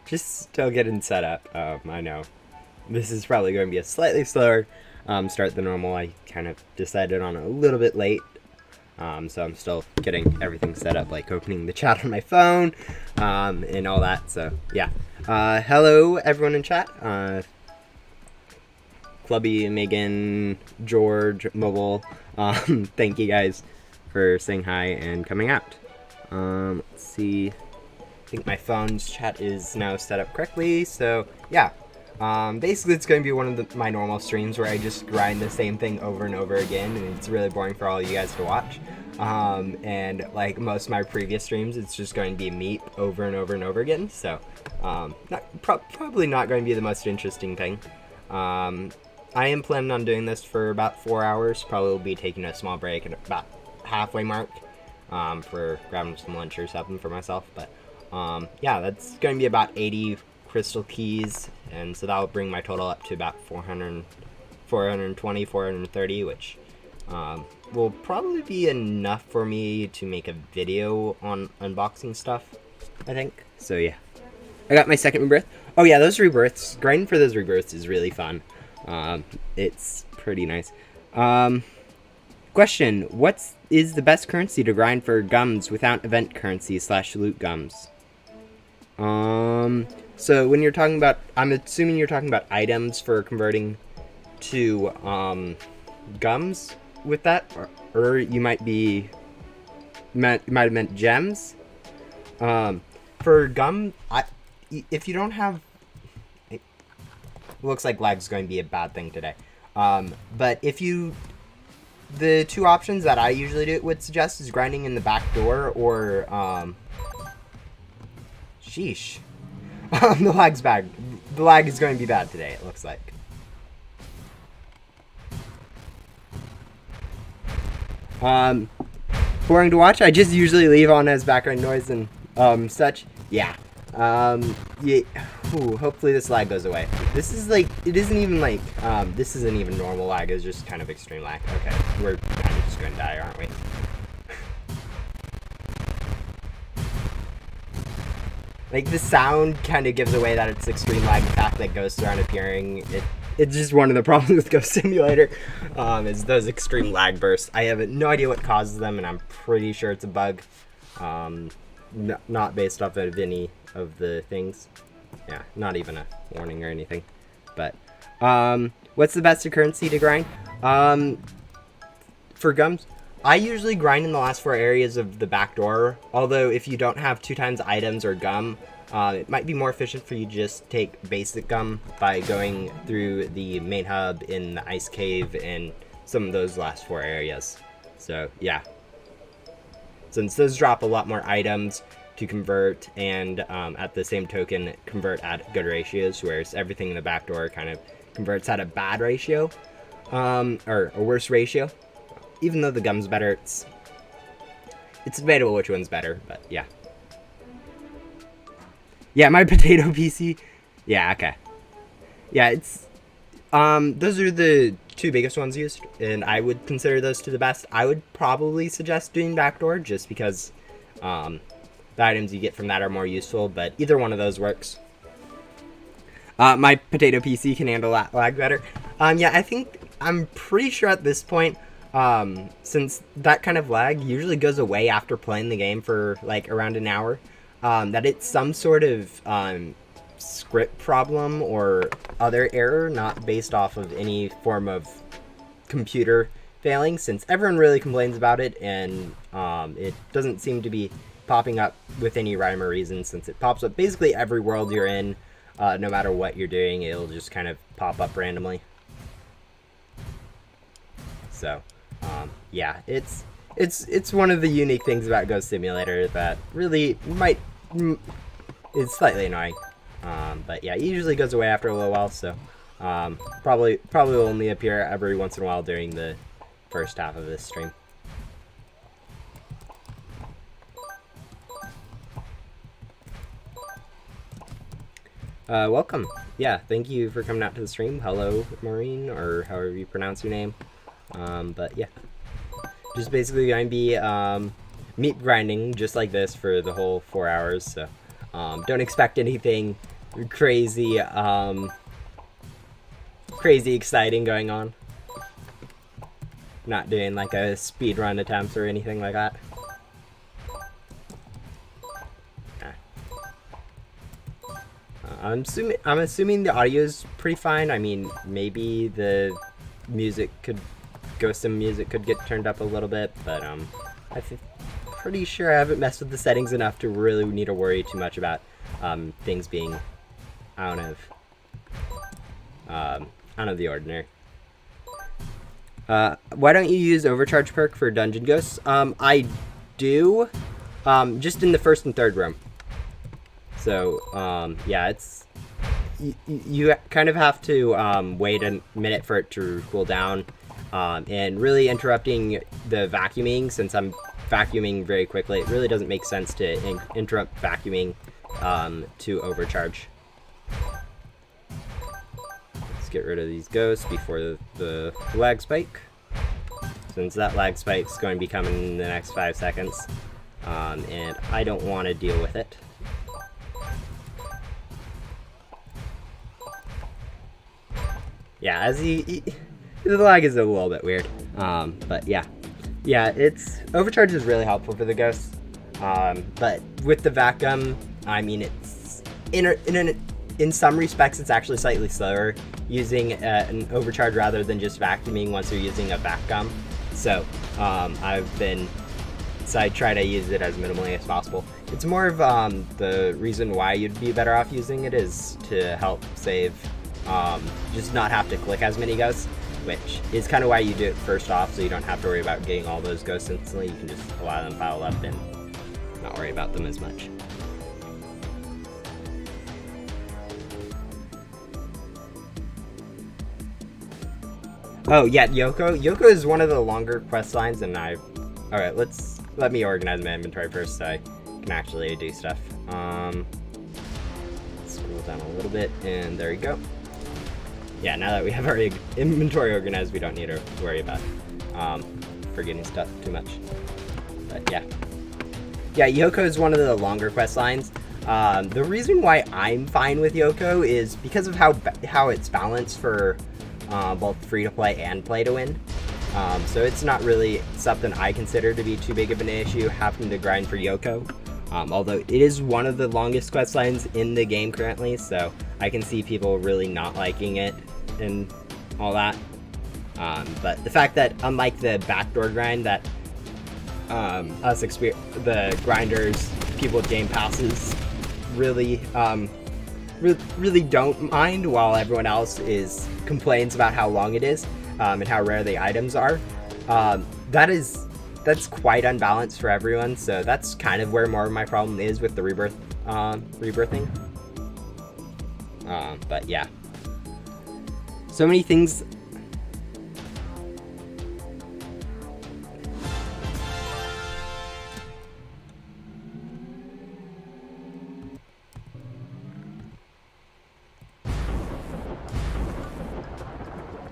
just still getting set up. I know this is probably going to be a slightly slower start than normal. I kind of decided on a little bit late. So I'm still getting everything set up, like opening the chat on my phone and all that. So yeah. Hello, everyone in chat. Clubby, Megan, George, Mobile. Thank you guys for saying hi and coming out. Let's see. I think my phone's chat is now set up correctly. So yeah. Basically, it's going to be one of my normal streams where I just grind the same thing over and over again, and it's really boring for all you guys to watch. And like most of my previous streams, it's just going to be Meep over and over and over again. So, probably not going to be the most interesting thing. I am planning on doing this for about 4 hours. Probably will be taking a small break at about halfway mark for grabbing some lunch or something for myself. But yeah, that's going to be about 80 crystal keys, and so that will bring my total up to about 420, 430, which will probably be enough for me to make a video on unboxing stuff, I think. So yeah, I got my second rebirth. Oh yeah, those rebirths, grinding for those rebirths is really fun. It's pretty nice. Question, what is the best currency to grind for gums without event currency / loot gums? So when you're talking about, I'm assuming you're talking about items for converting to gums with that, or you might have meant gems. For gum, if you don't have, it looks like lag's going to be a bad thing today. But if you, the two options that I usually would suggest is grinding in the back door or sheesh. The lag's bad. The lag is going to be bad today, it looks like. Boring to watch? I just usually leave on as background noise and such. Yeah. Yeah. Ooh, hopefully this lag goes away. This is like, it isn't even like, this isn't even normal lag, it's just kind of extreme lag. Okay, we're kind of just going to die, aren't we? Like, the sound kind of gives away that it's extreme lag. The fact that ghosts aren't appearing, it's just one of the problems with Ghost Simulator, is those extreme lag bursts. I have no idea what causes them, and I'm pretty sure it's a bug. Not based off of any of the things. Yeah, not even a warning or anything. But, what's the best currency to grind? For gums, I usually grind in the last 4 areas of the back door, although if you don't have 2 times items or gum, it might be more efficient for you to just take basic gum by going through the main hub in the ice cave and some of those last 4 areas. So yeah, since those drop a lot more items to convert, and at the same token convert at good ratios, whereas everything in the back door kind of converts at a bad ratio, or a worse ratio. Even though the gum's better, it's debatable which one's better, but yeah. Yeah, my potato PC. Yeah, okay. Yeah, it's those are the 2 biggest ones used, and I would consider those 2 the best. I would probably suggest doing backdoor just because the items you get from that are more useful, but either one of those works. My potato PC can handle lag better. Yeah, I'm pretty sure at this point, since that kind of lag usually goes away after playing the game for like around an hour, that it's some sort of script problem or other error, not based off of any form of computer failing, since everyone really complains about it, and it doesn't seem to be popping up with any rhyme or reason, since it pops up basically every world you're in. No matter what you're doing, it'll just kind of pop up randomly. So yeah, it's one of the unique things about Ghost Simulator that really is slightly annoying. But yeah, it usually goes away after a little while, so probably will only appear every once in a while during the first half of this stream. Welcome. Yeah, thank you for coming out to the stream. Hello, Maureen, or however you pronounce your name. But yeah, just basically going to be meep grinding just like this for the whole 4 hours, so don't expect anything crazy, crazy exciting going on. Not doing like a speed run attempts or anything like that. I'm assuming the audio is pretty fine. I mean, maybe the music could, Ghostim music could get turned up a little bit, but I'm pretty sure I haven't messed with the settings enough to really need to worry too much about things being out of the ordinary. Why don't you use Overcharge perk for Dungeon Ghosts? I do, just in the first and third room. So, yeah, it's... You kind of have to wait a minute for it to cool down. And really interrupting the vacuuming, since I'm vacuuming very quickly, it really doesn't make sense to interrupt vacuuming to overcharge. Let's get rid of these ghosts before the lag spike, since that lag spike is going to be coming in the next 5 seconds, and I don't want to deal with it. Yeah, as the lag is a little bit weird, but yeah, it's overcharge is really helpful for the ghosts, but with the vacuum, I mean, it's in some respects it's actually slightly slower using an overcharge rather than just vacuuming once you're using a vacuum. So I try to use it as minimally as possible. It's more of the reason why you'd be better off using it is to help save, just not have to click as many ghosts, which is kind of why you do it first off, so you don't have to worry about getting all those ghosts instantly. You can just allow them to pile up and not worry about them as much. Oh yeah, Yoko. Yoko is one of the longer quest lines, and alright, let me organize my inventory first so I can actually do stuff. Scroll down a little bit, and there we go. Yeah, now that we have our inventory organized, we don't need to worry about forgetting stuff too much. But yeah. Yeah, Yoko is one of the longer quest lines. The reason why I'm fine with Yoko is because of how it's balanced for both free-to-play and play-to-win. So it's not really something I consider to be too big of an issue having to grind for Yoko. Although it is one of the longest quest lines in the game currently, so I can see people really not liking it and all that. But the fact that, unlike the backdoor grind that the grinders, people with game passes, really really don't mind, while everyone else complains about how long it is and how rare the items are. That's quite unbalanced for everyone, so that's kind of where more of my problem is with the rebirthing. But yeah, so many things.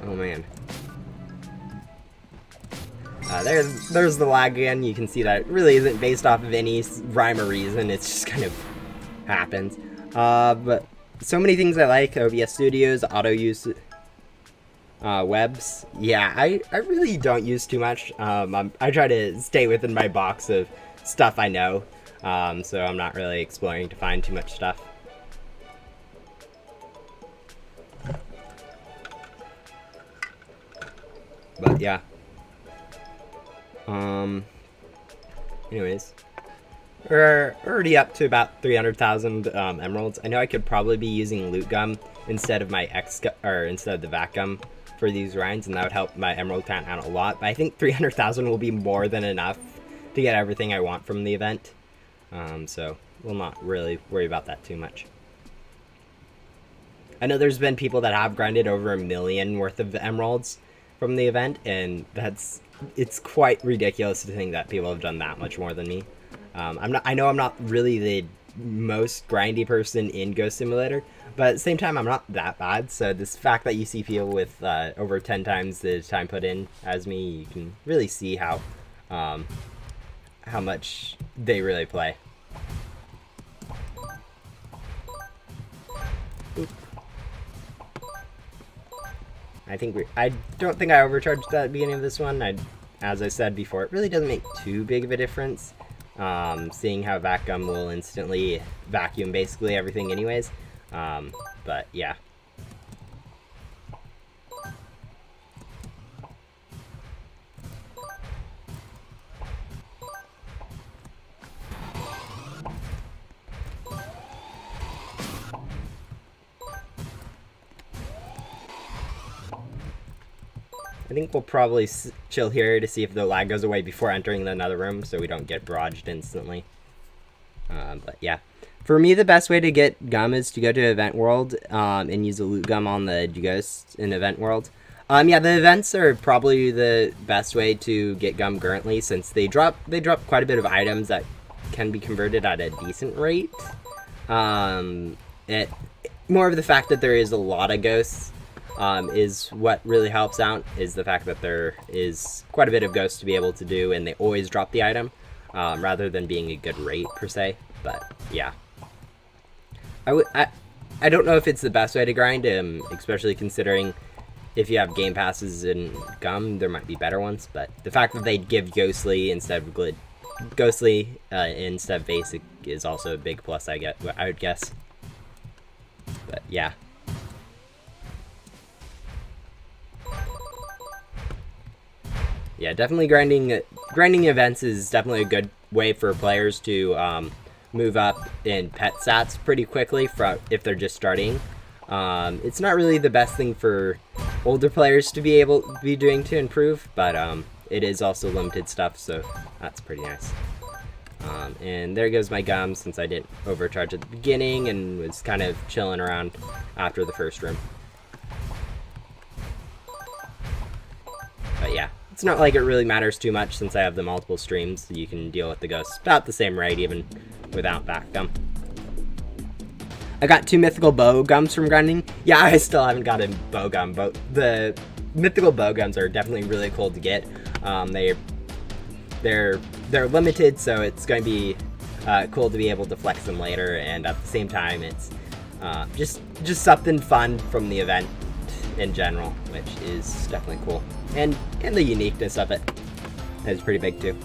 Oh man. There's the lag again. You can see that it really isn't based off of any rhyme or reason. It's just kind of happens. But so many things I like. OBS Studios, auto use, webs. Yeah, I really don't use too much. I try to stay within my box of stuff I know. So I'm not really exploring to find too much stuff. But yeah. Anyways, we're already up to about 300,000 emeralds. I know I could probably be using loot gum instead of instead of the vac gum for these grinds, and that would help my emerald count out a lot. But I think 300,000 will be more than enough to get everything I want from the event. So we'll not really worry about that too much. I know there's been people that have grinded over 1 million worth of emeralds from the event, and it's quite ridiculous to think that people have done that much more than me. I know I'm not really the most grindy person in Ghost Simulator, but at the same time I'm not that bad, so this fact that you see people with over 10 times the time put in as me, you can really see how much they really play. Oop. I don't think I overcharged at the beginning of this one. As I said before, it really doesn't make too big of a difference. Seeing how Vac Gum will instantly vacuum basically everything anyways. But yeah. I think we'll probably chill here to see if the lag goes away before entering another room so we don't get barraged instantly. But yeah. For me, the best way to get gum is to go to Event World and use a loot gum on the ghosts in Event World. Yeah, the events are probably the best way to get gum currently since they drop quite a bit of items that can be converted at a decent rate. More of the fact that there is a lot of ghosts is what really helps out, is the fact that there is quite a bit of ghosts to be able to do, and they always drop the item, rather than being a good rate, per se. But, yeah. I don't know if it's the best way to grind, especially considering if you have game passes in gum, there might be better ones, but the fact that they give ghostly instead of basic is also a big plus, I would guess. But, yeah. Yeah, definitely grinding events is definitely a good way for players to move up in pet stats pretty quickly if they're just starting. It's not really the best thing for older players to be doing to improve, but it is also limited stuff, so that's pretty nice. And there goes my gum since I didn't overcharge at the beginning and was kind of chilling around after the first room. But yeah. It's not like it really matters too much since I have the multiple streams, so you can deal with the ghosts about the same rate even without Vac Gum. I got 2 mythical bow gums from grinding. Yeah, I still haven't gotten bow gum, but the mythical bow gums are definitely really cool to get. They're limited, so it's going to be cool to be able to flex them later, and at the same time, it's just something fun from the event in general, which is definitely cool. And the uniqueness of it is pretty big too.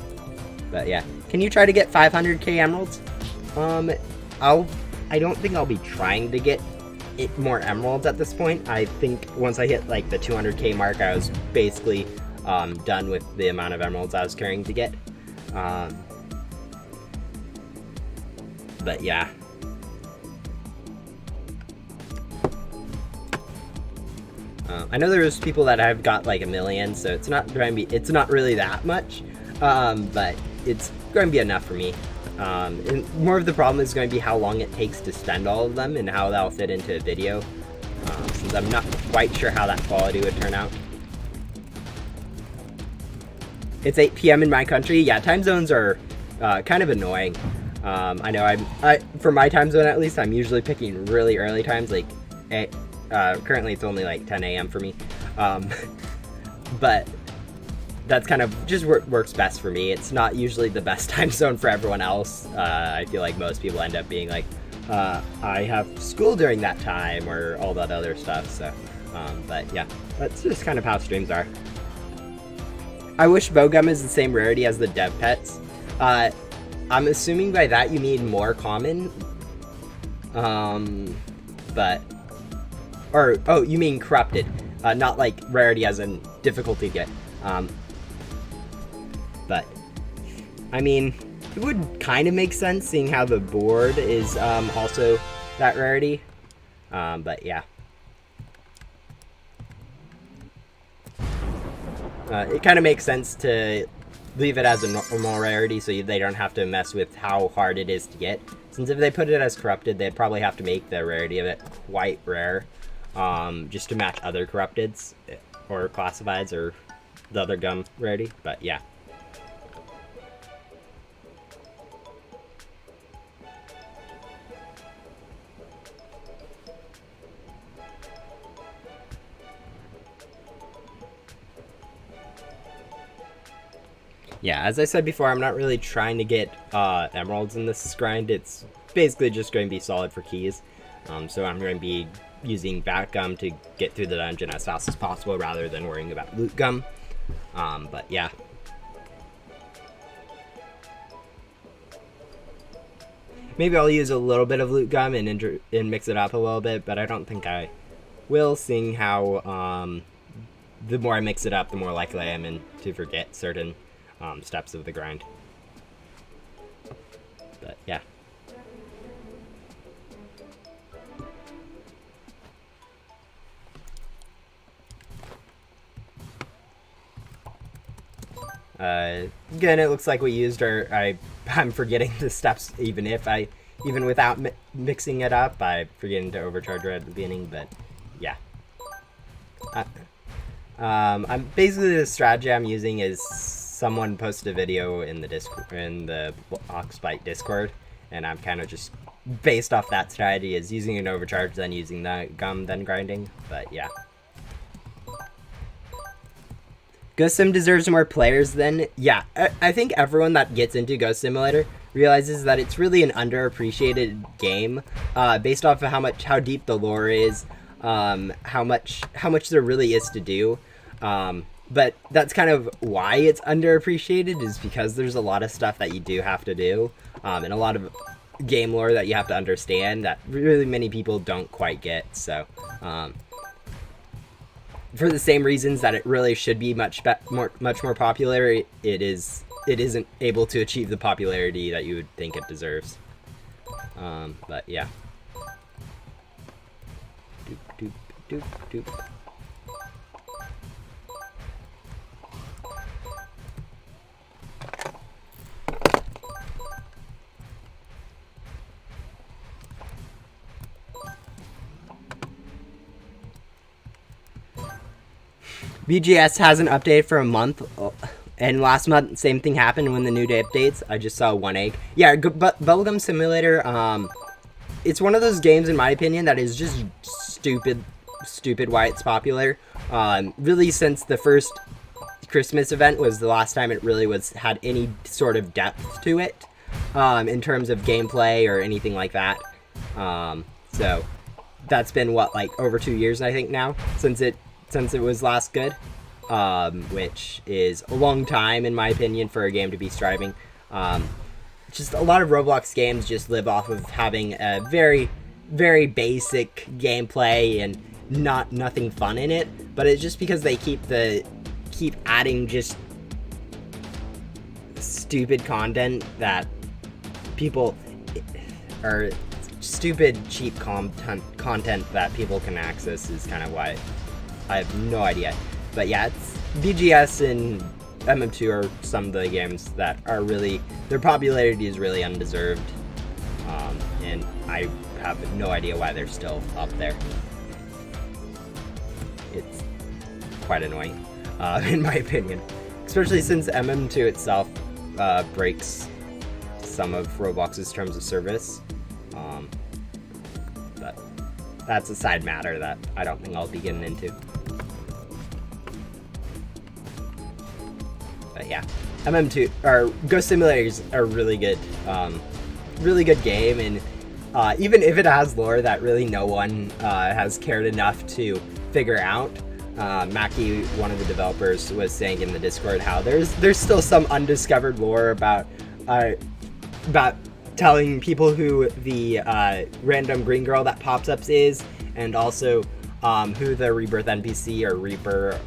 But yeah, can you try to get 500k emeralds? I don't think I'll be trying to get more emeralds at this point. I think once I hit like the 200k mark, I was basically done with the amount of emeralds I was carrying to get. But yeah. I know there's people that have got like 1 million, so it's not really that much, but it's going to be enough for me. And more of the problem is going to be how long it takes to spend all of them and how that'll fit into a video, since I'm not quite sure how that quality would turn out. It's 8 p.m. in my country. Yeah, time zones are kind of annoying. I know for my time zone at least, I'm usually picking really early times, like currently it's only like 10 a.m. for me, but that's kind of just works best for me. It's not usually the best time zone for everyone else. I feel like most people end up being like, I have school during that time or all that other stuff, so, but yeah, that's just kind of how streams are. I wish Bowgum is the same rarity as the dev pets. I'm assuming by that you mean more common, oh, you mean corrupted, not like rarity as in difficulty to get. But, I mean, it would kind of make sense seeing how the board is also that rarity, but yeah. It kind of makes sense to leave it as a normal rarity so they don't have to mess with how hard it is to get. Since if they put it as corrupted, they'd probably have to make the rarity of it quite rare, just to match other corrupteds or classifieds or the other gum rarity, but yeah. Yeah, as I said before, I'm not really trying to get emeralds in this grind. It's basically just going to be solid for keys. So I'm going to be using Bat Gum to get through the dungeon as fast as possible rather than worrying about Loot Gum. But yeah. Maybe I'll use a little bit of Loot Gum and mix it up a little bit, but I don't think I will, seeing how the more I mix it up, the more likely I am to forget certain steps of the grind. But yeah. Again, it looks like we used I'm forgetting the steps even without mixing it up. I'm forgetting to overcharge right at the beginning, but yeah. I'm basically the strategy I'm using is someone posted a video in the Oxbite Discord, and I'm kind of just based off that strategy is using an overcharge, then using the gum, then grinding. But yeah. Ghost Sim deserves more players then? Yeah, I think everyone that gets into Ghost Simulator realizes that it's really an underappreciated game, based off of how deep the lore is, how much there really is to do. But that's kind of why it's underappreciated, is because there's a lot of stuff that you do have to do, and a lot of game lore that you have to understand that really many people don't quite get. So, for the same reasons that it really should be much more popular, it isn't able to achieve the popularity that you would think it deserves. But yeah. Doop, doop, doop, doop. BGS hasn't updated for a month, and last month same thing happened when the new day updates. I just saw one egg. Yeah, but Bubblegum Simulator, it's one of those games in my opinion that is just stupid why it's popular. Really, since the first Christmas event was the last time it really had any sort of depth to it, in terms of gameplay or anything like that. So that's been like over 2 years I think now since it was last good, which is a long time in my opinion for a game to be striving. Just a lot of Roblox games just live off of having a very, very basic gameplay and nothing fun in it, but it's just because they keep adding just stupid content that people are stupid cheap content that people can access is kind of why. I have no idea. But yeah, it's BGS and MM2 are some of the games that are really, their popularity is really undeserved. And I have no idea why they're still up there. It's quite annoying, in my opinion. Especially since MM2 itself breaks some of Roblox's terms of service. But that's a side matter that I don't think I'll be getting into. But yeah, MM2 or Ghost Simulators are really good game, and even if it has lore that really no one has cared enough to figure out, Mackie, one of the developers, was saying in the Discord how there's still some undiscovered lore about telling people who the random green girl that pops up is, and also who the Rebirth NPC or Reaper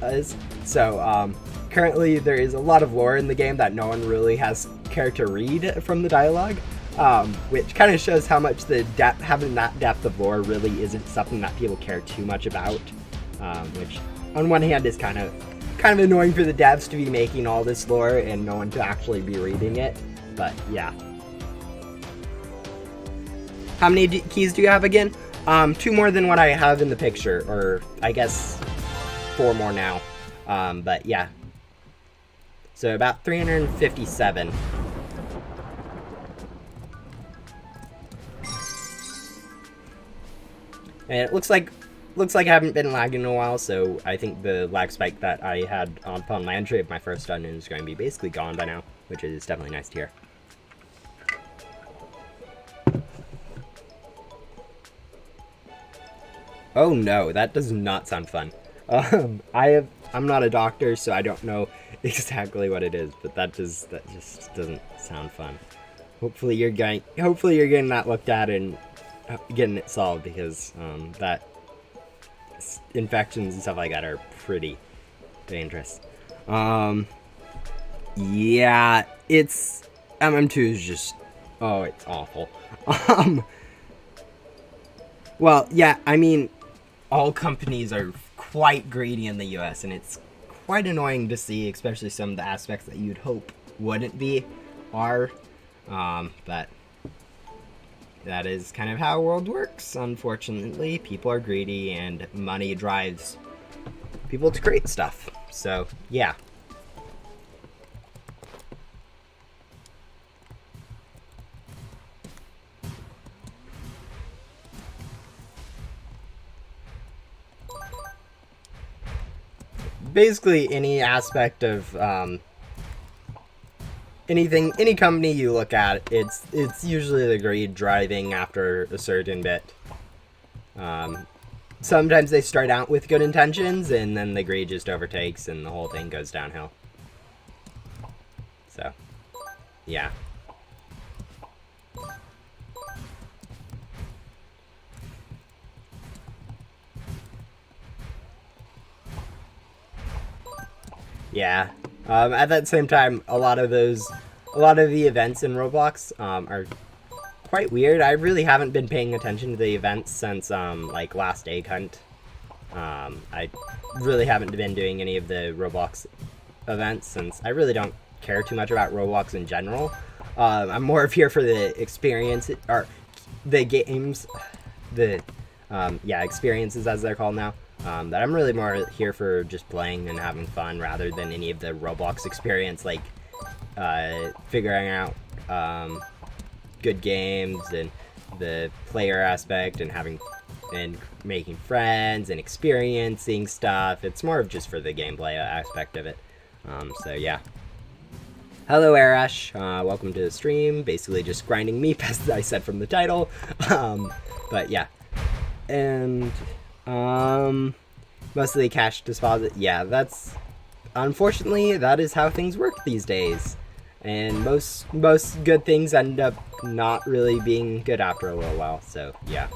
is. So currently there is a lot of lore in the game that no one really has cared to read from the dialogue, which kind of shows how much having that depth of lore really isn't something that people care too much about, which on one hand is kind of annoying for the devs to be making all this lore and no one to actually be reading it. But yeah. How many keys do you have again? 2 more than what I have in the picture, or I guess 4 more now. But yeah. So about 357. And it looks like I haven't been lagging in a while, so I think the lag spike that I had upon my entry of my first dungeon is going to be basically gone by now, which is definitely nice to hear. Oh no, that does not sound fun. I'm not a doctor, so I don't know exactly what it is, but that just doesn't sound fun. Hopefully you're getting that looked at and getting it solved, because that infections and stuff like that are pretty dangerous. Yeah, it's MM2 is just, oh, it's awful. Well, yeah, I mean, all companies are quite greedy in the US, and it's quite annoying to see, especially some of the aspects that you'd hope wouldn't be are. But that is kind of how the world works, unfortunately. People are greedy, and money drives people to create stuff. So, yeah. Basically, any aspect of any company you look at, it's usually the greed driving after a certain bit. Sometimes they start out with good intentions, and then the greed just overtakes, and the whole thing goes downhill. So, yeah. Yeah. At that same time, a lot of the events in Roblox are quite weird. I really haven't been paying attention to the events since like last egg hunt. I really haven't been doing any of the Roblox events since I really don't care too much about Roblox in general. I'm more of here for the experience, or the games, the experiences as they're called now. That I'm really more here for just playing and having fun rather than any of the Roblox experience, like figuring out good games and the player aspect and making friends and experiencing stuff. It's more of just for the gameplay aspect of it. So yeah. Hello, Arash. Welcome to the stream. Basically just grinding Meep, as I said from the title. But yeah. And mostly cash deposit. Yeah, unfortunately, that is how things work these days. And most good things end up not really being good after a little while. So yeah.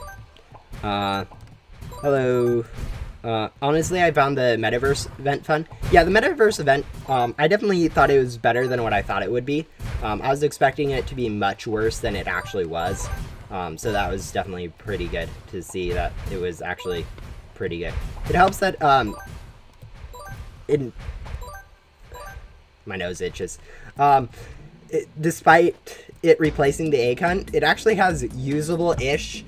Hello. Honestly, I found the Metaverse event fun. Yeah, the Metaverse event, I definitely thought it was better than what I thought it would be. I was expecting it to be much worse than it actually was. So that was definitely pretty good to see that it was actually pretty good. It helps that, my nose itches. Despite it replacing the egg hunt, it actually has usable-ish,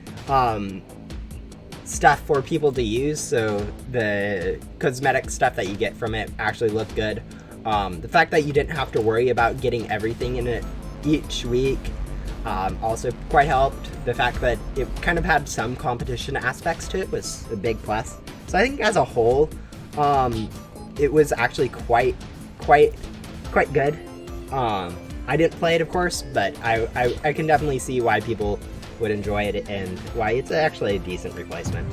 stuff for people to use, so the cosmetic stuff that you get from it actually look good. The fact that you didn't have to worry about getting everything in it each week also quite helped. The fact that it kind of had some competition aspects to it was a big plus. So I think as a whole, it was actually quite good. I didn't play it, of course, but I can definitely see why people would enjoy it and why it's actually a decent replacement.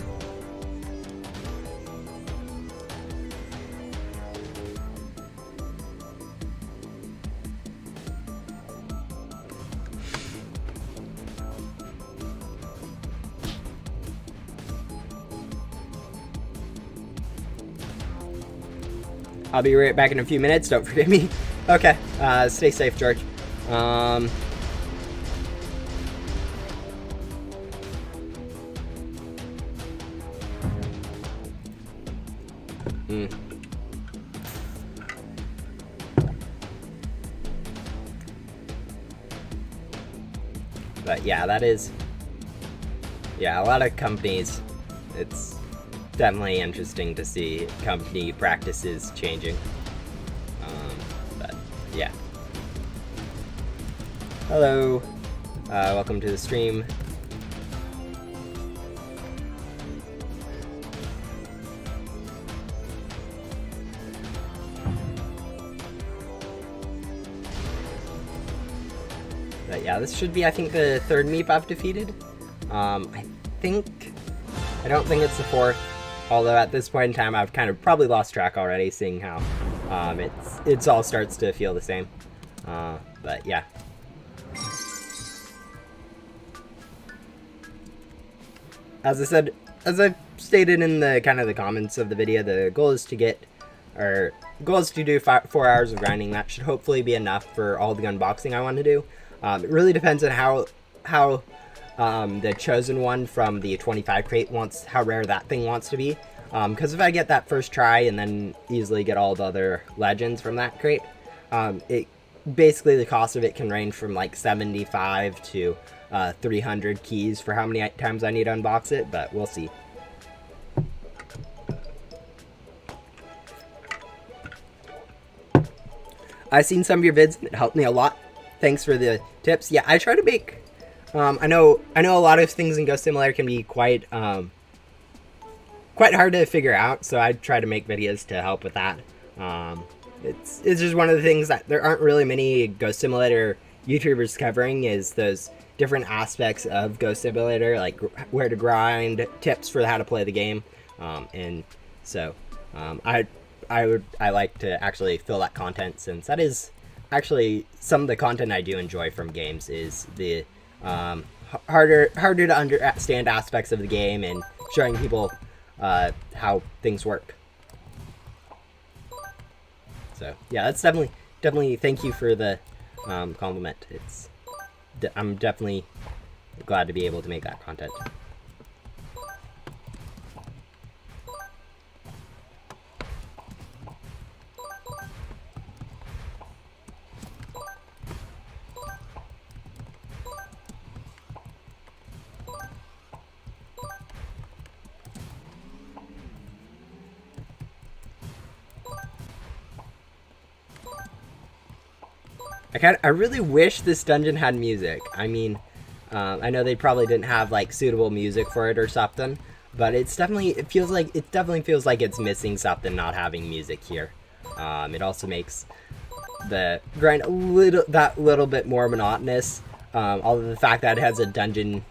I'll be right back in a few minutes, don't forget me. Okay, stay safe, George. But yeah, that is... Yeah, a lot of companies, it's definitely interesting to see company practices changing. But yeah. Hello. Welcome to the stream. But yeah, this should be, I think, the third Meep I've defeated. I think I don't think it's the 4th, although at this point in time I've kind of probably lost track already, seeing how it's all starts to feel the same. But yeah. As I stated in the kind of the comments of the video, the goal is to do 4 hours of grinding. That should hopefully be enough for all the unboxing I want to do. It really depends on how the chosen one from the 25 crate how rare that thing wants to be. Because if I get that first try and then easily get all the other legends from that crate, basically the cost of it can range from like 75 to 300 keys for how many times I need to unbox it, but we'll see. I've seen some of your vids and it helped me a lot. Thanks for the tips. Yeah, I try to make I know a lot of things in Ghost Simulator can be quite hard to figure out, so I try to make videos to help with that. It's just one of the things that there aren't really many Ghost Simulator YouTubers covering, is those different aspects of Ghost Simulator, like where to grind, tips for how to play the game, and so I like to actually fill that content, since that is actually some of the content I do enjoy from games, is the harder to understand aspects of the game and showing people how things work. So yeah, that's definitely thank you for the compliment. I'm definitely glad to be able to make that content. I really wish this dungeon had music. I mean, I know they probably didn't have like suitable music for it or something, but it definitely feels like it's missing something not having music here. It also makes the grind that little bit more monotonous. Although the fact that it has a dungeon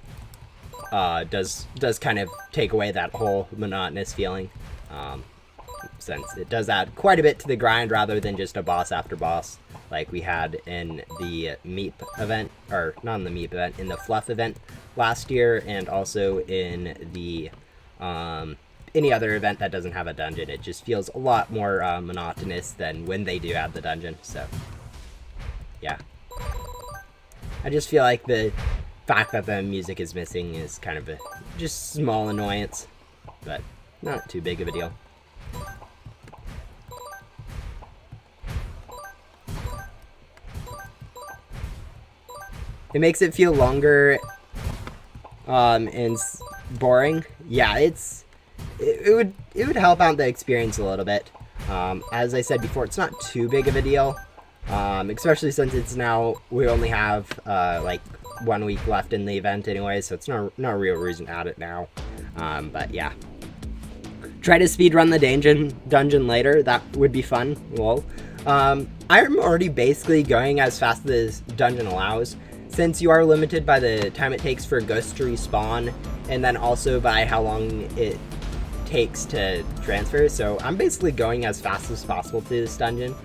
does kind of take away that whole monotonous feeling, since it does add quite a bit to the grind rather than just a boss after boss like we had in the Meep event, or not in the Meep event, in the Fluff event last year, and also in the any other event that doesn't have a dungeon. It just feels a lot more monotonous than when they do add the dungeon. So yeah, I just feel like the fact that the music is missing is kind of a just small annoyance, but not too big of a deal. It makes it feel longer and boring. Yeah, it would help out the experience a little bit. As I said before, it's not too big of a deal, especially since we only have like 1 week left in the event anyway, so it's no real reason to add it now. But yeah, try to speedrun the dungeon later. That would be fun. Lol. I'm already basically going as fast as the dungeon allows, since you are limited by the time it takes for ghosts to respawn, and then also by how long it takes to transfer. So I'm basically going as fast as possible to this dungeon,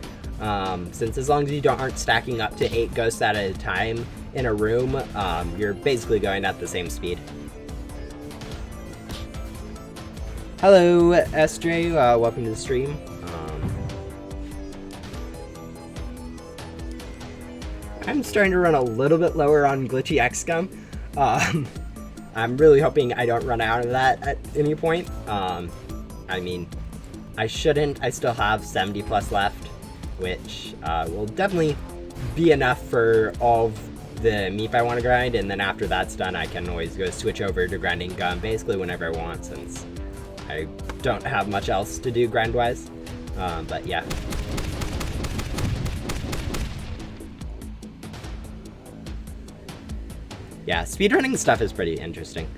since as long as you aren't stacking up to 8 ghosts at a time in a room, you're basically going at the same speed. Hello, SJ, welcome to the stream. I'm starting to run a little bit lower on glitchy XCOM. I'm really hoping I don't run out of that at any point. I mean, I shouldn't. I still have 70 plus left, which will definitely be enough for all of the Meep I want to grind, and then after that's done, I can always go switch over to grinding gun basically whenever I want, since I don't have much else to do grind-wise. But yeah. Yeah, speedrunning stuff is pretty interesting.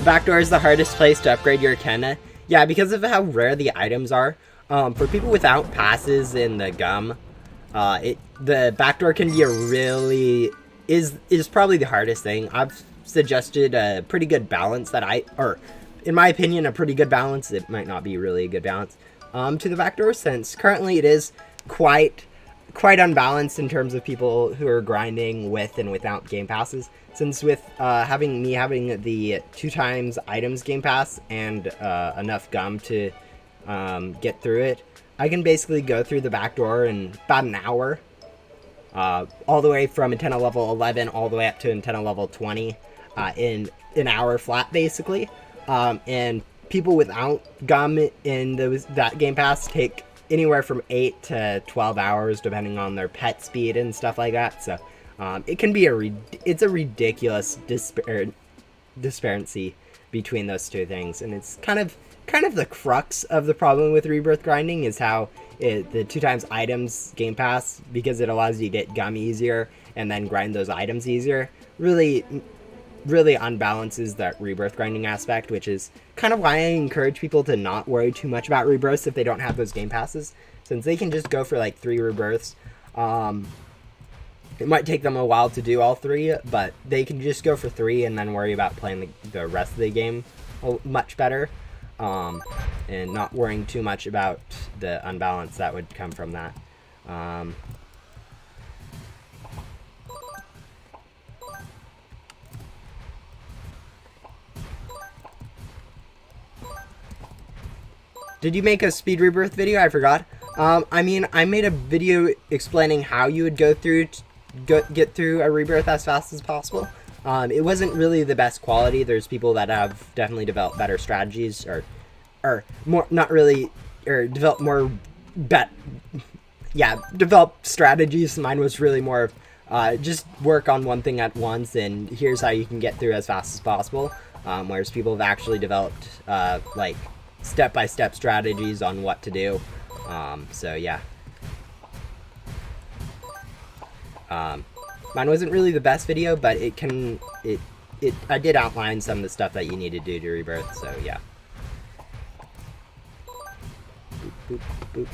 Backdoor is the hardest place to upgrade your Kenna. Yeah, because of how rare the items are. For people without passes in the gum, the backdoor can be is probably the hardest thing. I've suggested a pretty good balance in my opinion, a pretty good balance. It might not be really a good balance to the backdoor, since currently it is quite unbalanced in terms of people who are grinding with and without game passes. Since with having the 2x items game pass and enough gum to get through it, I can basically go through the back door in about an hour, all the way from antenna level 11 all the way up to antenna level 20 in an hour flat, basically. And people without gum in that game pass take anywhere from 8 to 12 hours depending on their pet speed and stuff like that. So it can be it's a ridiculous disparity between those two things, and it's kind of the crux of the problem with rebirth grinding is how the 2x items game pass, because it allows you to get gum easier and then grind those items easier, really unbalances that rebirth grinding aspect, which is kind of why I encourage people to not worry too much about rebirths if they don't have those game passes, since they can just go for like 3 rebirths. It might take them a while to do all 3, but they can just go for 3 and then worry about playing the rest of the game much better, and not worrying too much about the unbalance that would come from that. Did you make a speed rebirth video? I forgot. I mean, I made a video explaining how you would get through a rebirth as fast as possible. It wasn't really the best quality. There's people that have definitely developed better strategies, or more, not really, or developed more developed strategies. Mine was really more just work on one thing at once, and here's how you can get through as fast as possible. Whereas people have actually developed like step-by-step strategies on what to do. So yeah. Mine wasn't really the best video, but I did outline some of the stuff that you need to do to rebirth, so yeah. Boop, boop, boop.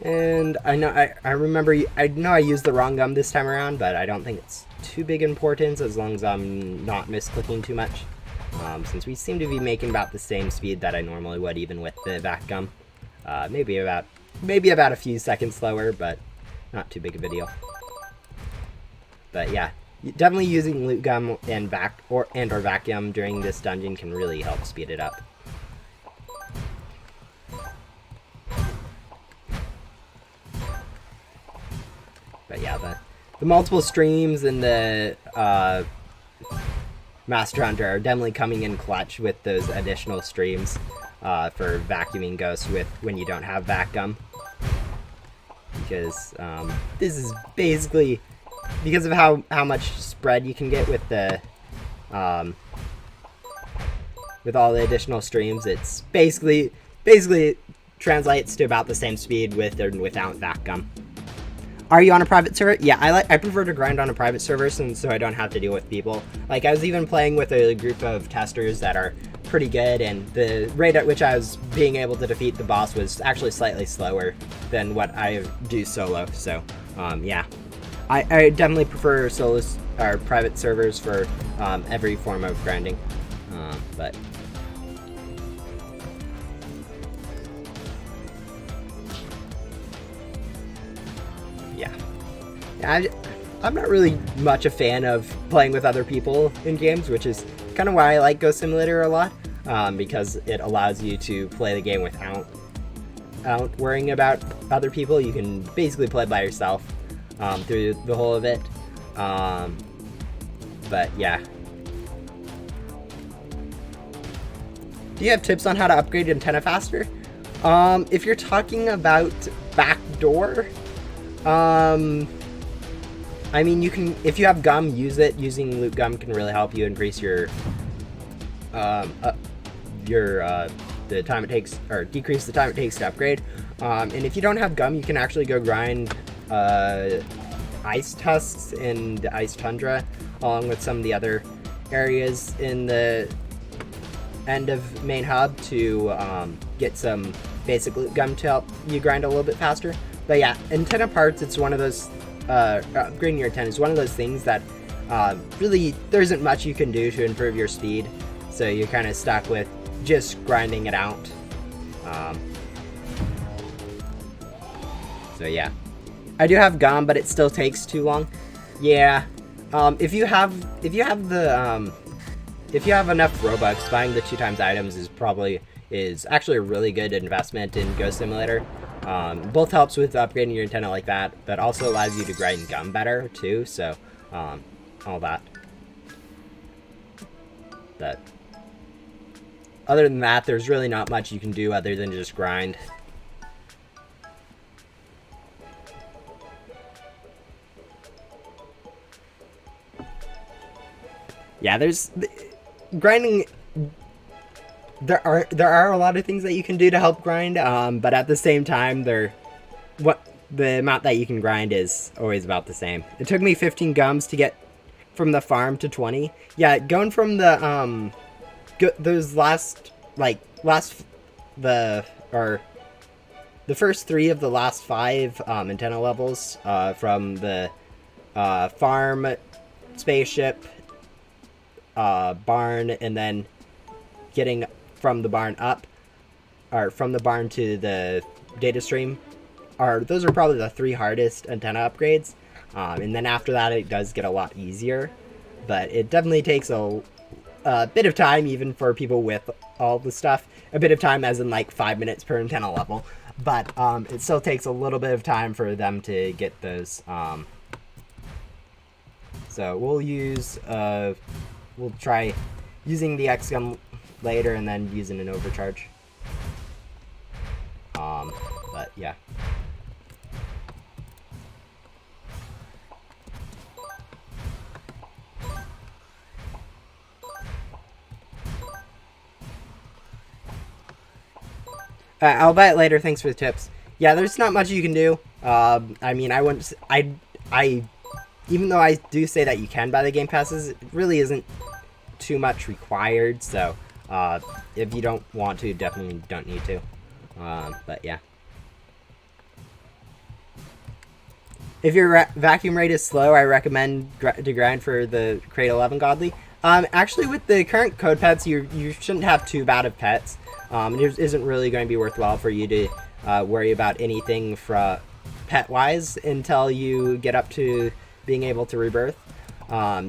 And I know I used the wrong gum this time around, but I don't think it's too big importance as long as I'm not misclicking too much. Since we seem to be making about the same speed that I normally would, even with the vac gum. Maybe about a few seconds slower, but not too big of a deal. But yeah, definitely using loot gum and or vacuum during this dungeon can really help speed it up. But yeah, the multiple streams and the Master Hunter are definitely coming in clutch with those additional streams for vacuuming ghosts when you don't have vac gum. Because this is basically, because of how much spread you can get with the with all the additional streams, it's basically translates to about the same speed with or without vac gum. Are you on a private server? Yeah, I prefer to grind on a private server so I don't have to deal with people. Like, I was even playing with a group of testers that are pretty good, and the rate at which I was being able to defeat the boss was actually slightly slower than what I do solo. So, yeah. I definitely prefer solos or private servers for every form of grinding. But I'm not really much a fan of playing with other people in games, which is kind of why I like Ghost Simulator a lot, because it allows you to play the game without worrying about other people. You can basically play by yourself through the whole of it. But yeah. Do you have tips on how to upgrade antenna faster? If you're talking about backdoor, I mean, you can, if you have gum, use it. Using loot gum can really help you increase your the time it takes, or decrease the time it takes to upgrade. And if you don't have gum, you can actually go grind ice tusks in the ice tundra, along with some of the other areas in the end of main hub to get some basic loot gum to help you grind a little bit faster. But yeah, antenna parts, it's one of those, upgrading your antenna is one of those things that really there isn't much you can do to improve your speed, so you're kind of stuck with just grinding it out. So yeah, I do have gum, but it still takes too long. Yeah, if you have enough Robux, buying the 2x items is actually a really good investment in Ghost Simulator. Both helps with upgrading your antenna like that, but also allows you to grind gum better too. So all that. But other than that, there's really not much you can do other than just grind. Yeah, there's grinding. There are a lot of things that you can do to help grind, but at the same time, the amount that you can grind is always about the same. It took me 15 gums to get from the farm to 20. Yeah, going from the the first 3 of the last 5 antenna levels, from the farm, spaceship, barn, and then getting from the barn up, or from the barn to the data stream, those are probably the 3 hardest antenna upgrades. And then after that, it does get a lot easier, but it definitely takes a bit of time, even for people with all the stuff. A bit of time as in like 5 minutes per antenna level, but it still takes a little bit of time for them to get those. So we'll try using the X gun later and then using an overcharge. But yeah. I'll buy it later. Thanks for the tips. Yeah, there's not much you can do. I mean, even though I do say that you can buy the game passes, it really isn't too much required. So, if you don't want to, definitely don't need to. But yeah. If your vacuum rate is slow, I recommend to grind for the Crate 11 Godly. Actually, with the current code pets, you shouldn't have too bad of pets. It isn't really going to be worthwhile for you to worry about anything pet-wise until you get up to being able to rebirth.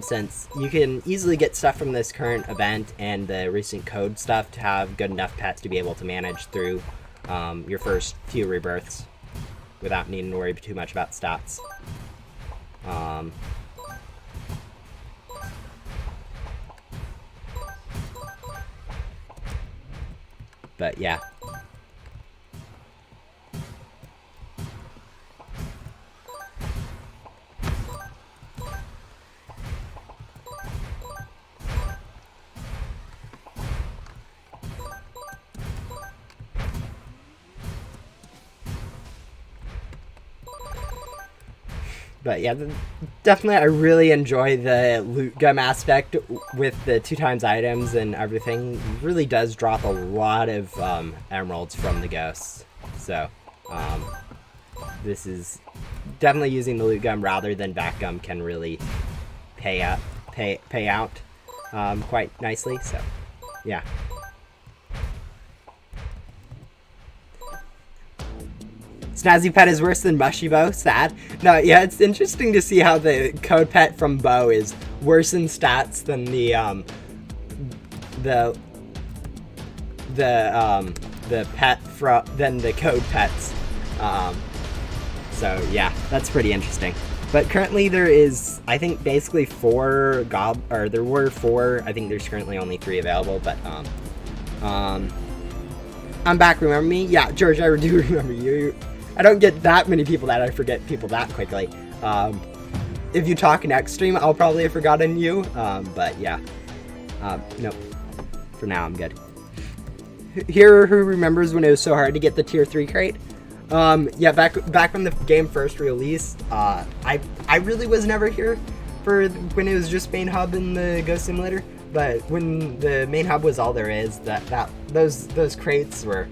Since you can easily get stuff from this current event and the recent code stuff to have good enough pets to be able to manage through your first few rebirths without needing to worry too much about stats. But yeah. But yeah, definitely I really enjoy the loot gum aspect with the 2x items and everything. It really does drop a lot of emeralds from the ghosts. So, this is definitely using the loot gum rather than back gum can really pay out quite nicely. So, yeah. Snazzy Pet is worse than Mushy Bow. Sad. No, yeah, it's interesting to see how the code pet from Bow is worse in stats than the pet than the code pets. So yeah, that's pretty interesting. But currently there is, I think, basically 4 there were 4. I think there's currently only 3 available. But I'm back. Remember me? Yeah, George, I do remember you. I don't get that many people that I forget people that quickly. If you talk next stream, I'll probably have forgotten you. But yeah. Nope. For now, I'm good. Here, who remembers when it was so hard to get the tier 3 crate? Yeah, back when the game first released, I I really was never here for when it was just main hub in the Ghost Simulator, but when the main hub was all there is, those crates were,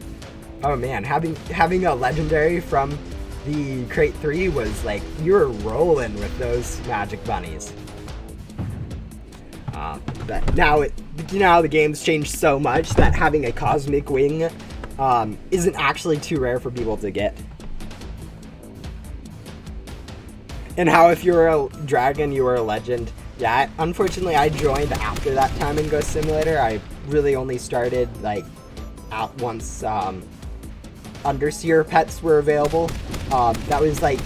oh man, having a legendary from the crate 3 was like, you were rolling with those magic bunnies. But now the game's changed so much that having a cosmic wing isn't actually too rare for people to get. And how if you were a dragon, you were a legend. Yeah, unfortunately I joined after that time in Ghost Simulator. I really only started like out once Underseer pets were available. That was like,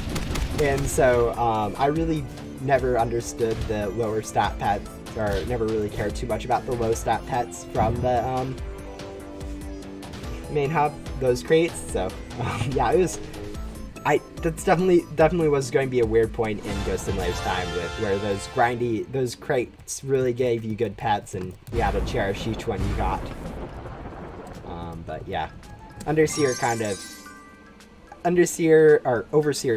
and so I really never understood the lower stat pets, or never really cared too much about the low stat pets from the main hub, those crates. So yeah, it was. That's definitely was going to be a weird point in Ghost Simulator's time with where those crates really gave you good pets and you had to cherish each one you got. But yeah, Overseer,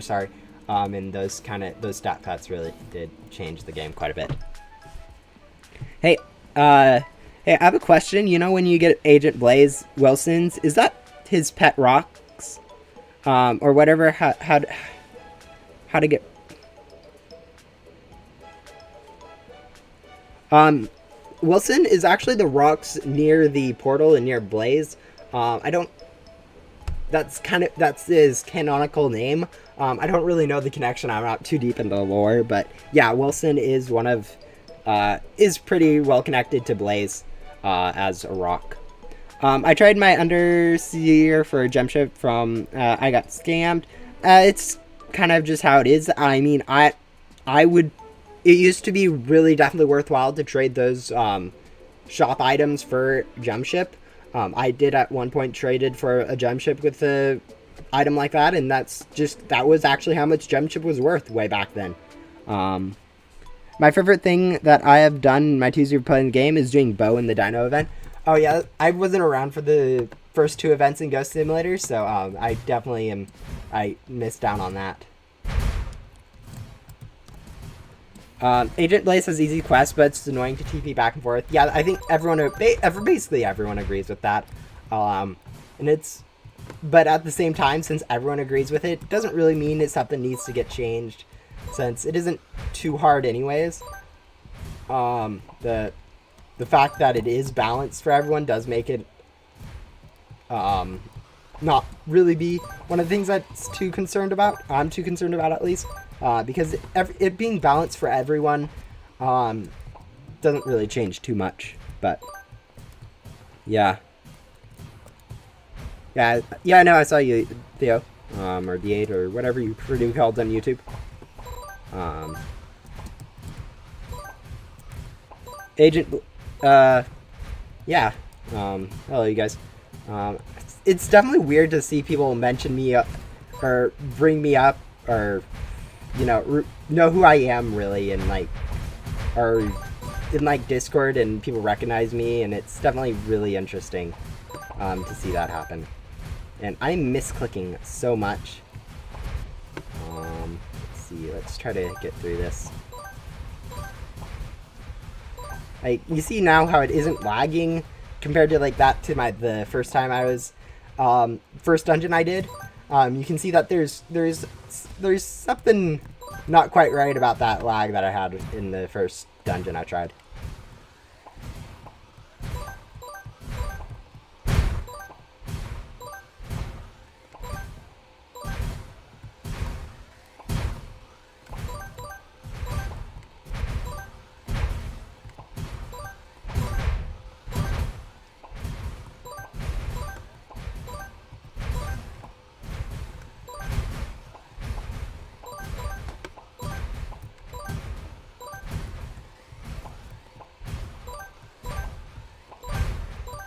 sorry, and those stat pets really did change the game quite a bit. Hey, I have a question. You know, when you get Agent Blaze Wilson's, is that his pet rocks, or whatever? How to get? Wilson is actually the rocks near the portal and near Blaze. That's his canonical name. I don't really know the connection. I'm not too deep into the lore, but yeah, Wilson is is pretty well connected to Blaze as a rock. I tried my Underseer for a gem ship from I got scammed. It's kind of just how it is. I mean, it used to be really definitely worthwhile to trade those shop items for gem ship. I did at one point traded for a gem ship with a item like that, and that was actually how much gem ship was worth way back then. My favorite thing that I have done in my 2 years playing the game is doing Bow in the Dino event. Oh yeah, I wasn't around for the first 2 events in Ghost Simulator, so I definitely I missed out on that. Agent Blaze has easy quests, but it's annoying to TP back and forth. Yeah, I think basically everyone agrees with that. But at the same time, since everyone agrees with it, doesn't really mean it's something needs to get changed, since it isn't too hard anyways. The fact that it is balanced for everyone does make it not really be one of the things I'm too concerned about, at least. Because it being balanced for everyone doesn't really change too much, but yeah. I know, I saw you, Theo, or D8, or whatever you prefer to be called on YouTube. Agent, yeah, hello you guys. It's definitely weird to see people mention me up, or bring me up, or know who I am really, and or in Discord, and people recognize me, and it's definitely really interesting to see that happen. And I'm misclicking so much. Let's see, let's try to get through this. You see now how it isn't lagging compared to the first time I was first dungeon I did. You can see that there's something not quite right about that lag that I had in the first dungeon I tried.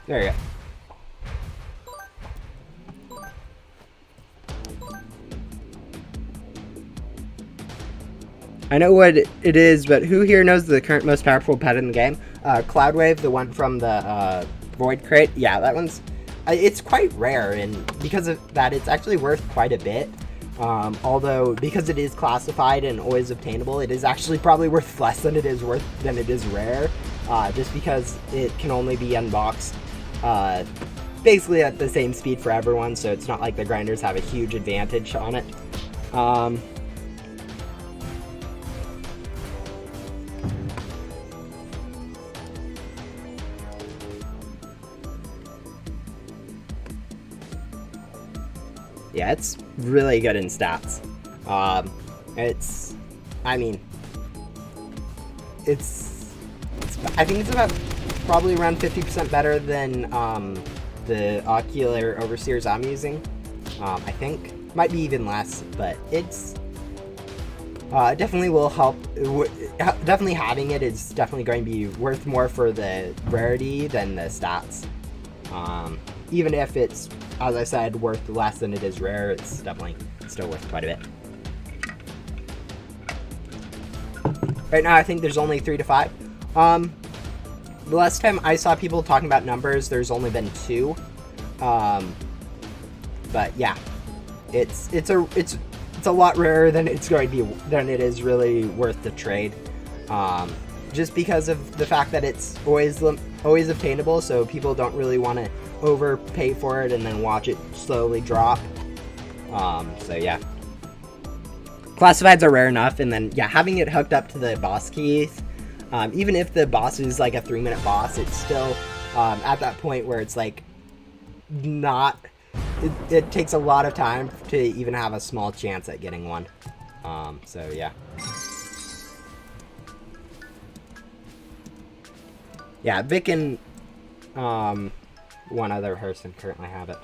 There you go. I know what it is, but who here knows the current most powerful pet in the game? Cloudwave, the one from the Void Crate. Yeah, that one's... it's quite rare, and because of that, it's actually worth quite a bit. Although, because it is classified and always obtainable, it is actually probably worth less than it is rare, just because it can only be unboxed basically at the same speed for everyone, so it's not like the grinders have a huge advantage on it. Yeah, it's really good in stats. I think it's about probably around 50% better than the Ocular Overseers I'm using. I think might be even less, but it's definitely will help. Definitely having it is definitely going to be worth more for the rarity than the stats. Even if it's, as I said, worth less than it is rare, it's definitely still worth quite a bit. Right now, I think there's only 3 to 5. The last time I saw people talking about numbers, there's only been 2. But yeah, it's a lot rarer than it is really worth the trade. Just because of the fact that it's always obtainable, so people don't really want to overpay for it and then watch it slowly drop. So yeah, classifieds are rare enough, and then yeah, having it hooked up to the boss keys, even if the boss is like a 3-minute boss, it's still at that point where it's like not. It takes a lot of time to even have a small chance at getting one. So yeah. Yeah, Vic and one other person currently have it,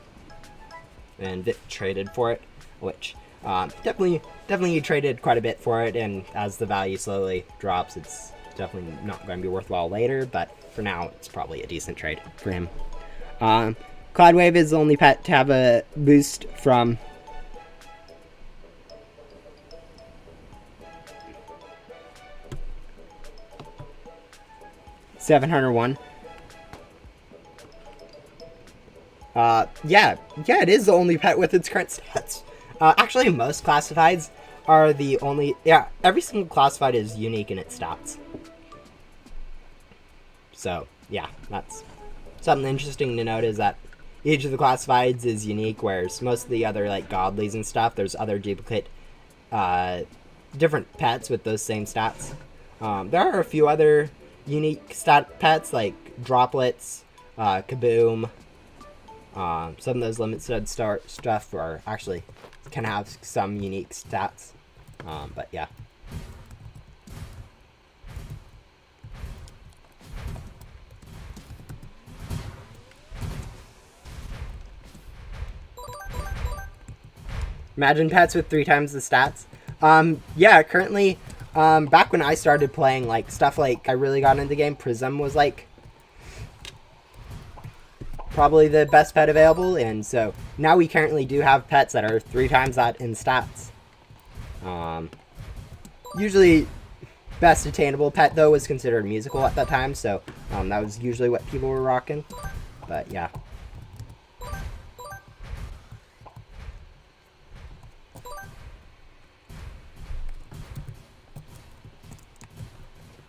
and Vic traded for it, which definitely traded quite a bit for it, and as the value slowly drops, it's definitely not going to be worthwhile later, but for now, it's probably a decent trade for him. Cloudwave is the only pet to have a boost from $701. Yeah, it is the only pet with its current stats. Actually, most classifieds are the only. Yeah, every single classified is unique in its stats. So yeah, that's something interesting to note, is that each of the classifieds is unique, whereas most of the other like godlies and stuff, there's other duplicate, different pets with those same stats. There are a few other unique stat pets like droplets, kaboom. Some of those limited stuff are actually can have some unique stats, but yeah. Imagine pets with 3 times the stats. Yeah, currently, back when I started playing, like, stuff like, I really got into the game, Prism was, like, probably the best pet available, and so now we currently do have pets that are 3 times that in stats. Usually, best attainable pet, though, was considered musical at that time, so that was usually what people were rocking, but yeah.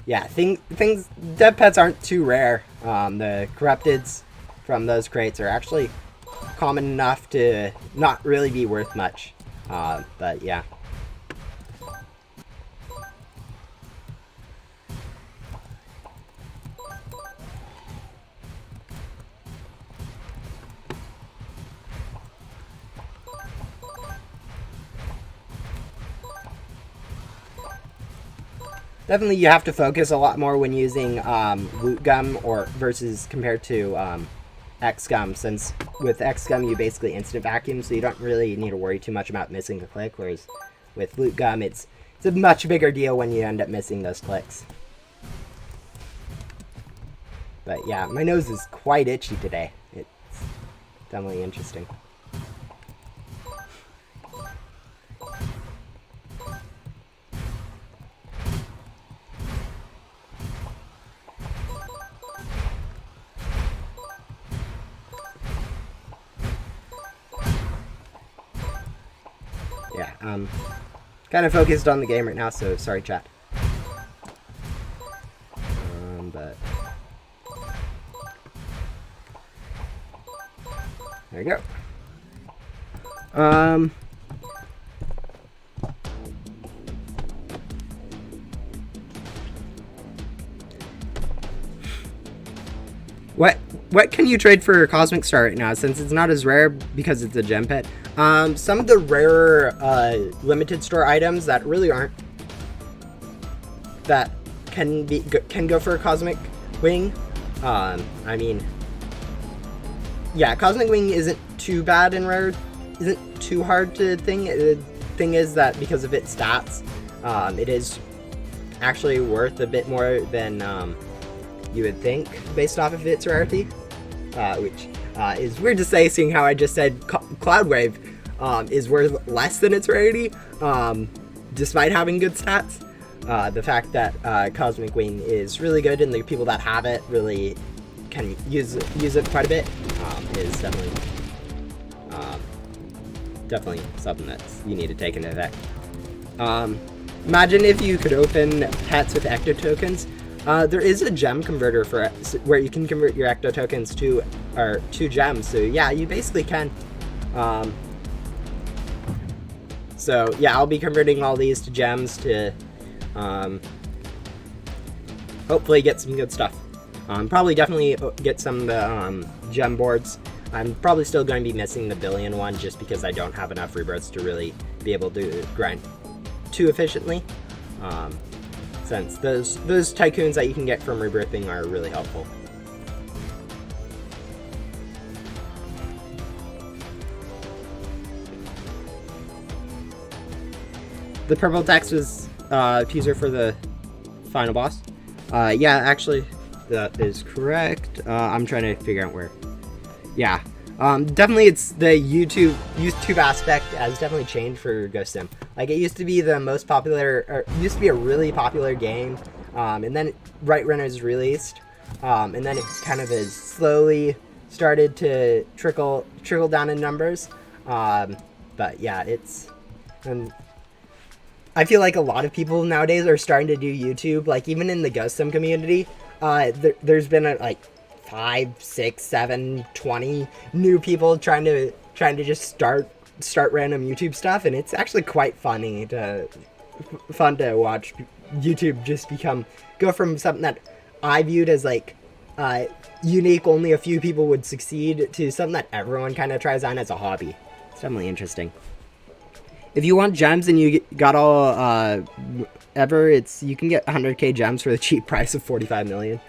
Yeah, dead pets aren't too rare. The corrupteds from those crates are actually common enough to not really be worth much. But yeah. Definitely, you have to focus a lot more when using loot gum versus compared to X gum, since with X gum you basically instant vacuum, so you don't really need to worry too much about missing a click. Whereas with loot gum, it's a much bigger deal when you end up missing those clicks. But yeah, my nose is quite itchy today. It's definitely interesting. Yeah, kind of focused on the game right now, so sorry, chat. But there you go. What can you trade for Cosmic Star right now, since it's not as rare because it's a gem pet? Some of the rarer limited store items that really aren't, that can go for a Cosmic Wing. I mean, yeah, Cosmic Wing isn't too bad in rare, isn't too hard to thing. The thing is that because of its stats, it is actually worth a bit more than you would think based off of its rarity, which is weird to say, seeing how I just said Cloudwave is worth less than its rarity, despite having good stats. The fact that Cosmic Wing is really good and the people that have it really can use it quite a bit is definitely something that you need to take into effect. Imagine if you could open pets with Ecto tokens. There is a gem converter for where you can convert your Ecto tokens to gems. So yeah, you basically can. So yeah, I'll be converting all these to gems to hopefully get some good stuff. Probably definitely get some of the gem boards. I'm probably still going to be missing the billion one just because I don't have enough rebirths to really be able to grind too efficiently. Since those tycoons that you can get from rebirthing are really helpful. The purple text was teaser for the final boss. Yeah, actually, that is correct. I'm trying to figure out where. Yeah, definitely it's the YouTube aspect has definitely changed for Ghost Sim. Like, it used to be the most popular, or used to be a really popular game, and then right when it was released, and then it kind of has slowly started to trickle down in numbers. But yeah, I feel like a lot of people nowadays are starting to do YouTube. Like, even in the Ghost Sim community, there's been like 5, 6, 7, 20 new people trying to just start random YouTube stuff, and it's actually quite fun to watch YouTube just go from something that I viewed as like unique, only a few people would succeed, to something that everyone kind of tries on as a hobby. It's definitely interesting. If you want gems and you got all you can get 100k gems for the cheap price of 45 million.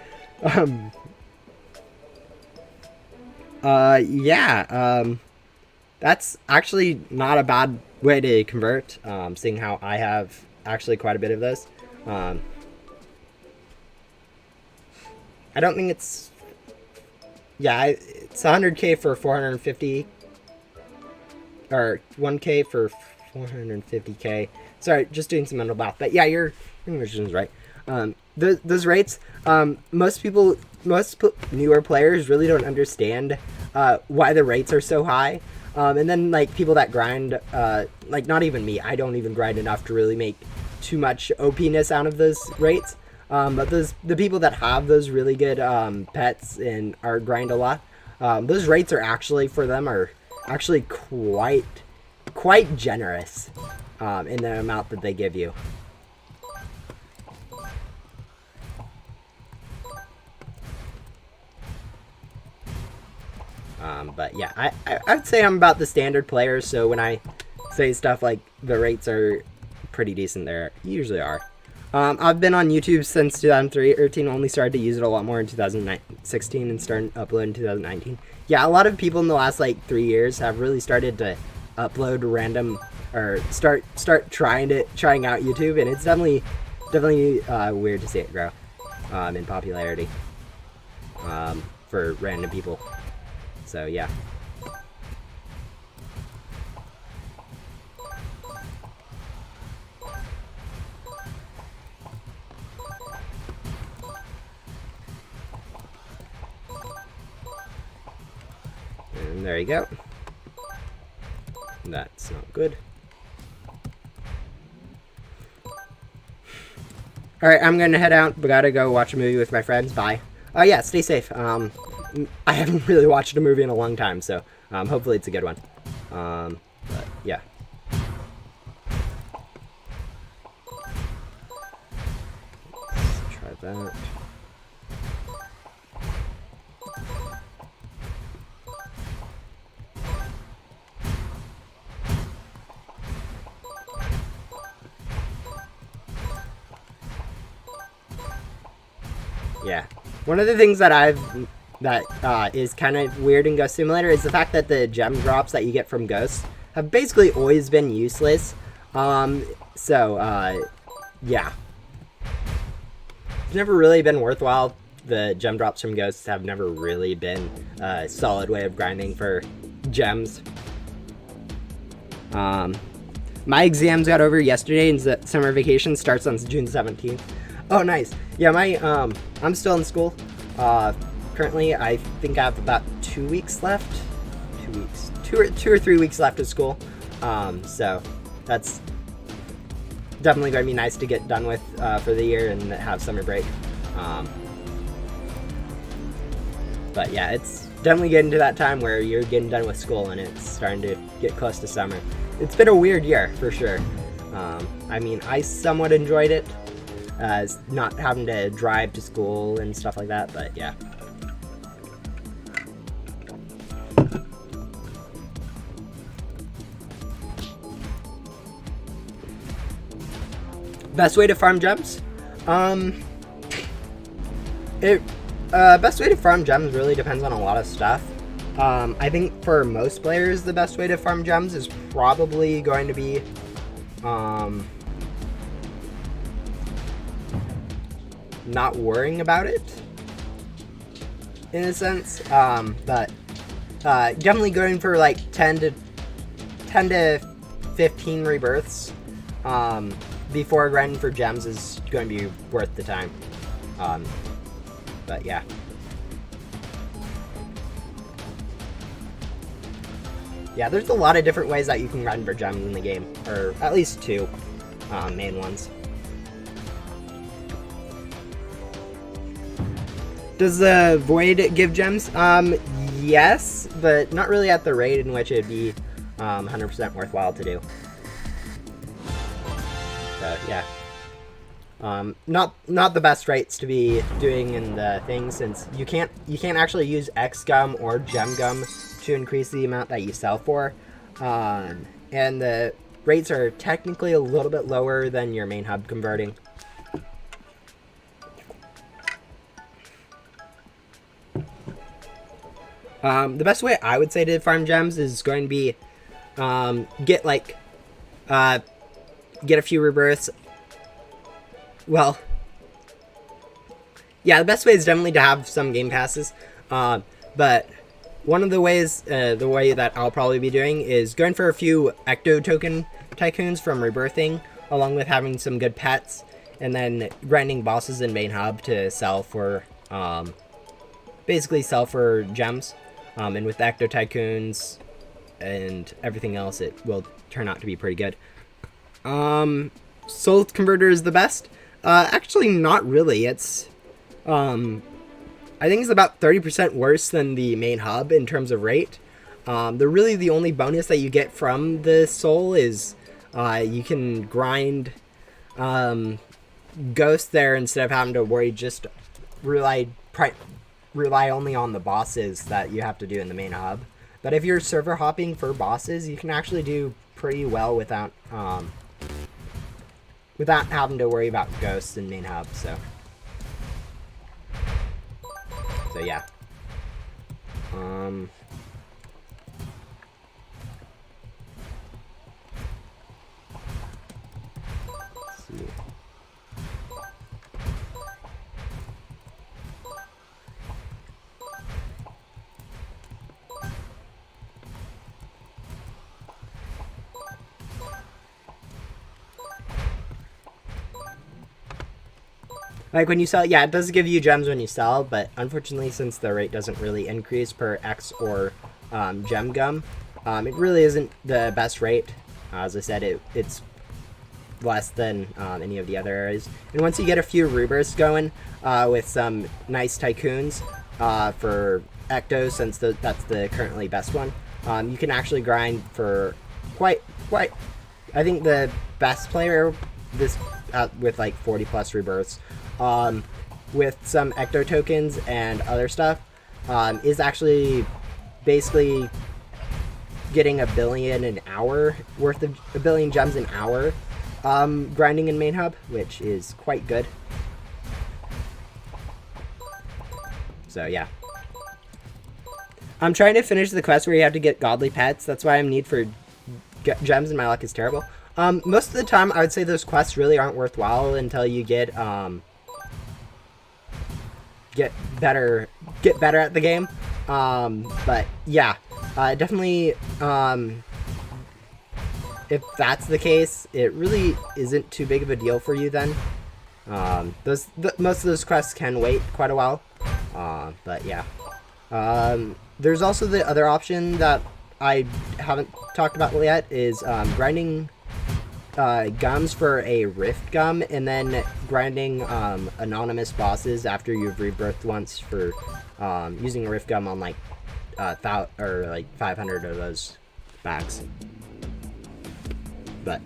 That's actually not a bad way to convert, seeing how I have actually quite a bit of those. I don't think it's 100k for 450, or 1k for 450k. Sorry, just doing some mental math, but yeah, your English is right. Those rates, most newer players really don't understand why the rates are so high. And then, like, people that grind, like, not even me, I don't even grind enough to really make too much OP-ness out of those rates. But the people that have those really good pets and are grind a lot, those rates are actually, for them, are actually quite generous in the amount that they give you. But yeah, I'd say I'm about the standard player, so when I say stuff like the rates are pretty decent, they usually are. I've been on YouTube since 2013, only started to use it a lot more in 2016 and started uploading in 2019. Yeah, a lot of people in the last like 3 years have really started to upload random, or start trying out YouTube, and it's definitely weird to see it grow in popularity for random people. So yeah. And there you go. That's not good. All right, I'm gonna head out. We gotta go watch a movie with my friends. Bye. Yeah, stay safe. I haven't really watched a movie in a long time, so hopefully it's a good one. But yeah. Let's try that. Yeah. One of the things that is kind of weird in Ghost Simulator is the fact that the gem drops that you get from Ghosts have basically always been useless. Yeah. It's never really been worthwhile. The gem drops from Ghosts have never really been a solid way of grinding for gems. My exams got over yesterday, and summer vacation starts on June 17th. Oh, nice. Yeah, I'm still in school. Currently, I think I have about 2 weeks left. 2 weeks. Two or 3 weeks left of school. So that's definitely going to be nice to get done with for the year and have summer break. But yeah, it's definitely getting to that time where you're getting done with school and it's starting to get close to summer. It's been a weird year, for sure. I mean, I somewhat enjoyed it. Not having to drive to school and stuff like that, but yeah. Best way to farm gems? Best way to farm gems really depends on a lot of stuff. I think for most players, the best way to farm gems is probably going to be, not worrying about it, in a sense, but definitely going for like 10 to 15 rebirths before grinding for gems is going to be worth the time. But yeah. Yeah, there's a lot of different ways that you can grind for gems in the game, or at least two main ones. Does the Void give gems? Yes, but not really at the rate in which it'd be 100% worthwhile to do. So yeah, not the best rates to be doing in the thing, since you can't actually use X gum or gem gum to increase the amount that you sell for, and the rates are technically a little bit lower than your main hub converting. The best way I would say to farm gems is going to be get a few rebirths. Well, yeah, the best way is definitely to have some game passes. But one of the ways, the way that I'll probably be doing is going for a few Ecto Token Tycoons from rebirthing, along with having some good pets, and then grinding bosses in main hub to sell for, basically sell for gems. And with Ecto Tycoons and everything else, it will turn out to be pretty good. Soul Converter is the best. Actually, not really. It's, I think it's about 30% worse than the main hub in terms of rate. The only bonus that you get from the Soul is you can grind Ghost there instead of having to worry, just rely only on the bosses that you have to do in the main hub. But if you're server hopping for bosses, you can actually do pretty well without having to worry about ghosts in main hub. So yeah. Let's see. Like when you sell, yeah, it does give you gems when you sell, but unfortunately, since the rate doesn't really increase per X or gem gum, it really isn't the best rate. As I said, it's less than any of the other areas. And once you get a few rebirths going with some nice tycoons for Ecto, since that's the currently best one, you can actually grind for quite. I think the best player this with like 40 plus rebirths with some Ecto tokens and other stuff is actually basically getting 1 billion an hour worth of 1 billion gems an hour grinding in main hub, which is quite good. So yeah, I'm trying to finish the quest where you have to get godly pets. That's why I'm need for gems, and my luck is terrible. Most of the time I would say those quests really aren't worthwhile until you get better at the game. But yeah, definitely if that's the case, it really isn't too big of a deal for you then. Most of those quests can wait quite a while. But yeah. There's also the other option that I haven't talked about yet, is grinding gums for a rift gum, and then grinding anonymous bosses after you've rebirthed once for using a rift gum on like 500 of those bags. But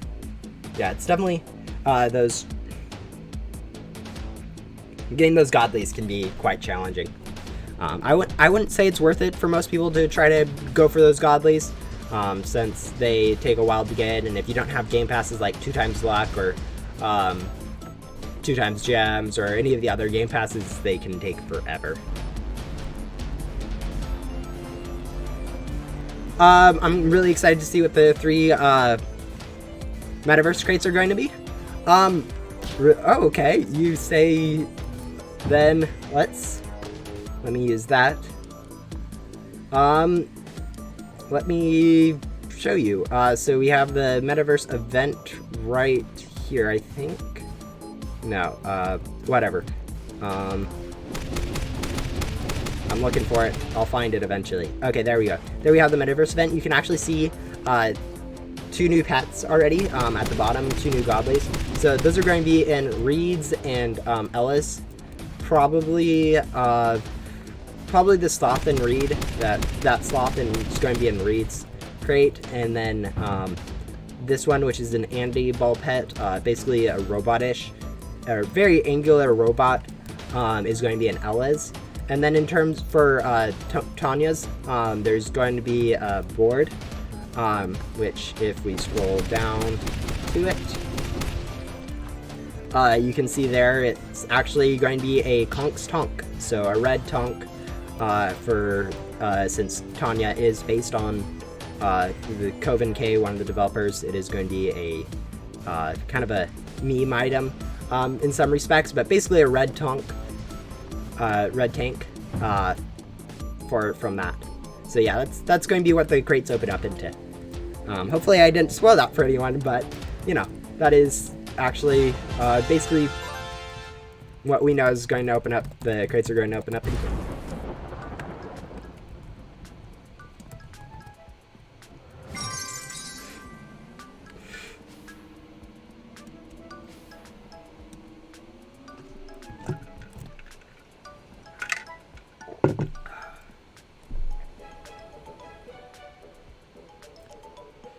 yeah, it's definitely those getting those godlies can be quite challenging. I wouldn't say it's worth it for most people to try to go for those godlies, since they take a while to get, and if you don't have game passes like 2 times luck or 2 times gems or any of the other game passes, they can take forever. I'm really excited to see what the 3 metaverse crates are going to be. Okay, you say, then let me use that. Let me show you. So we have the metaverse event right here, I think. No, whatever. I'm looking for it. I'll find it eventually. Okay, there we go. There we have the metaverse event. You can actually see 2 new pets already at the bottom, 2 new godlies. So those are going to be in Reeds and Ellis. Probably the Sloth and Reed. That Sloth is going to be in Reed's crate, and then this one, which is an Andy ball pet, basically a robotish, or very angular robot, is going to be an Ella's. And then in terms for Tanya's, there's going to be a board, which if we scroll down to it, you can see there it's actually going to be a Conk's Tonk, so a red Tonk, for since Tanya is based on the Coven K, one of the developers. It is going to be a kind of a meme item in some respects, but basically a red tank from that. So yeah, that's going to be what the crates open up into. Hopefully I didn't spoil that for anyone, but you know, that is actually basically what we know is going to open up, the crates are going to open up into.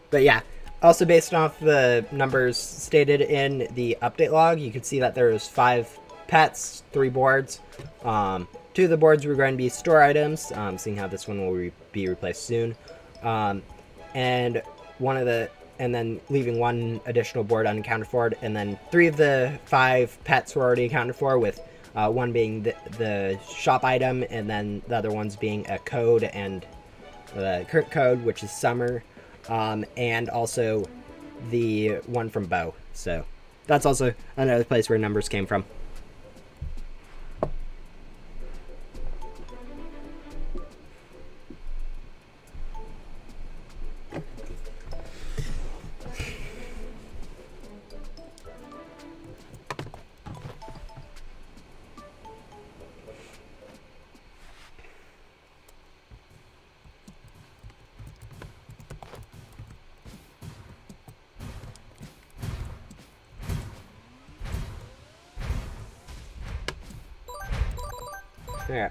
But yeah, also based off the numbers stated in the update log, you can see that there's 5 pets, 3 boards. 2 of the boards were going to be store items, seeing how this one will be replaced soon. And then leaving 1 additional board unaccounted for, and then 3 of the 5 pets were already accounted for, with 1 being the shop item, and then the other ones being a code and the current code, which is summer. And also the one from Bo. So that's also another place where numbers came from. Yeah.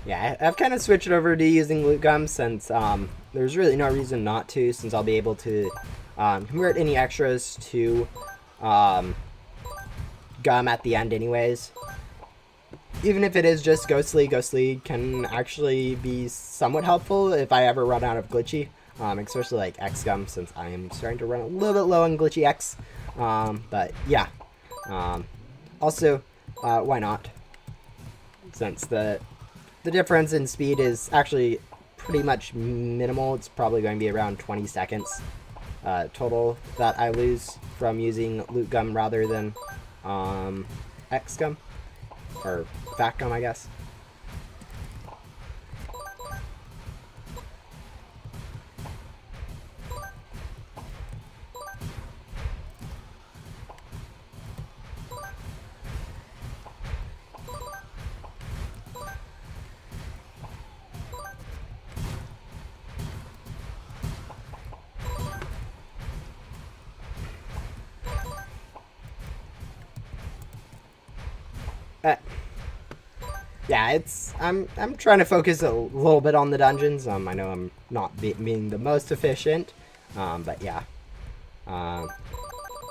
Yeah, I've kind of switched over to using loot gum since there's really no reason not to, since I'll be able to convert any extras to gum at the end anyways. Even if it is just Ghostly can actually be somewhat helpful if I ever run out of glitchy, especially like X gum, since I am starting to run a little bit low on glitchy X. But yeah, also why not? Since the difference in speed is actually pretty much minimal. It's probably going to be around 20 seconds total that I lose from using loot gum rather than X gum. Or fat gum, I guess. Yeah, I'm trying to focus a little bit on the dungeons. I know I'm not being the most efficient, but yeah. I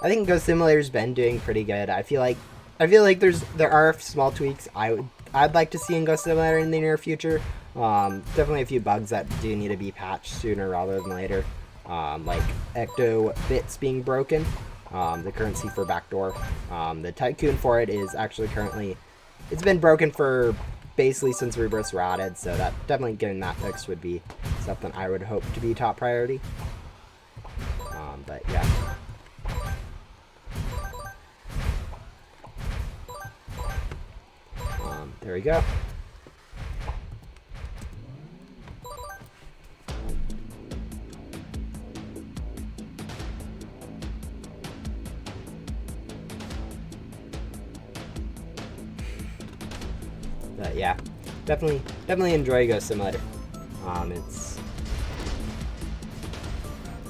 think Ghost Simulator's been doing pretty good. I feel like there are small tweaks I'd like to see in Ghost Simulator in the near future. Definitely a few bugs that do need to be patched sooner rather than later. Like ecto bits being broken, the currency for backdoor. The tycoon for it is actually currently, it's been broken for basically since rebirths were added, so that definitely getting that fixed would be something I would hope to be top priority. But yeah. There we go. But yeah, definitely enjoy Ghost Simulator. It's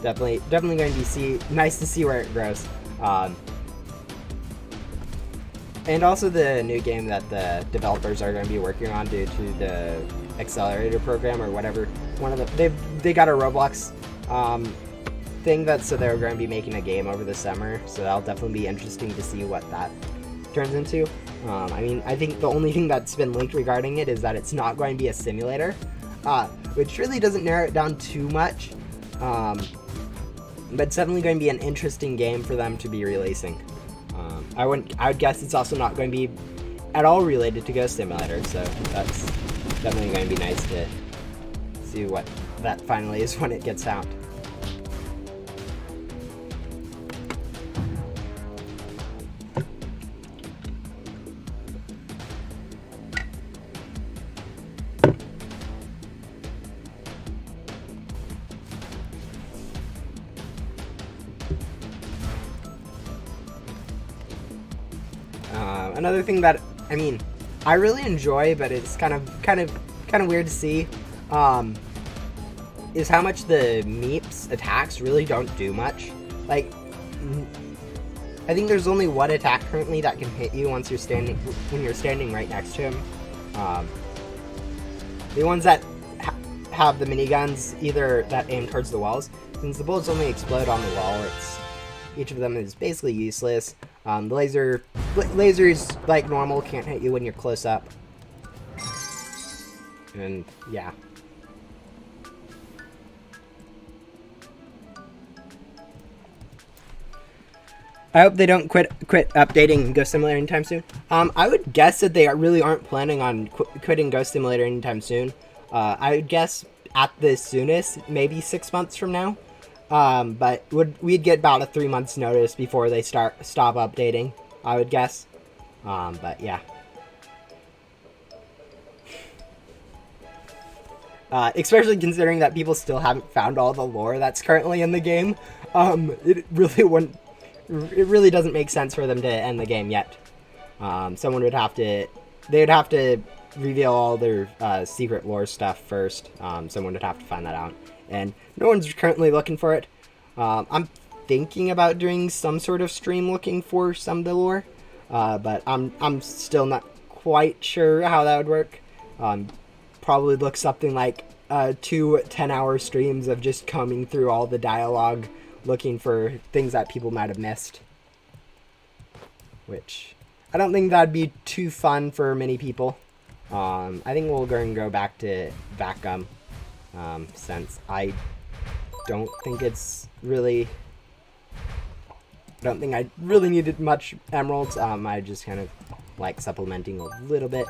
definitely going to be nice to see where it grows. And also the new game that the developers are going to be working on due to the accelerator program or whatever. One of they got a Roblox thing so they're going to be making a game over the summer. So that'll definitely be interesting to see what that turns into. I mean, I think the only thing that's been leaked regarding it is that it's not going to be a simulator, which really doesn't narrow it down too much. But it's definitely going to be an interesting game for them to be releasing. I would guess it's also not going to be at all related to Ghost Simulator, so that's definitely going to be nice to see what that finally is when it gets out. Another thing that I really enjoy, but it's kind of weird to see, is how much the Meep's attacks really don't do much. Like, I think there's only one attack currently that can hit you when you're standing right next to him. The ones that have the miniguns either that aim towards the walls, since the bullets only explode on the wall, each of them is basically useless. The lasers, like normal, can't hit you when you're close up. And yeah. I hope they don't quit updating Ghost Simulator anytime soon. I would guess that they really aren't planning on quitting Ghost Simulator anytime soon. I would guess at the soonest, maybe 6 months from now. But we'd get about a 3 months notice before they stop updating, I would guess. But yeah. Especially considering that people still haven't found all the lore that's currently in the game. It really doesn't make sense for them to end the game yet. They would have to reveal all their secret lore stuff first. Someone would have to find that out, and no one's currently looking for it. I'm thinking about doing some sort of stream looking for some of the lore, but I'm still not quite sure how that would work. Probably look something like 2 10-hour streams of just combing through all the dialogue, looking for things that people might have missed. Which I don't think that'd be too fun for many people. I think we'll go back to Vacuum, since I don't think it's really... I don't think I really needed much emeralds. I just kind of like supplementing a little bit.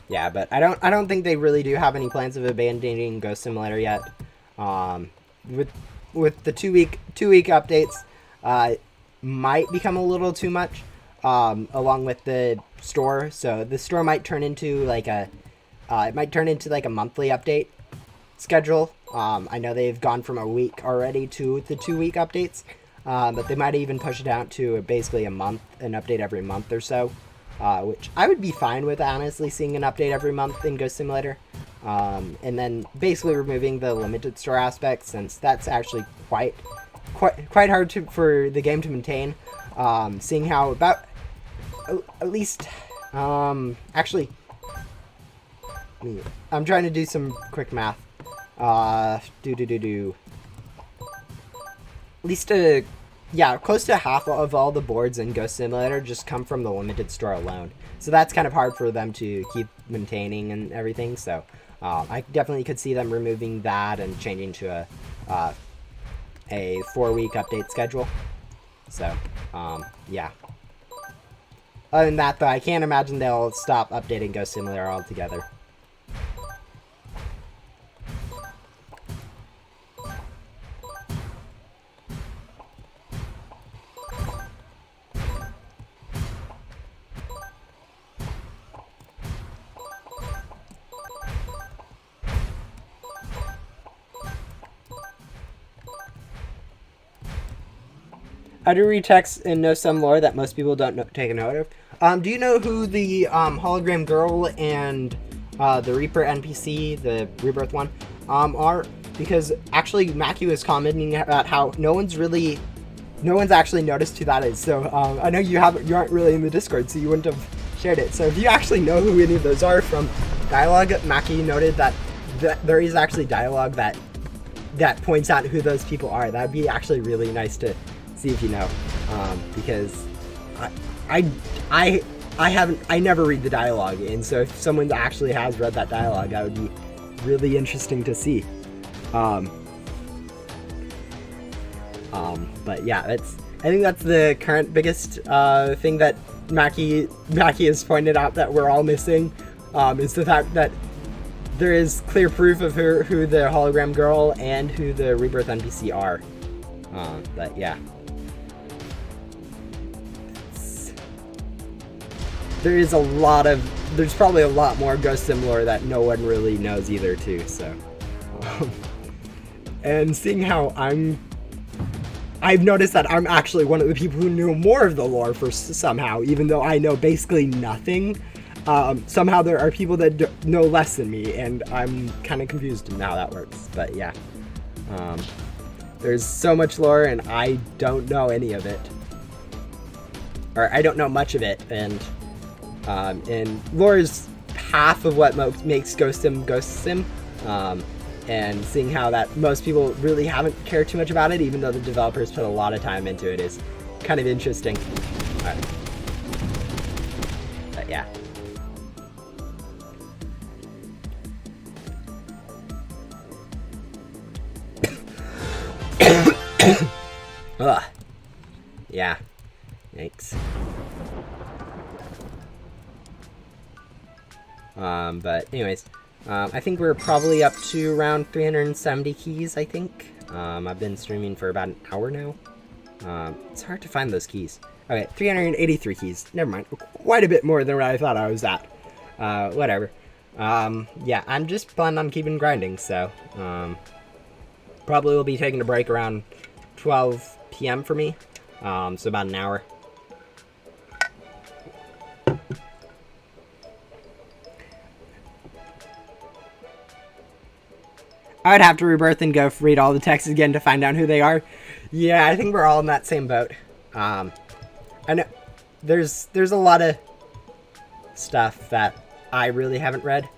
Yeah, but I don't think they really do have any plans of abandoning Ghost Simulator yet. With the two week updates, might become a little too much. Along with the store, so the store might turn into like a monthly update schedule. I know they've gone from a week already to the 2 week updates, but they might even push it out to basically a month, an update every month or so. Which I would be fine with, honestly, seeing an update every month in Ghost Simulator. And then basically removing the limited store aspect, since that's actually quite hard for the game to maintain. Seeing how about at least actually I'm trying to do some quick math. At least close to half of all the boards in Ghost Simulator just come from the limited store alone. So that's kind of hard for them to keep maintaining and everything. So I definitely could see them removing that and changing to a 4-week update schedule. So yeah. Other than that, though, I can't imagine they'll stop updating Ghost Simulator altogether. I do read text and know some lore that most people don't take a note of. Do you know who the hologram girl and the Reaper NPC, the Rebirth one, are? Because actually Mackie was commenting about how no one's actually noticed who that is. So I know you aren't really in the Discord, so you wouldn't have shared it. So if you actually know who any of those are from dialogue, Mackie noted that there is actually dialogue that points out who those people are. That'd be actually really nice to see if you know, because I never read the dialogue, and so if someone actually has read that dialogue, that would be really interesting to see. But yeah, I think that's the current biggest thing that Mackie has pointed out that we're all missing, is the fact that there is clear proof of who the hologram girl and who the Rebirth NPC are. But yeah. There's probably a lot more Ghost Sim lore that no one really knows either, too, so. And seeing how I've noticed that I'm actually one of the people who knew more of the lore somehow, even though I know basically nothing. Somehow there are people that know less than me, and I'm kind of confused in how that works, but yeah. There's so much lore, and I don't know any of it. Or I don't know much of it, and lore is half of what makes Ghost Sim, and seeing how that most people really haven't cared too much about it, even though the developers put a lot of time into it, is kind of interesting. But yeah. Ugh. Yeah. Yikes. But anyways, I think we're probably up to around 370 keys, I think. I've been streaming for about an hour now. It's hard to find those keys. Okay, 383 keys. Never mind. Quite a bit more than what I thought I was at. Whatever. Yeah, I'm just planning on keeping grinding, so, probably will be taking a break around 12 p.m. for me. So about an hour. I would have to rebirth and go read all the texts again to find out who they are. Yeah, I think we're all in that same boat. I know there's a lot of stuff that I really haven't read.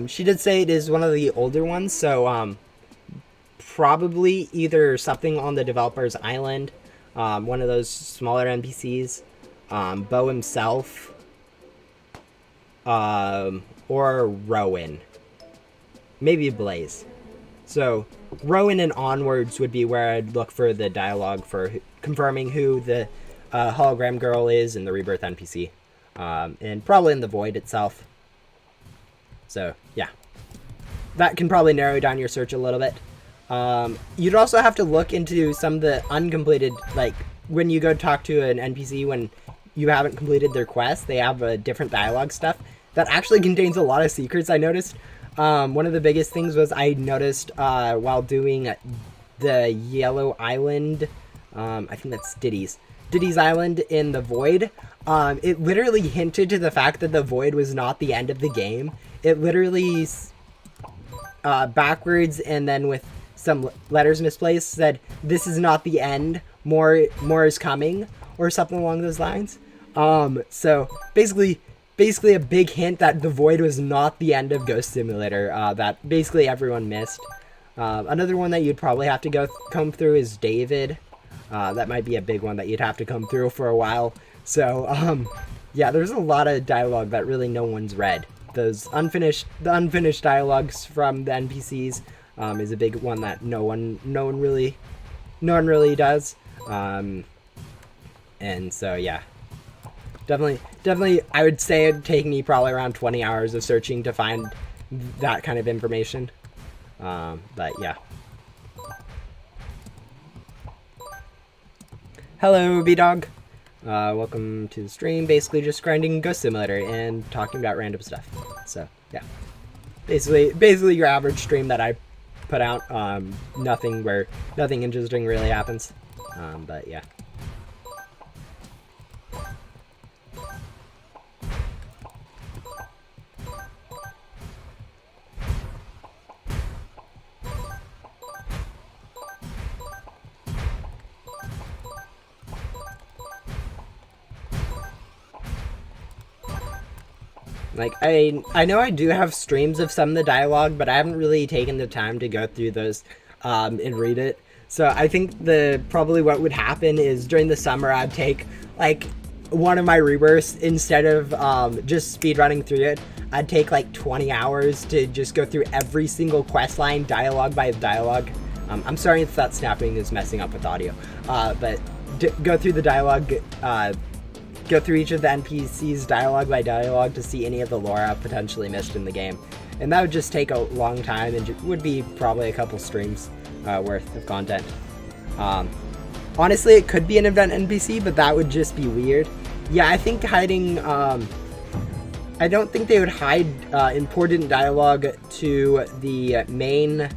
She did say it is one of the older ones, so probably either something on the developer's island, one of those smaller NPCs, Bo himself, or Rowan. Maybe Blaze. So Rowan and onwards would be where I'd look for the dialogue for confirming who the hologram girl is in the Rebirth NPC. And probably in the Void itself. So, yeah. That can probably narrow down your search a little bit. You'd also have to look into some of the uncompleted, like, when you go talk to an NPC when you haven't completed their quest, they have a different dialogue stuff that actually contains a lot of secrets, I noticed. One of the biggest things was I noticed while doing the Yellow Island, I think that's Diddy's Island in the Void, it literally hinted to the fact that the Void was not the end of the game. It literally, backwards and then with some letters misplaced, said, "This is not the end, more is coming," or something along those lines. So basically a big hint that the Void was not the end of Ghost Simulator, that basically everyone missed. Another one that you'd probably have to come through is David. That might be a big one that you'd have to come through for a while. So, yeah, there's a lot of dialogue that really no one's read. The unfinished dialogues from the NPCs is a big one that no one really does. And so, yeah. Definitely, I would say it'd take me probably around 20 hours of searching to find that kind of information. But yeah. Hello, B-Dog. Welcome to the stream. Basically just grinding Ghost Simulator and talking about random stuff. So, yeah. Basically your average stream that I put out. Nothing interesting really happens. But yeah. Like, I know I do have streams of some of the dialogue, but I haven't really taken the time to go through those and read it. So I think probably what would happen is during the summer I'd take like one of my rebirths, instead of just speedrunning through it, I'd take like 20 hours to just go through every single quest line dialogue by dialogue. I'm sorry if that snapping is messing up with audio, but go through the dialogue, go through each of the NPCs dialogue by dialogue to see any of the lore I've potentially missed in the game. And that would just take a long time and would be probably a couple streams worth of content. Honestly, it could be an event NPC, but that would just be weird. Yeah, I think hiding... I don't think they would hide important dialogue to the main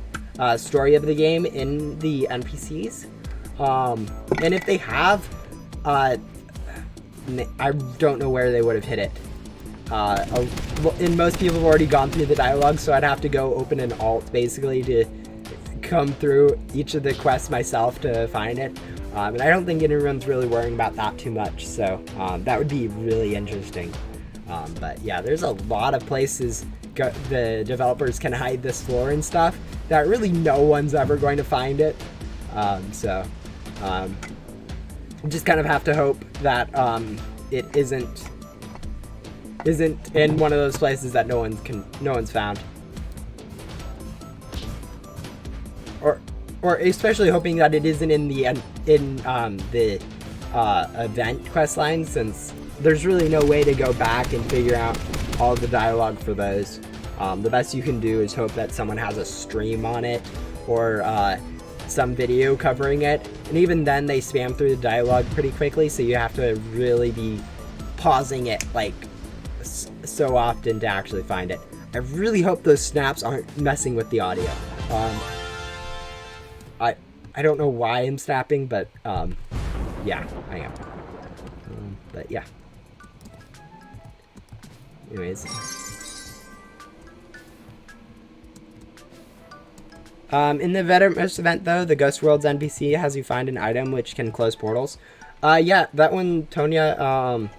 story of the game in the NPCs. And if they have... I don't know where they would have hit it. And most people have already gone through the dialogue, so I'd have to go open an alt basically to come through each of the quests myself to find it. And I don't think anyone's really worrying about that too much, so that would be really interesting. But yeah, there's a lot of places the developers can hide this lore and stuff that really no one's ever going to find it. Just kind of have to hope that it isn't in one of those places that no one's found, or especially hoping that it isn't in the event quest line, since there's really no way to go back and figure out all the dialogue for those. The best you can do is hope that someone has a stream on it, or some video covering it, and even then they spam through the dialogue pretty quickly, so you have to really be pausing it like so often to actually find it. I really hope those snaps aren't messing with the audio. I don't know why I'm snapping, but yeah, I am. But yeah. Anyways. In the Veterans event, though, the Ghost Worlds NPC has you find an item which can close portals. Yeah, that one, Tonya.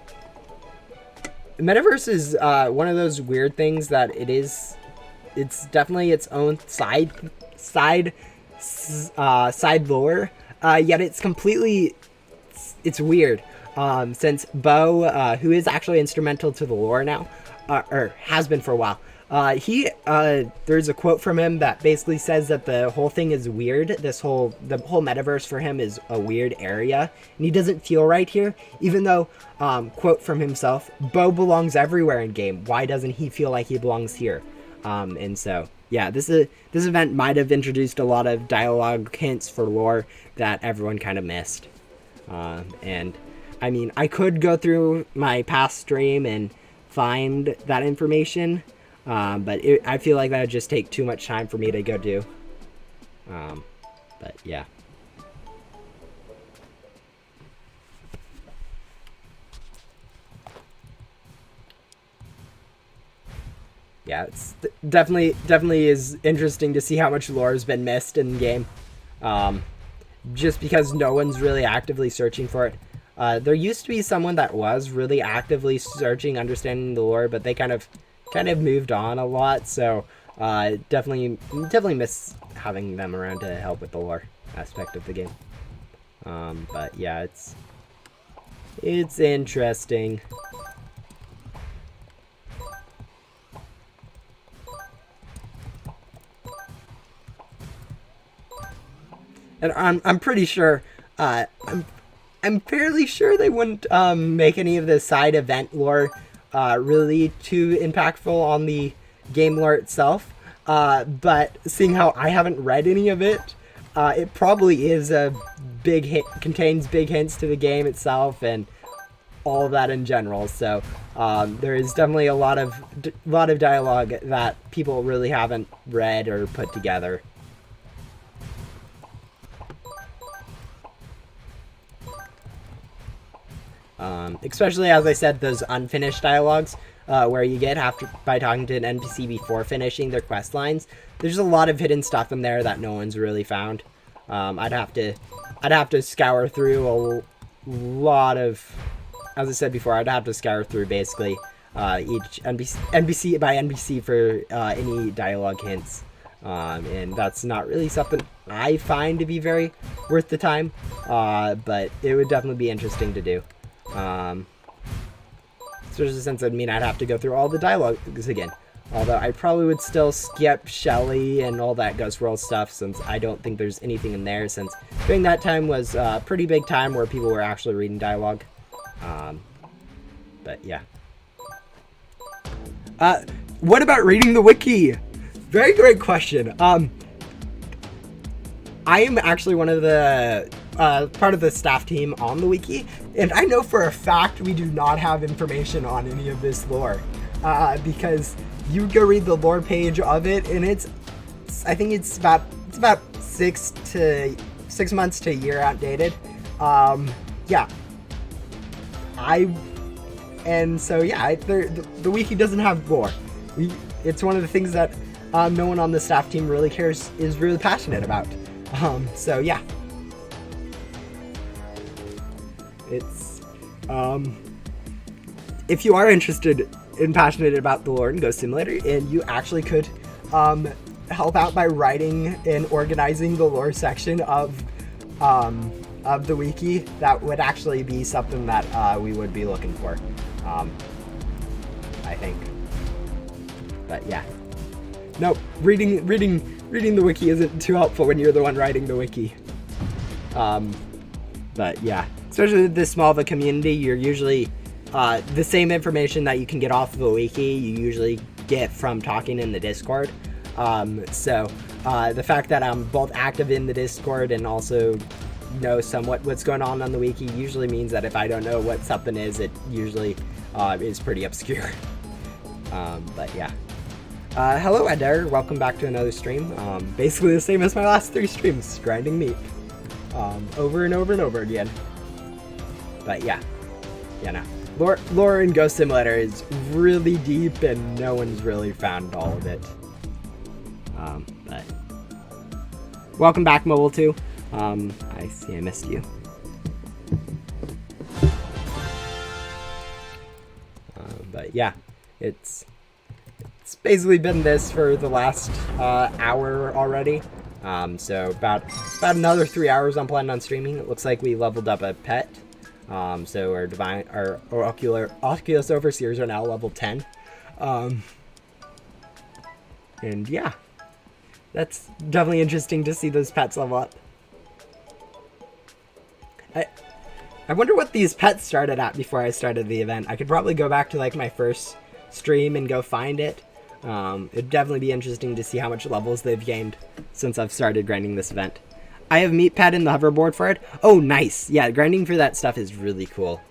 Metaverse is one of those weird things that it's definitely its own side lore. Yet it's completely, it's weird. Since Bo, who is actually instrumental to the lore now, or has been for a while, there's a quote from him that basically says that the whole thing is weird. The whole metaverse for him is a weird area, and he doesn't feel right here. Even though, quote from himself, Bo belongs everywhere in game. Why doesn't he feel like he belongs here? And so, yeah, this event might have introduced a lot of dialogue hints for lore that everyone kind of missed. And I mean, I could go through my past stream and find that information. But I feel like that would just take too much time for me to go do. But yeah. Yeah, it's definitely is interesting to see how much lore has been missed in the game. Just because no one's really actively searching for it. There used to be someone that was really actively searching, understanding the lore, but they kind of moved on a lot, so definitely miss having them around to help with the lore aspect of the game. But yeah, it's interesting. And I'm pretty sure I'm fairly sure they wouldn't make any of the side event lore really too impactful on the game lore itself, but seeing how I haven't read any of it, it probably is a big hit, contains big hints to the game itself and all of that in general. So there is definitely a lot of dialogue that people really haven't read or put together. Especially, as I said, those unfinished dialogues where you get by talking to an NPC before finishing their quest lines. There's a lot of hidden stuff in there that no one's really found. I'd have to scour through a lot of, as I said before, I'd have to scour through basically each NPC by NPC for any dialogue hints. And that's not really something I find to be very worth the time, but it would definitely be interesting to do. Especially since I'd have to go through all the dialogues again. Although I probably would still skip Shelly and all that Ghost World stuff, since I don't think there's anything in there, since during that time was a pretty big time where people were actually reading dialogue. But yeah. What about reading the wiki? Very great question. I am actually one of the part of the staff team on the wiki, and I know for a fact we do not have information on any of this lore, because you go read the lore page of it, and I think it's about 6 months to a year outdated. Yeah. The wiki doesn't have lore. It's one of the things that no one on the staff team really is really passionate about. So yeah. It's if you are interested and passionate about the lore in Ghost Simulator, and you actually could help out by writing and organizing the lore section of the wiki, that would actually be something that we would be looking for, I think. But yeah, no, reading the wiki isn't too helpful when you're the one writing the wiki. But yeah, especially with this small of a community, you're usually the same information that you can get off of a wiki, you usually get from talking in the Discord. So the fact that I'm both active in the Discord and also know somewhat what's going on the wiki usually means that if I don't know what something is, it usually is pretty obscure. But yeah. Hello Adair, welcome back to another stream. Basically the same as my last 3 streams, grinding meat. Over and over and over again. But yeah. Yeah, no. Lore in Ghost Simulator is really deep and no one's really found all of it. But welcome back, Mobile 2. I see I missed you. But yeah, it's basically been this for the last hour already. So about another 3 hours I'm planning on streaming. It looks like we leveled up a pet. So our Oculus Overseers are now level 10. And yeah, that's definitely interesting to see those pets level up. I wonder what these pets started at before I started the event. I could probably go back to like my first stream and go find it. It'd definitely be interesting to see how much levels they've gained since I've started grinding this event. I have Meep Pet in the hoverboard for it. Oh, nice. Yeah, grinding for that stuff is really cool.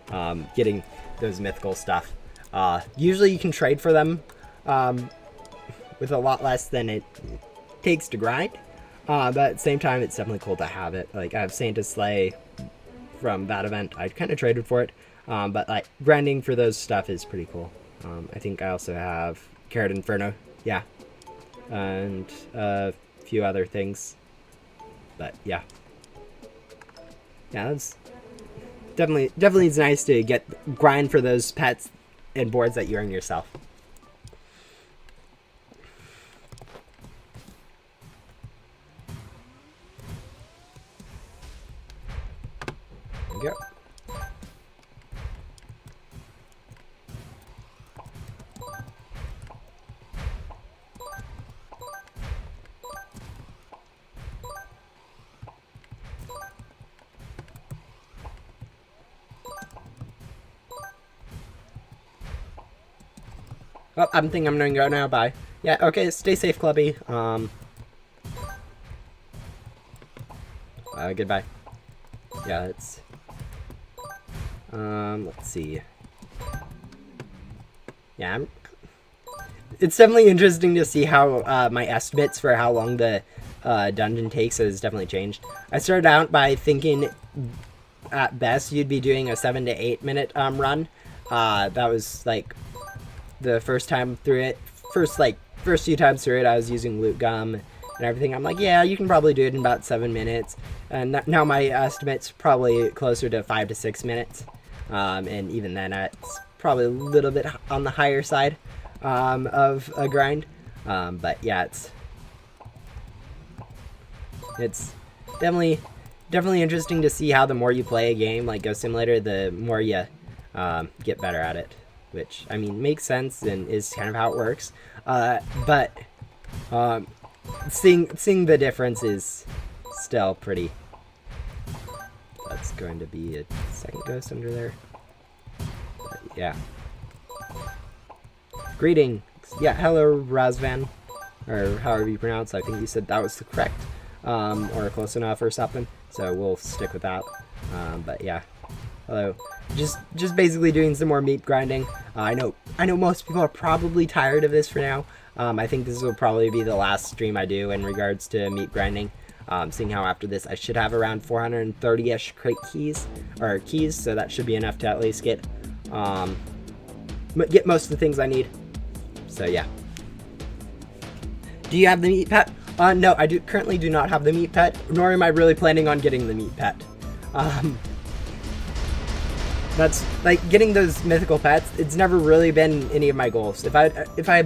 Getting those mythical stuff. Usually you can trade for them with a lot less than it takes to grind. But at the same time, it's definitely cool to have it. Like, I have Santa's Sleigh from that event. I kind of traded for it. But like grinding for those stuff is pretty cool. I think I also have Carrot Inferno. Yeah. And a few other things. But yeah. Yeah, that's definitely it's nice to grind for those pets and boards that you earn yourself. There we go. Oh, I'm thinking I'm gonna go now. Bye. Yeah, okay, stay safe, Clubby. Goodbye. Yeah, it's... let's see. Yeah, it's definitely interesting to see how my estimates for how long the dungeon takes has definitely changed. I started out by thinking at best you'd be doing a 7 to 8 minute run. That was like the first time through it. First few times through it, I was using loot gum and everything. I'm like, yeah, you can probably do it in about 7 minutes. And now my estimate's probably closer to 5 to 6 minutes. And even then, it's probably a little bit on the higher side of a grind. But yeah, it's definitely interesting to see how the more you play a game like Ghost Simulator, the more you get better at it. Which, I mean, makes sense and is kind of how it works. But seeing the difference is still pretty... That's going to be a second ghost under there. But yeah. Greetings. Yeah, hello, Razvan. Or however you pronounce it. I think you said that was the correct. Or close enough or something. So we'll stick with that. But yeah. Hello. Just basically doing some more meep grinding. I know most people are probably tired of this for now. I think this will probably be the last stream I do in regards to meep grinding. Seeing how after this I should have around 430-ish crate keys, so that should be enough to at least get most of the things I need. So yeah. Do you have the meat pet? No, I currently do not have the meat pet, nor am I really planning on getting the meat pet. That's like getting those mythical pets. It's never really been any of my goals. If I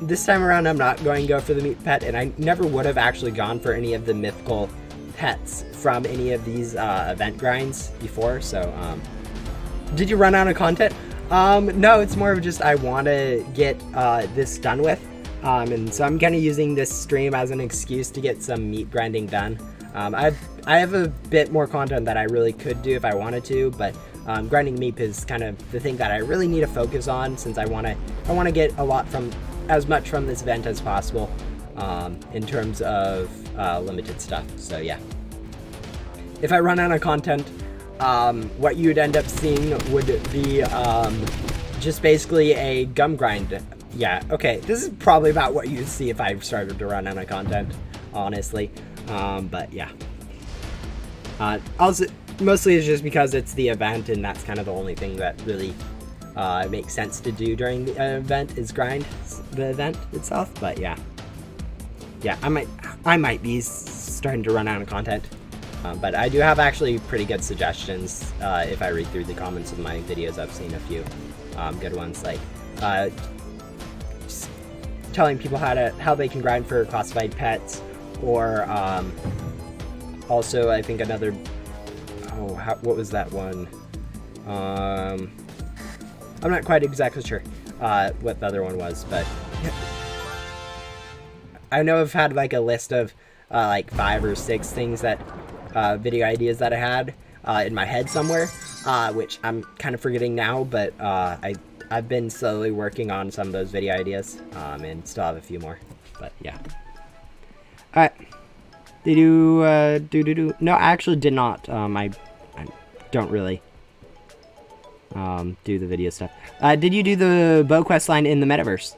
this time around, I'm not going to go for the meat pet, and I never would have actually gone for any of the mythical pets from any of these event grinds before. So, did you run out of content? No, it's more of just I want to get this done with, and so I'm kind of using this stream as an excuse to get some meat grinding done. I have a bit more content that I really could do if I wanted to, but grinding meep is kind of the thing that I really need to focus on, since I want to get as much from this event as possible in terms of limited stuff. So yeah, if I run out of content, what you'd end up seeing would be just basically a gum grind. Yeah, okay, this is probably about what you'd see if I started to run out of content, honestly. But yeah. Also, mostly it's just because it's the event, and that's kind of the only thing that really makes sense to do during the event is grind the event itself. But yeah. yeah, I might be starting to run out of content. But I do have actually pretty good suggestions. If I read through the comments of my videos, I've seen a few good ones, like just telling people how they can grind for classified pets, or also I think another, what was that one? I'm not quite exactly sure what the other one was, but I know I've had like a list of like 5 or 6 things that video ideas that I had in my head somewhere, which I'm kind of forgetting now, but I've been slowly working on some of those video ideas, and still have a few more, but yeah. All right. Did you No, I actually did not. I don't really do the video stuff. Did you do the bow quest line in the metaverse?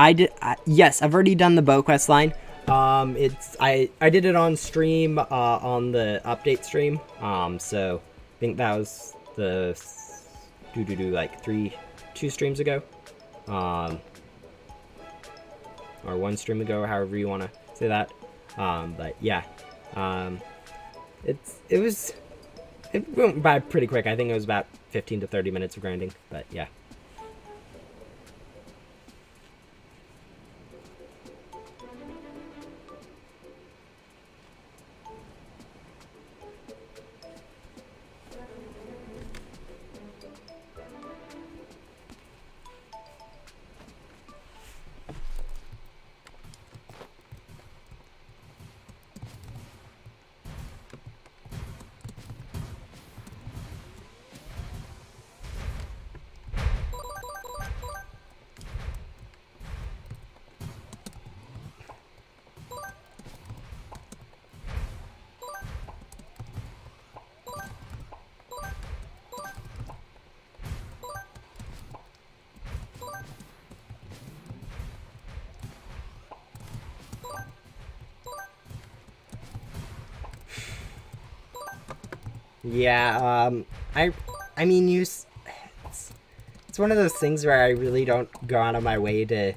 I did. Yes, I've already done the bow quest line. I did it on stream, on the update stream. So I think that was the like 2 streams ago, or 1 stream ago, however you want to say that. But yeah, it went by pretty quick. I think it was about 15 to 30 minutes of grinding, but yeah. Yeah, I mean, it's one of those things where I really don't go out of my way to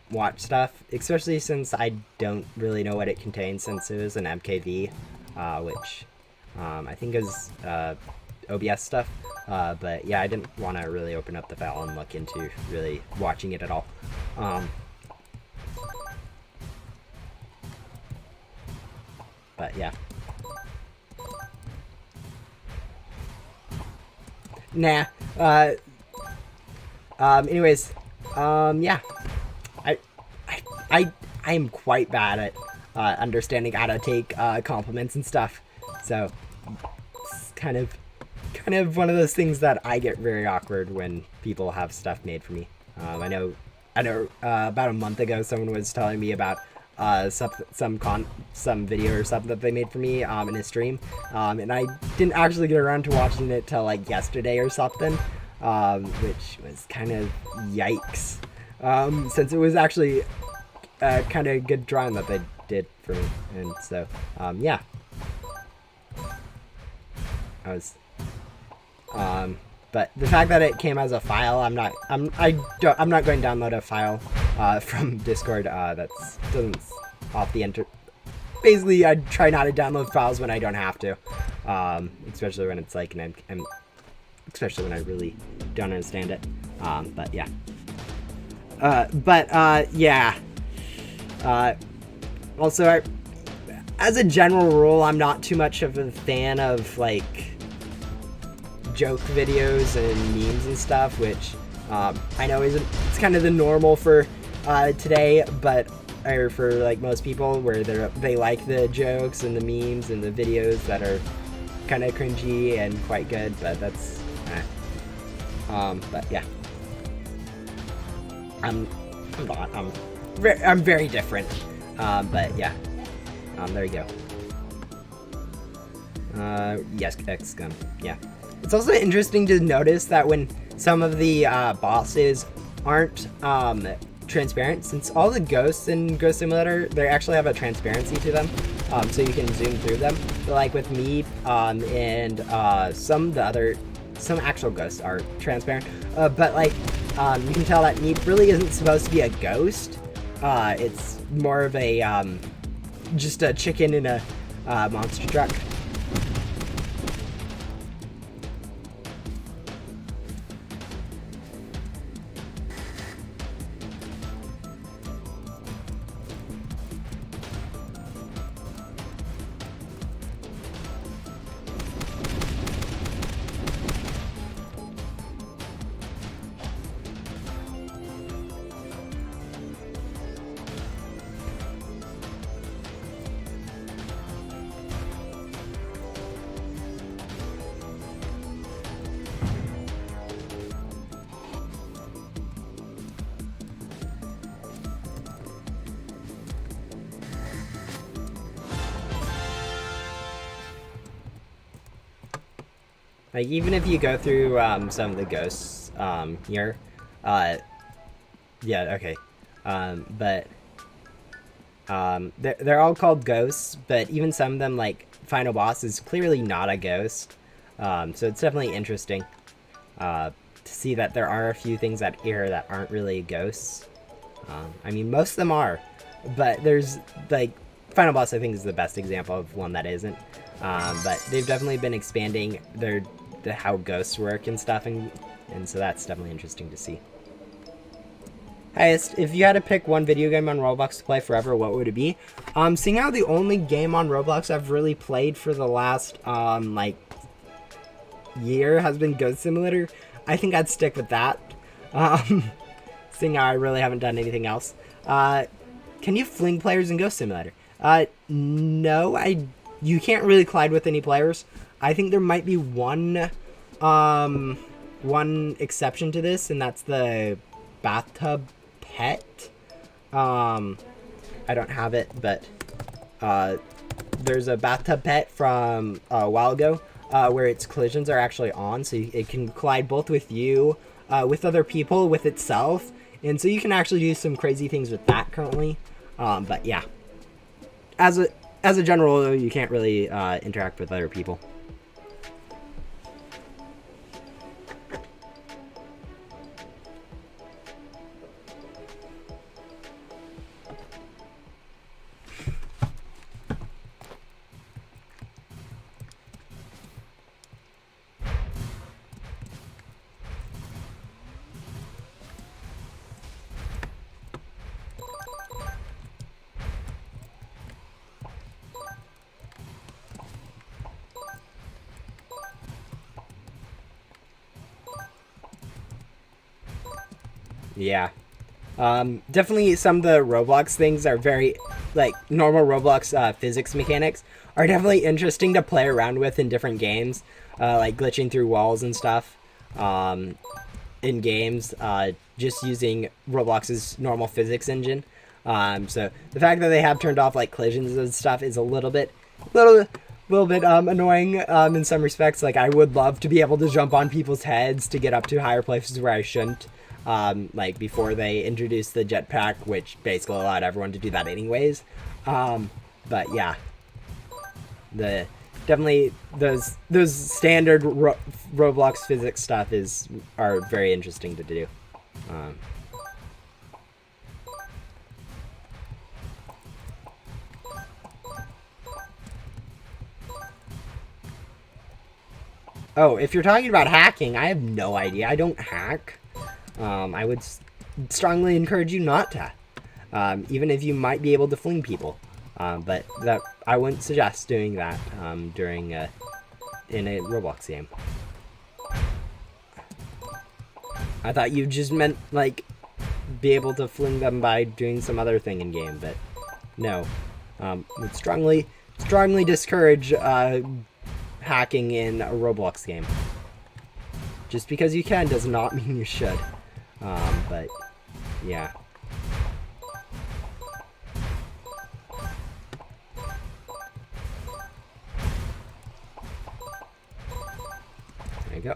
watch stuff, especially since I don't really know what it contains, since it was an MKV, which I think is OBS stuff, but yeah, I didn't want to really open up the file and look into really watching it at all. But yeah. Nah. Anyways, yeah. I am quite bad at understanding how to take compliments and stuff. So it's kind of one of those things that I get very awkward when people have stuff made for me. I know about a month ago someone was telling me about some video or something that they made for me in a stream, and I didn't actually get around to watching it till like yesterday or something, which was kind of yikes, since it was actually kind of good drawing that they did for me, and so yeah, I was but the fact that it came as a file, I'm not going to download a file from Discord that's doesn't off the enter. Basically, I try not to download files when I don't have to, especially when it's like especially when I really don't understand it. But yeah. Yeah. Also, as a general rule, I'm not too much of a fan of like joke videos and memes and stuff, which I know it's kind of the normal for today, but or for like most people, where they like the jokes and the memes and the videos that are kind of cringy and quite good, but that's but yeah, I'm very different, but yeah, there you go. Yes, X-Gun, yeah. It's also interesting to notice that when some of the bosses aren't transparent, since all the ghosts in Ghost Simulator, they actually have a transparency to them, so you can zoom through them. But like with Meep and some actual ghosts are transparent, but like you can tell that Meep really isn't supposed to be a ghost. It's more of a, just a chicken in a monster truck. Like, even if you go through some of the ghosts here, yeah, okay, but they're all called ghosts, but even some of them, like Final Boss, is clearly not a ghost. So it's definitely interesting to see that there are a few things out here that aren't really ghosts. I mean, most of them are, but there's, like, Final Boss, I think, is the best example of one that isn't. But they've definitely been expanding how ghosts work and stuff, and so that's definitely interesting to see. Highest, if you had to pick one video game on Roblox to play forever, what would it be? Seeing how the only game on Roblox I've really played for the last, like, year has been Ghost Simulator, I think I'd stick with that. Seeing how I really haven't done anything else. Can you fling players in Ghost Simulator? No, you can't really collide with any players. I think there might be one exception to this, and that's the bathtub pet. I don't have it, but there's a bathtub pet from a while ago where its collisions are actually on, so it can collide both with you, with other people, with itself, and so you can actually do some crazy things with that currently. But yeah, as a general rule, you can't really interact with other people. Yeah. Definitely some of the Roblox things are very, like, normal Roblox physics mechanics are definitely interesting to play around with in different games, like glitching through walls and stuff in games, just using Roblox's normal physics engine. So the fact that they have turned off, like, collisions and stuff is a little bit annoying in some respects. Like, I would love to be able to jump on people's heads to get up to higher places where I shouldn't. Like, before they introduced the jetpack, which basically allowed everyone to do that anyways. But yeah, definitely those standard Roblox physics stuff are very interesting to do. Oh, if you're talking about hacking, I have no idea. I don't hack. I would strongly encourage you not to, even if you might be able to fling people. But that I wouldn't suggest doing that in a Roblox game. I thought you just meant, like, be able to fling them by doing some other thing in game, but no. Would strongly discourage hacking in a Roblox game. Just because you can does not mean you should. But yeah. There you go.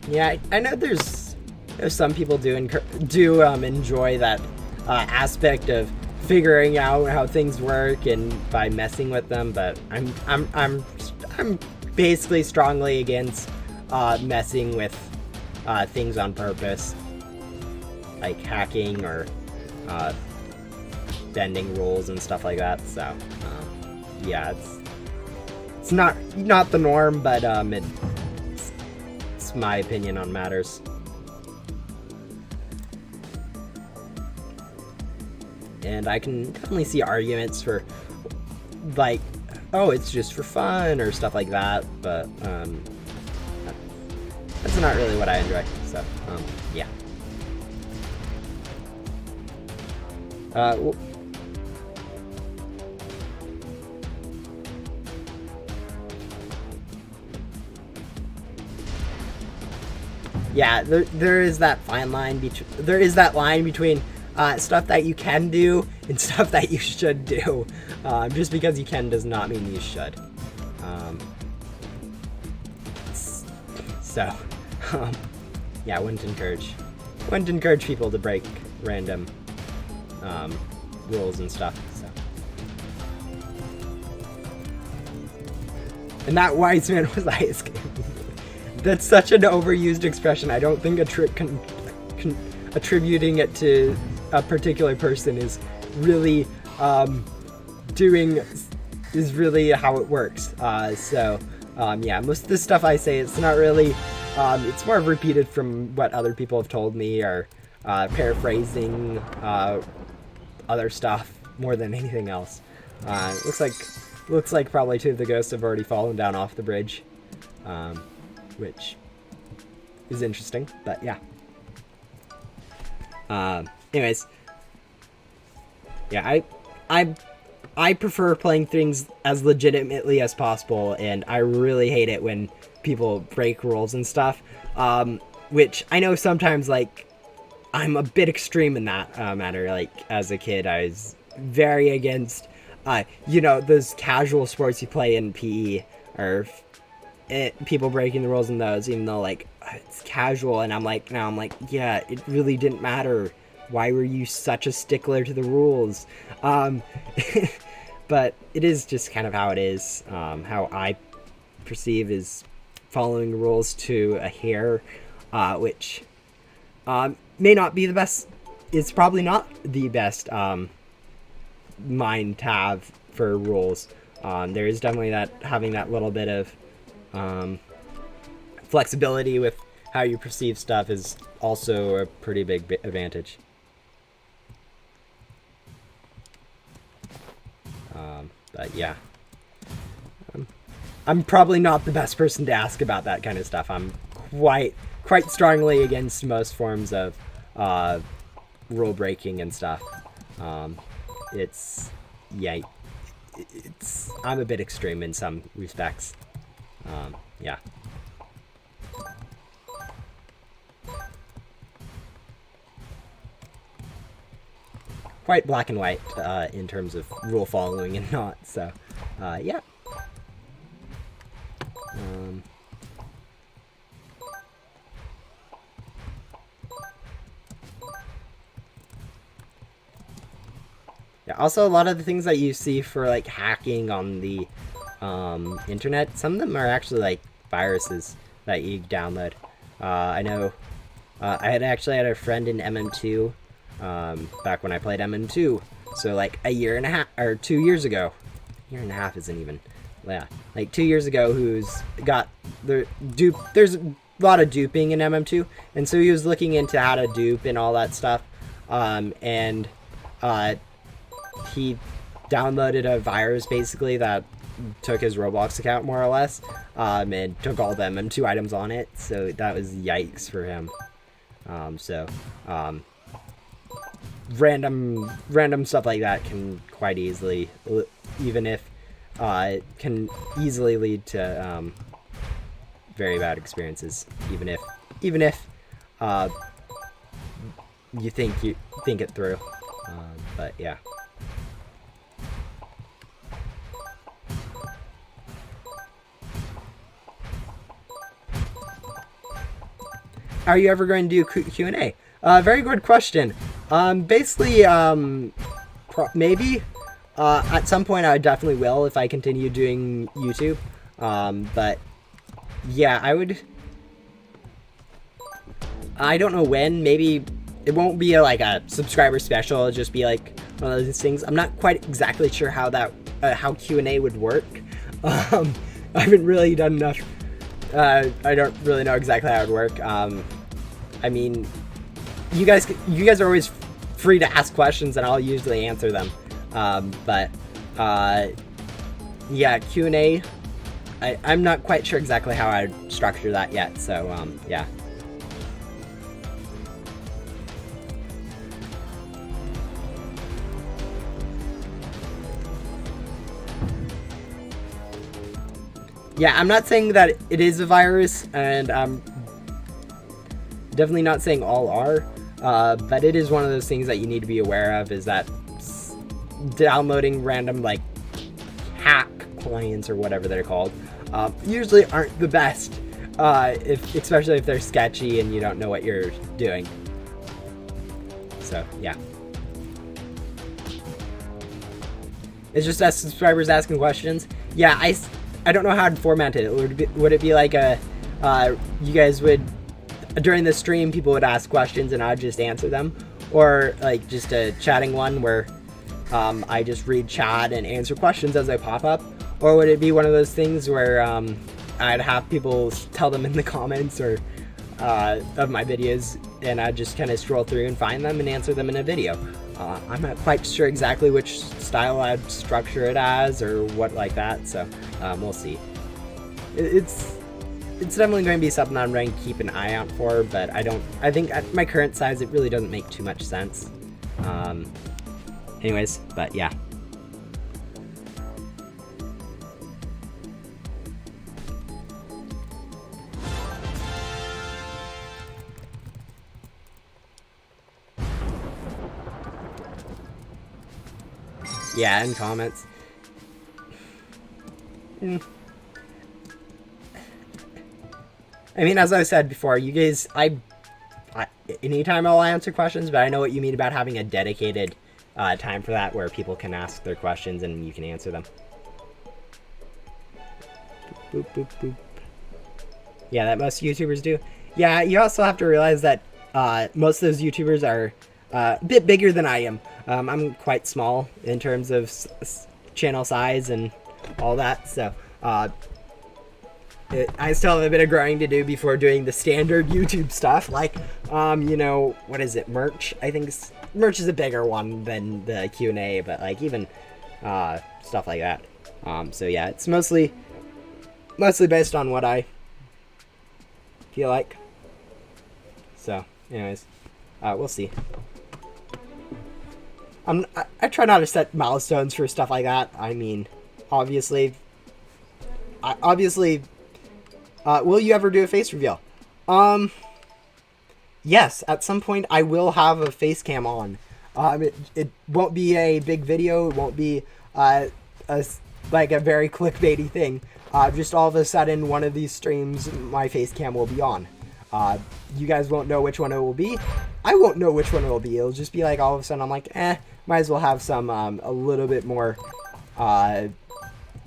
Yeah, I know there's some people do enjoy that aspect of figuring out how things work and by messing with them, but I'm basically strongly against messing with things on purpose, like hacking or bending rules and stuff like that. So yeah, it's not the norm, but it's my opinion on matters. And I can definitely see arguments for, like, oh, it's just for fun or stuff like that, but that's not really what I enjoy. So yeah. Yeah, there is that fine line between stuff that you can do and stuff that you should do. Just because you can does not mean you should. Yeah, I wouldn't encourage people to break random rules and stuff. So. And that wise man was ice cream. That's such an overused expression. I don't think attributing it to a particular person is really really how it works. Yeah, most of the stuff I say, it's not really, it's more repeated from what other people have told me, or paraphrasing other stuff more than anything else. Looks like probably two of the ghosts have already fallen down off the bridge, which is interesting, but yeah. Anyways, yeah, I prefer playing things as legitimately as possible, and I really hate it when people break rules and stuff, which I know sometimes, like, I'm a bit extreme in that matter. Like, as a kid, I was very against, those casual sports you play in PE, or people breaking the rules in those, even though, like, it's casual, and I'm like, yeah, it really didn't matter. Why were you such a stickler to the rules? But it is just kind of how it is. How I perceive is following rules to a hair, which may not be the best. It's probably not the best mind to have for rules. There is definitely having that little bit of flexibility with how you perceive stuff is also a pretty big advantage. But yeah, I'm probably not the best person to ask about that kind of stuff. I'm quite strongly against most forms of rule breaking and stuff. I'm a bit extreme in some respects. Yeah. Quite black and white in terms of rule following and not. So, yeah. Yeah. Also, a lot of the things that you see for, like, hacking on the internet, some of them are actually, like, viruses that you download. I know I had a friend in MM2 back when I played MM2, so like a year and a half or 2 years ago. Year and a half isn't even, yeah, like 2 years ago, who's got the dupe. There's a lot of duping in MM2, and so he was looking into how to dupe and all that stuff, and he downloaded a virus basically that took his Roblox account more or less, and took all the MM2 items on it. So that was yikes for him. Random stuff like that can quite easily, even if it can easily lead to very bad experiences, even if you think it through. But yeah. Are you ever going to do Q&A? Very good question. Basically, maybe. At some point, I definitely will if I continue doing YouTube. But yeah, I don't know when. Maybe it won't be like a subscriber special. It'll just be like one of those things. I'm not quite exactly sure how that how Q&A would work. I haven't really done enough. I don't really know exactly how it would work. I mean, you guys are always free to ask questions, and I'll usually answer them. But yeah, Q&A. I'm not quite sure exactly how I'd structure that yet. So yeah. Yeah, I'm not saying that it is a virus, and I'm definitely not saying all are, but it is one of those things that you need to be aware of, is that downloading random, like, hack clients or whatever they're called, usually aren't the best, especially if they're sketchy and you don't know what you're doing. So, yeah. It's just us subscribers asking questions. Yeah, I don't know how to format it. Would it be like you guys would, during the stream, people would ask questions and I'd just answer them? Or like just a chatting one where I just read chat and answer questions as they pop up? Or would it be one of those things where I'd have people tell them in the comments or of my videos, and I'd just kind of scroll through and find them and answer them in a video? I'm not quite sure exactly which style I'd structure it as or what like that, so we'll see. It's definitely going to be something I'm going to keep an eye out for, but I think at my current size it really doesn't make too much sense. Anyways, but yeah. Yeah, in comments. I mean, as I said before, you guys, anytime I'll answer questions, but I know what you mean about having a dedicated time for that, where people can ask their questions and you can answer them. Boop, boop, boop. Yeah, that most YouTubers do. Yeah, you also have to realize that most of those YouTubers are a bit bigger than I am. I'm quite small in terms of channel size and all that, so I still have a bit of growing to do before doing the standard YouTube stuff, like, you know, what is it, merch? I think merch is a bigger one than the Q&A, but, like, even stuff like that. So, yeah, it's mostly based on what I feel like. So, anyways, we'll see. I try not to set milestones for stuff like that. I mean, obviously, will you ever do a face reveal? Yes, at some point I will have a face cam on. It won't be a big video. It won't be like a very clickbaity thing. Just all of a sudden, one of these streams, my face cam will be on. You guys won't know which one it will be. I won't know which one it will be. It'll just be like all of a sudden I'm like, might as well have some a little bit more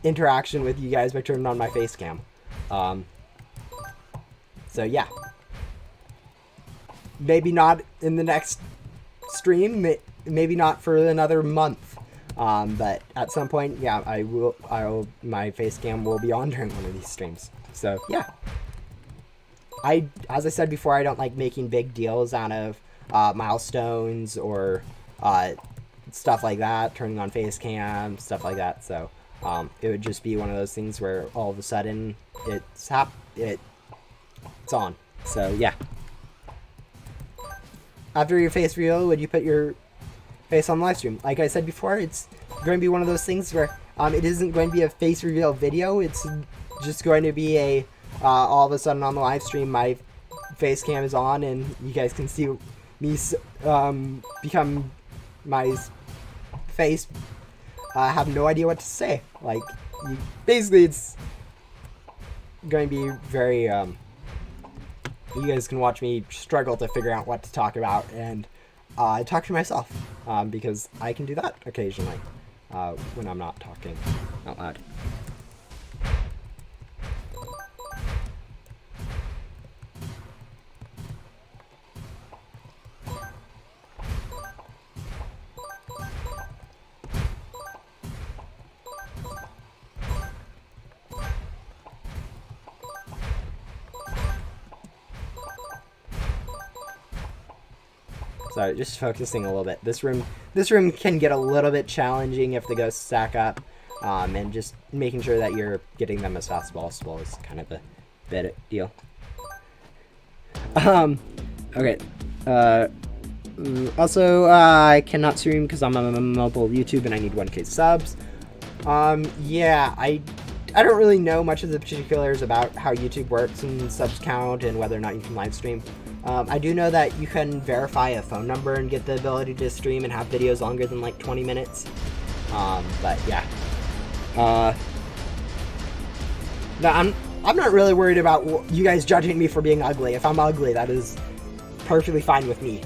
interaction with you guys by turning on my face cam. So yeah, maybe not in the next stream, maybe not for another month, but at some point, yeah, my face cam will be on during one of these streams. So yeah, as I said before, I don't like making big deals out of milestones or stuff like that, turning on face cam, stuff like that. So it would just be one of those things where all of a sudden it's on. So yeah. After your face reveal, would you put your face on the live stream? Like I said before, it's going to be one of those things where it isn't going to be a face reveal video. It's just going to be a all of a sudden on the live stream my face cam is on and you guys can see me become my face. I have no idea what to say. Like, basically it's going to be very you guys can watch me struggle to figure out what to talk about, and I talk to myself because I can do that occasionally when I'm not talking out loud. Sorry, just focusing a little bit. This room can get a little bit challenging if the ghosts stack up, and just making sure that you're getting them as fast as possible is kind of a bit deal. Okay. Also, I cannot stream because I'm on mobile YouTube and I need 1K subs. Yeah, I don't really know much of the particulars about how YouTube works and subs count and whether or not you can live stream. I do know that you can verify a phone number and get the ability to stream and have videos longer than like 20 minutes. But yeah. No, I'm not really worried about you guys judging me for being ugly. If I'm ugly, that is perfectly fine with me.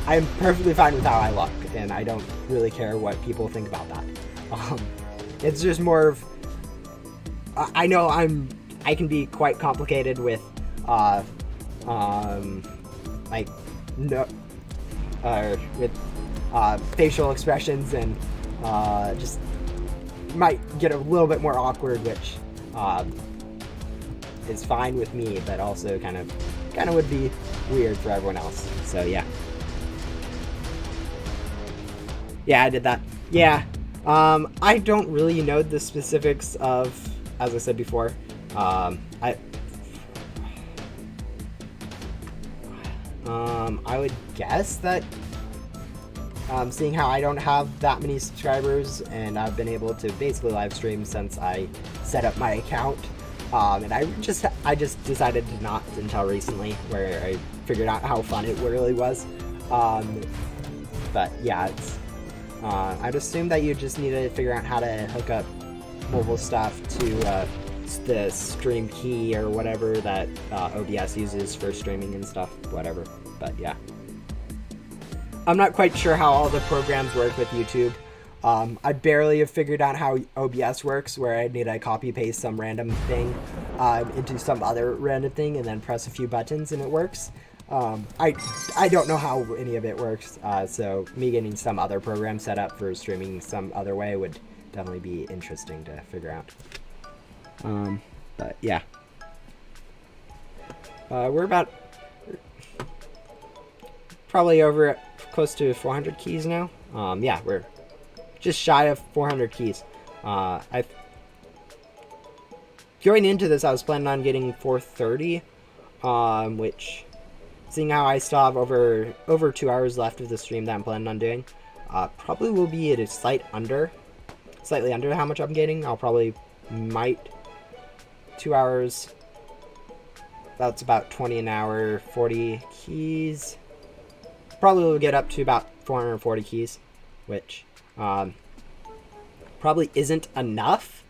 I'm perfectly fine with how I look, and I don't really care what people think about that. It's just more of I know I can be quite complicated with like no with facial expressions, and just might get a little bit more awkward, which is fine with me, but also kind of would be weird for everyone else. So yeah. Yeah, I did that. Yeah. I don't really know the specifics of, as I said before, I would guess that, seeing how I don't have that many subscribers and I've been able to basically live stream since I set up my account, and I just decided to not until recently, where I figured out how fun it really was. But yeah, it's, I'd assume that you just need to figure out how to hook up mobile stuff to the stream key or whatever that OBS uses for streaming and stuff, whatever. But yeah, I'm not quite sure how all the programs work with YouTube. I barely have figured out how OBS works, where I need to copy paste some random thing into some other random thing and then press a few buttons and it works. I don't know how any of it works, so me getting some other program set up for streaming some other way would definitely be interesting to figure out. But yeah. We're about probably over at close to 400 keys now. Yeah, we're just shy of 400 keys. Going into this, I was planning on getting 430, which, seeing how I still have over 2 hours left of the stream that I'm planning on doing, probably will be at a slightly under how much I'm getting. I'll probably might 2 hours. That's about 20 an hour, 40 keys. Probably will get up to about 440 keys, which probably isn't enough,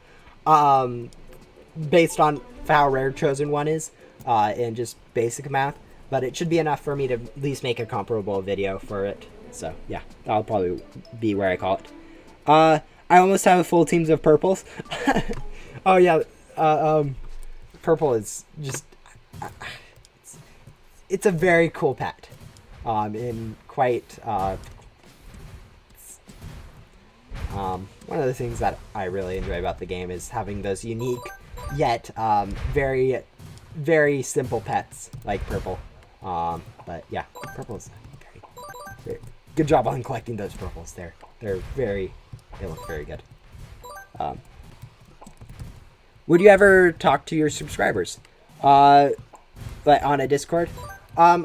based on how rare Chosen One is, and just basic math. But it should be enough for me to at least make a comparable video for it. So yeah, that'll probably be where I call it. I almost have full teams of purples. Oh yeah, purple is just it's a very cool pet, and quite one of the things that I really enjoy about the game is having those unique yet very, very simple pets like purple. But yeah, purples. Very good job on collecting those purples. They look very good. Would you ever talk to your subscribers, like on a Discord? I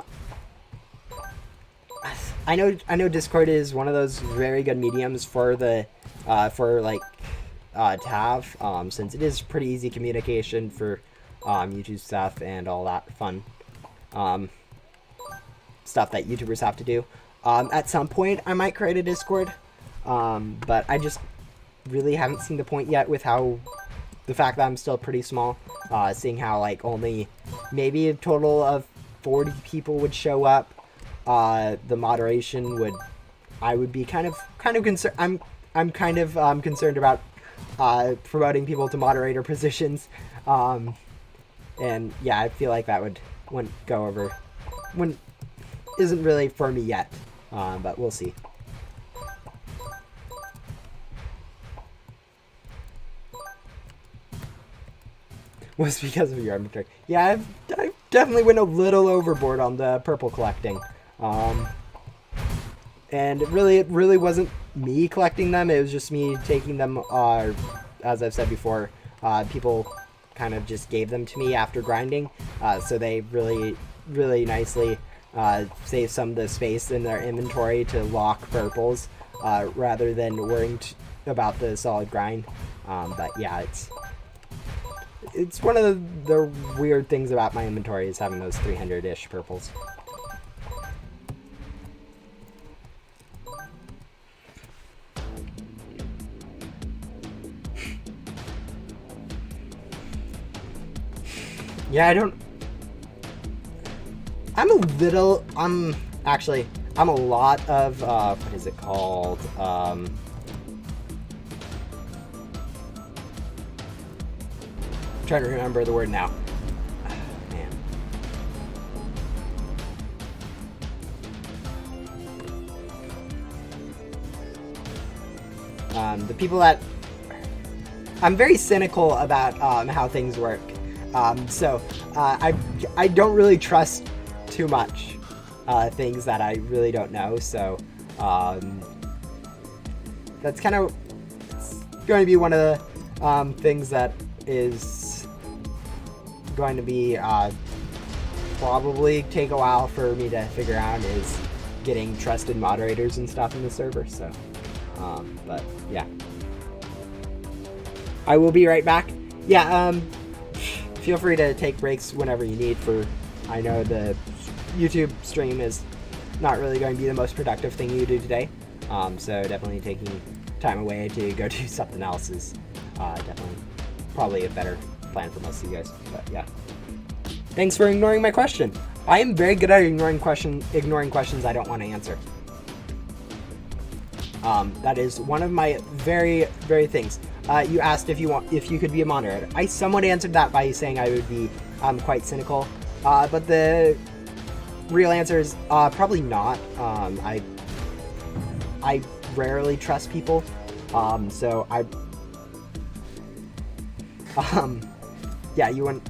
know Discord is one of those very good mediums for the to have, since it is pretty easy communication for YouTube stuff and all that fun stuff that YouTubers have to do. At some point, I might create a Discord, but I just really haven't seen the point yet with the fact that I'm still pretty small, seeing how like only maybe a total of 40 people would show up, the moderation I would be kind of concerned. I'm kind of concerned about promoting people to moderator positions, and yeah, I feel like that wouldn't go over, isn't really for me yet, but we'll see. Was because of your inventory. Yeah, I've definitely went a little overboard on the purple collecting. And it really wasn't me collecting them. It was just me taking them, as I've said before, people kind of just gave them to me after grinding. So they really nicely save some of the space in their inventory to lock purples, rather than worrying about the solid grind. But yeah, it's one of the weird things about my inventory is having those 300-ish purples. Yeah, I'm a lot of, what is it called? Trying to remember the word now. Man. The people that... I'm very cynical about how things work. So I don't really trust too much things that I really don't know. So that's kind of going to be one of the things that is going to be probably take a while for me to figure out, is getting trusted moderators and stuff in the server. So but yeah, I will be right back. Yeah, feel free to take breaks whenever you need. I know the YouTube stream is not really going to be the most productive thing you do today, so definitely taking time away to go do something else is definitely probably a better plan for most of you guys. But yeah, thanks for ignoring my question. I am very good at ignoring questions I don't want to answer. That is one of my very things. You asked if you could be a moderator. I somewhat answered that by saying I would be quite cynical, but the real answer is probably not. I rarely trust people, so yeah, you wouldn't.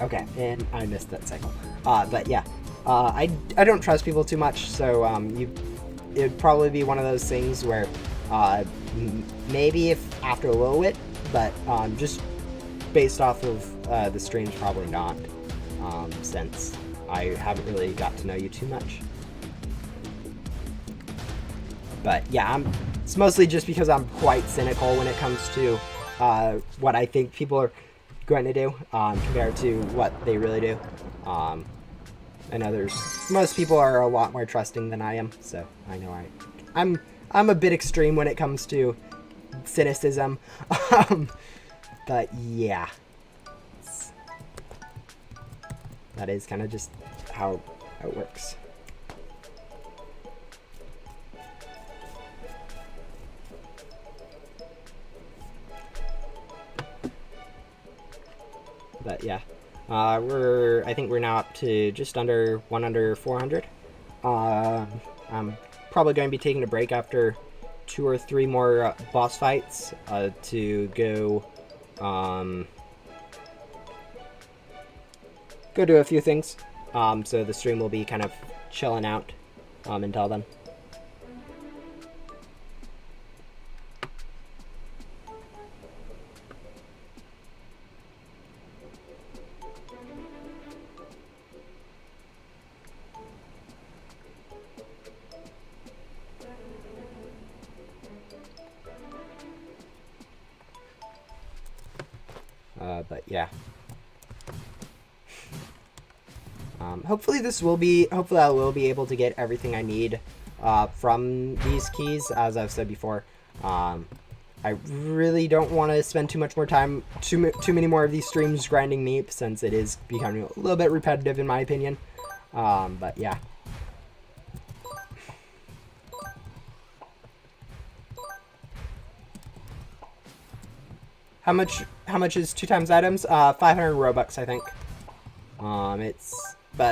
Okay, and I missed that cycle. But yeah, I don't trust people too much, so it'd probably be one of those things where maybe if after a little bit, but just based off of the streams, probably not, since I haven't really got to know you too much. But yeah, it's mostly just because I'm quite cynical when it comes to what I think people are going to do compared to what they really do. I know most people are a lot more trusting than I am, so I know I'm a bit extreme when it comes to cynicism. But yeah, that is kind of just how it works. But yeah, I think we're now up to just under 400. I'm probably going to be taking a break after 2 or 3 more boss fights to go do a few things. So the stream will be kind of chilling out until then. But yeah. Hopefully I will be able to get everything I need from these keys, as I've said before. I really don't want to spend too much more time, too many more of these streams grinding Meep, since it is becoming a little bit repetitive in my opinion. But yeah. How much is 2 times items? 500 Robux, I think.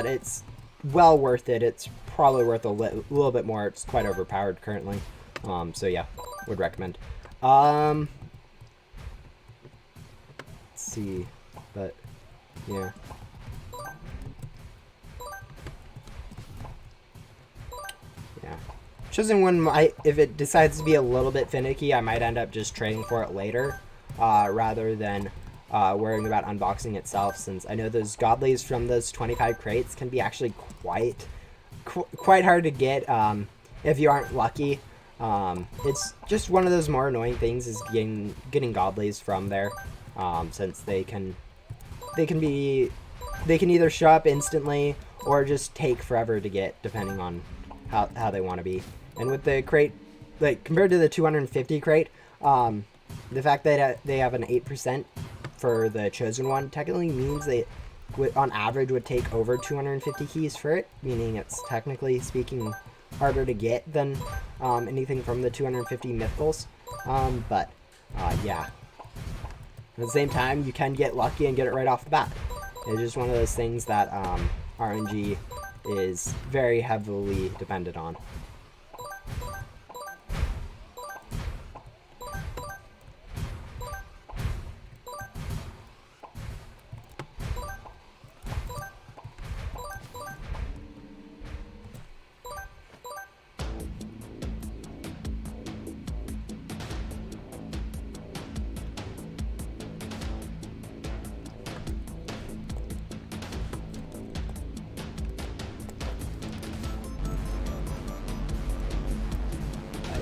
It's well worth it. It's probably worth a little bit more. It's quite overpowered currently. So yeah, would recommend. Let's see, but yeah. Yeah. Chosen one might, if it decides to be a little bit finicky, I might end up just trading for it later, rather than worrying about unboxing itself, since I know those godlies from those 25 crates can be actually quite hard to get if you aren't lucky. It's just one of those more annoying things is getting godlies from there, since they can either show up instantly or just take forever to get, depending on how they want to be. And with the crate, like compared to the 250 crate, the fact that they have an 8% for the chosen one technically means they on average would take over 250 keys for it, meaning it's technically speaking harder to get than anything from the 250 mythicals. But yeah, at the same time, you can get lucky and get it right off the bat. It's just one of those things that RNG is very heavily dependent on.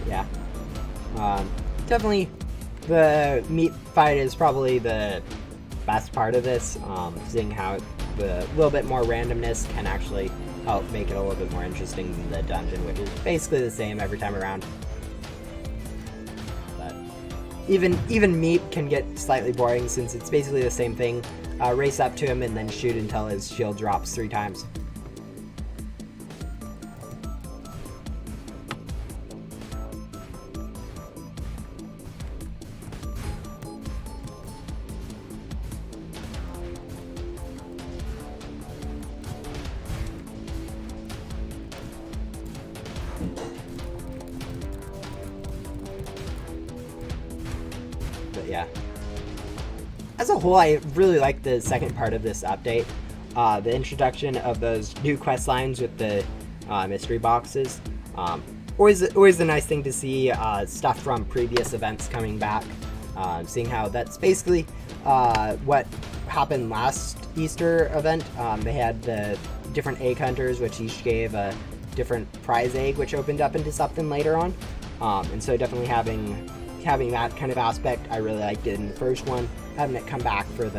Yeah. Definitely the Meep fight is probably the best part of this, seeing how the little bit more randomness can actually help make it a little bit more interesting than the dungeon, which is basically the same every time around. But even Meep can get slightly boring, since it's basically the same thing. Race up to him and then shoot until his shield drops 3 times. But yeah, as a whole, I really like the second part of this update. The introduction of those new quest lines with the mystery boxes. Always a nice thing to see stuff from previous events coming back. Seeing how that's basically what happened last Easter event. They had the different egg hunters, which each gave a different prize egg, which opened up into something later on. And so definitely having that kind of aspect, I really liked it in the first one. Having it come back for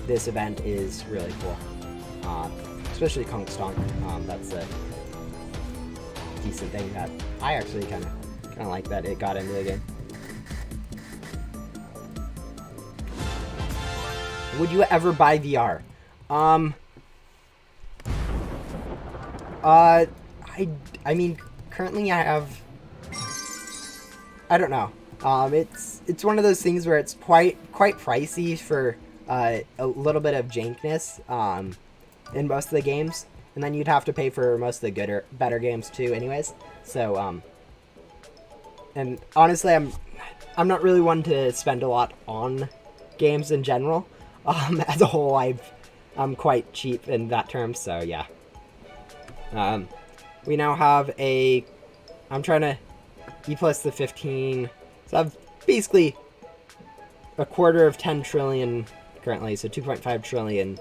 this event is really cool. Especially Kong Stonk. That's a decent thing that I actually kind of like that it got into the game. Would you ever buy VR? I mean, currently I have. I don't know. It's one of those things where it's quite pricey for a little bit of jankness in most of the games, and then you'd have to pay for most of the better games too, anyways. So and honestly, I'm not really one to spend a lot on games in general. As a whole, I'm quite cheap in that term. So yeah. We now have I'm trying to E plus the 15. So I've basically a quarter of 10 trillion currently, so 2.5 trillion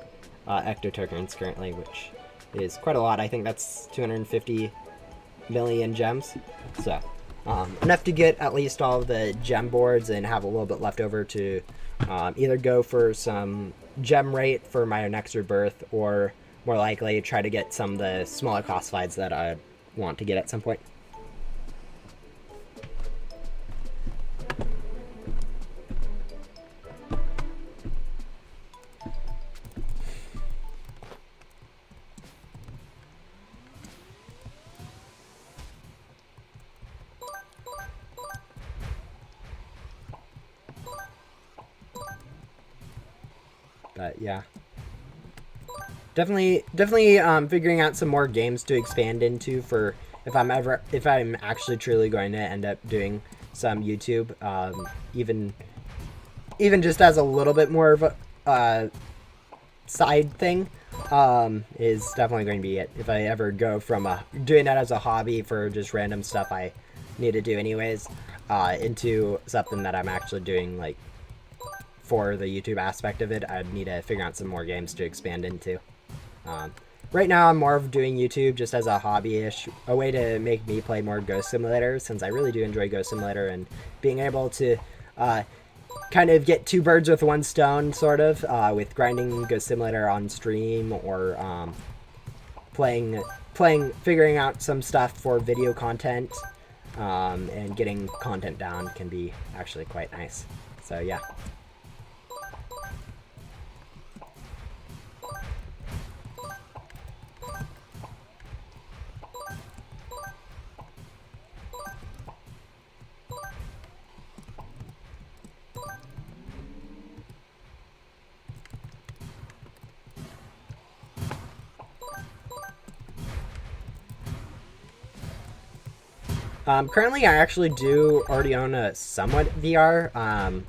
ectotokens currently, which is quite a lot. I think that's 250 million gems. So enough to get at least all of the gem boards and have a little bit left over to either go for some gem rate for my next rebirth, or more likely try to get some of the smaller classifieds that I want to get at some point. But yeah, definitely figuring out some more games to expand into for if I'm actually truly going to end up doing some YouTube, even just as a little bit more of a side thing, is definitely going to be it. If I ever go from doing that as a hobby for just random stuff I need to do anyways, into something that I'm actually doing like for the YouTube aspect of it, I'd need to figure out some more games to expand into. Right now, I'm more of doing YouTube just as a hobby-ish, a way to make me play more Ghost Simulator, since I really do enjoy Ghost Simulator, and being able to kind of get two birds with one stone, sort of, with grinding Ghost Simulator on stream, or figuring out some stuff for video content, and getting content down can be actually quite nice. So yeah. Currently, I actually do already own a somewhat VR.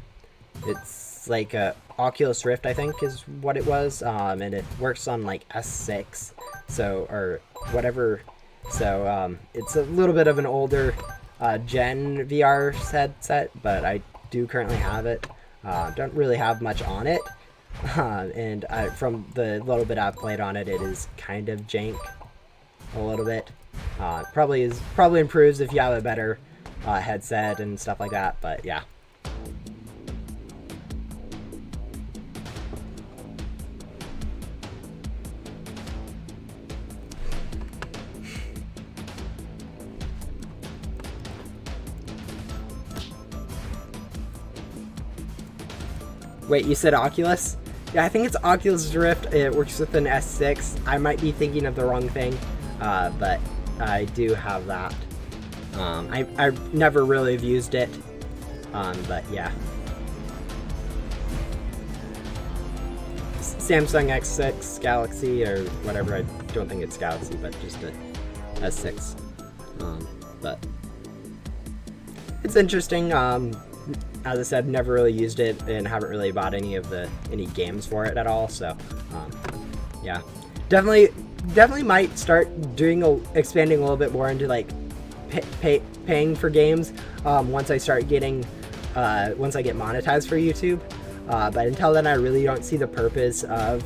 It's like a Oculus Rift, I think, is what it was, and it works on like S6, so or whatever. So it's a little bit of an older gen VR headset, but I do currently have it. Don't really have much on it, and from the little bit I've played on it, it is kind of jank a little bit. Probably improves if you have a better headset and stuff like that, but yeah. Wait, you said Oculus? Yeah, I think it's Oculus Rift. It works with an S6. I might be thinking of the wrong thing, but I do have that. I never really have used it, but yeah. Samsung X6 Galaxy or whatever. I don't think it's Galaxy, but just a S6. But it's interesting. As I said, never really used it and haven't really bought any games for it at all. So, yeah, definitely might start expanding a little bit more into like paying for games once I start getting once I get monetized for YouTube. But until then, I really don't see the purpose of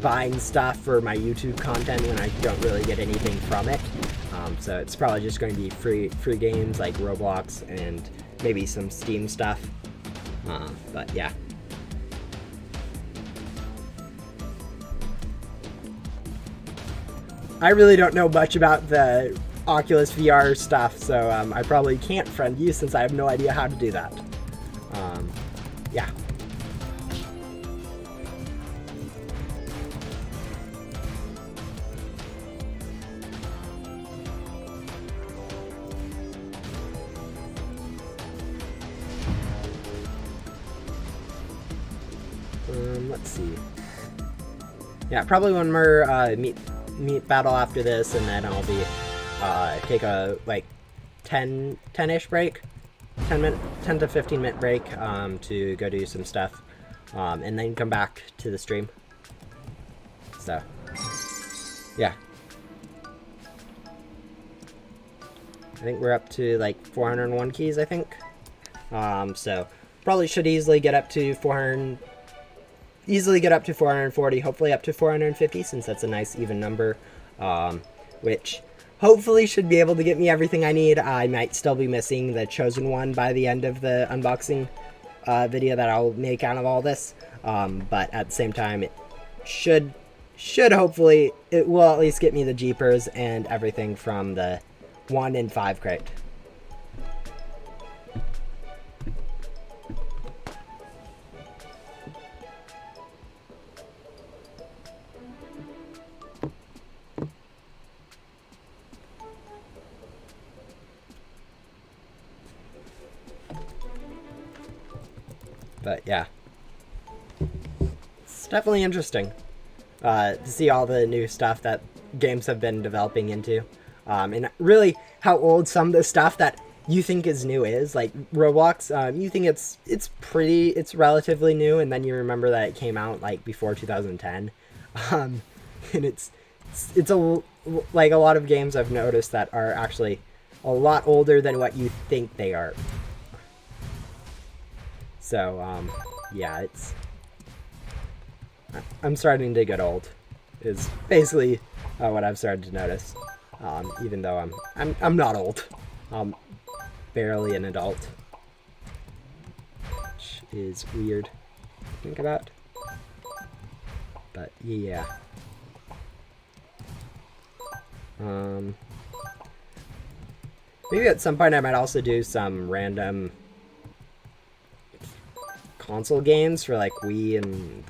buying stuff for my YouTube content when I don't really get anything from it. So it's probably just going to be free games like Roblox and maybe some Steam stuff. But yeah. I really don't know much about the Oculus VR stuff, so I probably can't friend you since I have no idea how to do that. Yeah. Let's see. Yeah, probably one more meet battle after this, and then I'll be take a like 10-ish break, 10 to 15 minute break to go do some stuff, and then come back to the stream. So yeah, I think we're up to like 401 keys, I think. So probably should easily get up to 440, hopefully up to 450, since that's a nice even number, which hopefully should be able to get me everything I need. I might still be missing the chosen one by the end of the unboxing video that I'll make out of all this, but at the same time, it should hopefully, it will at least get me the Jeepers and everything from the 1 in 5 crate. But yeah. it's definitely interesting to see all the new stuff that games have been developing into, and really how old some of the stuff that you think is new is. Like Roblox, you think it's relatively new, and then you remember that it came out like before 2010, and it's like a lot of games I've noticed that are actually a lot older than what you think they are. So yeah, I'm starting to get old, is basically what I've started to notice. Even though I'm not old, barely an adult, which is weird to think about. But yeah. Maybe at some point I might also do some random console games for like Wii and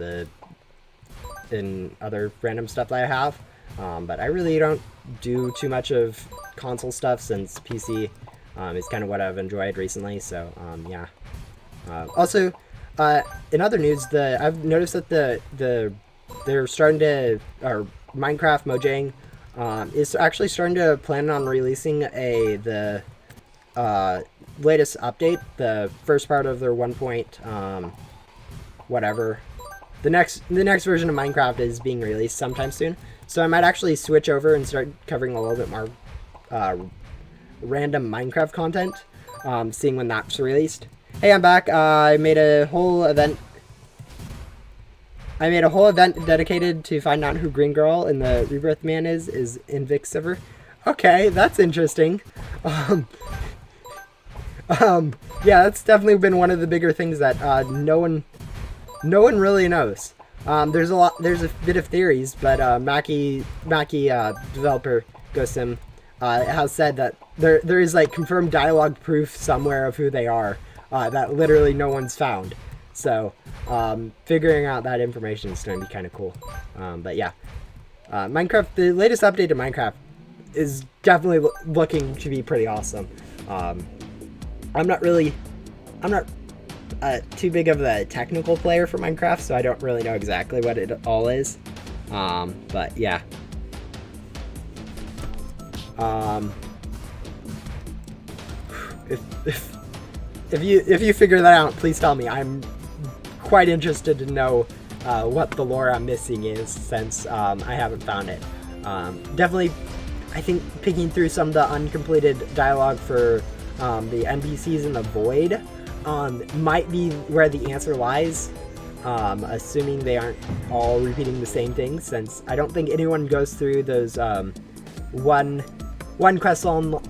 other random stuff that I have. But I really don't do too much of console stuff since PC is kind of what I've enjoyed recently. So yeah. Also, in other news, I've noticed that they're starting to, or Minecraft Mojang is actually starting to plan on releasing the latest update, the first part of their 1 point whatever. The next version of Minecraft is being released sometime soon, so I might actually switch over and start covering a little bit more random Minecraft content, seeing when that's released. Hey, I'm back. I made a whole event dedicated to find out who Green Girl in the Rebirth Man is in Vic server. Okay, that's interesting. Yeah, that's definitely been one of the bigger things that no one really knows. There's a bit of theories, but Mackie developer GhostSim has said that there is like confirmed dialogue proof somewhere of who they are that literally no one's found. So figuring out that information is going to be kind of cool. But yeah, Minecraft, the latest update to Minecraft is definitely looking to be pretty awesome. I'm not too big of a technical player for Minecraft, so I don't really know exactly what it all is. But yeah. If you figure that out, please tell me. I'm quite interested to know what the lore I'm missing is, since I haven't found it. Definitely, I think picking through some of the uncompleted dialogue for the NPCs in the Void might be where the answer lies, assuming they aren't all repeating the same thing, since I don't think anyone goes through those one quest long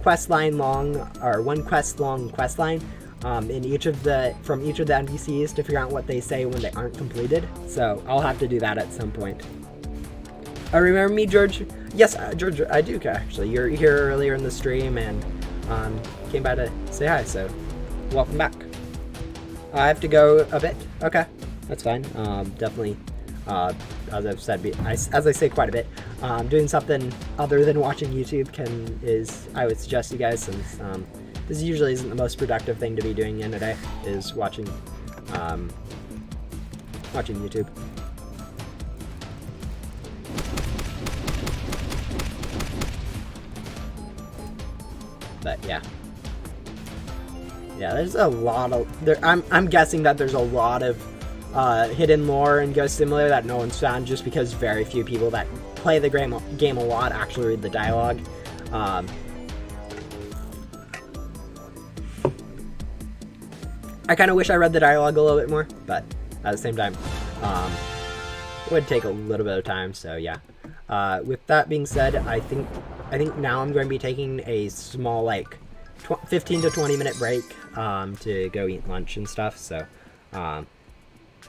quest line in each of the NPCs to figure out what they say when they aren't completed. So I'll have to do that at some point. Remember me, George? Yes, George, I do actually. You're here earlier in the stream and came by to say hi, so welcome back. I have to go a bit. Okay, that's fine. Definitely, as I've said, as I say quite a bit, doing something other than watching YouTube I would suggest you guys, since this usually isn't the most productive thing to be doing in a day, is watching YouTube. But yeah, there's a lot of I'm guessing that there's a lot of hidden lore in Ghost Simulator that no one's found, just because very few people that play the game a lot actually read the dialogue. I kind of wish I read the dialogue a little bit more, but at the same time, it would take a little bit of time. So yeah. With that being said, I think now I'm going to be taking a small, like, 15 to 20 minute break to go eat lunch and stuff. So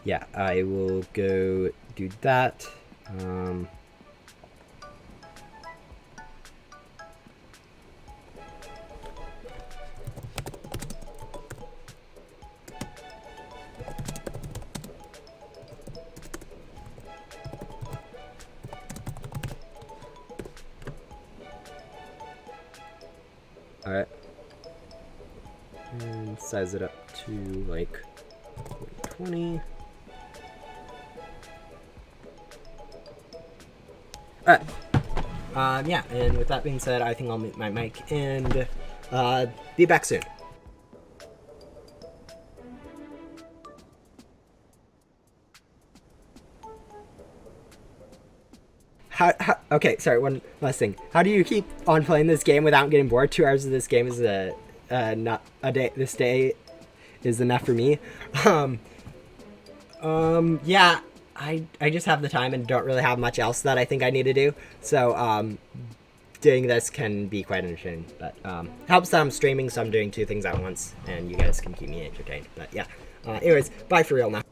yeah, I will go do that. Alright. And size it up to like 20. Yeah, and with that being said, I think I'll mute my mic and be back soon. Okay, sorry, one last thing. How do you keep on playing this game without getting bored? 2 hours of this game is not a day. This day is enough for me. Yeah, I just have the time and don't really have much else that I think I need to do. So, doing this can be quite entertaining. But, helps that I'm streaming, so I'm doing 2 things at once, and you guys can keep me entertained. But yeah, anyways, bye for real now.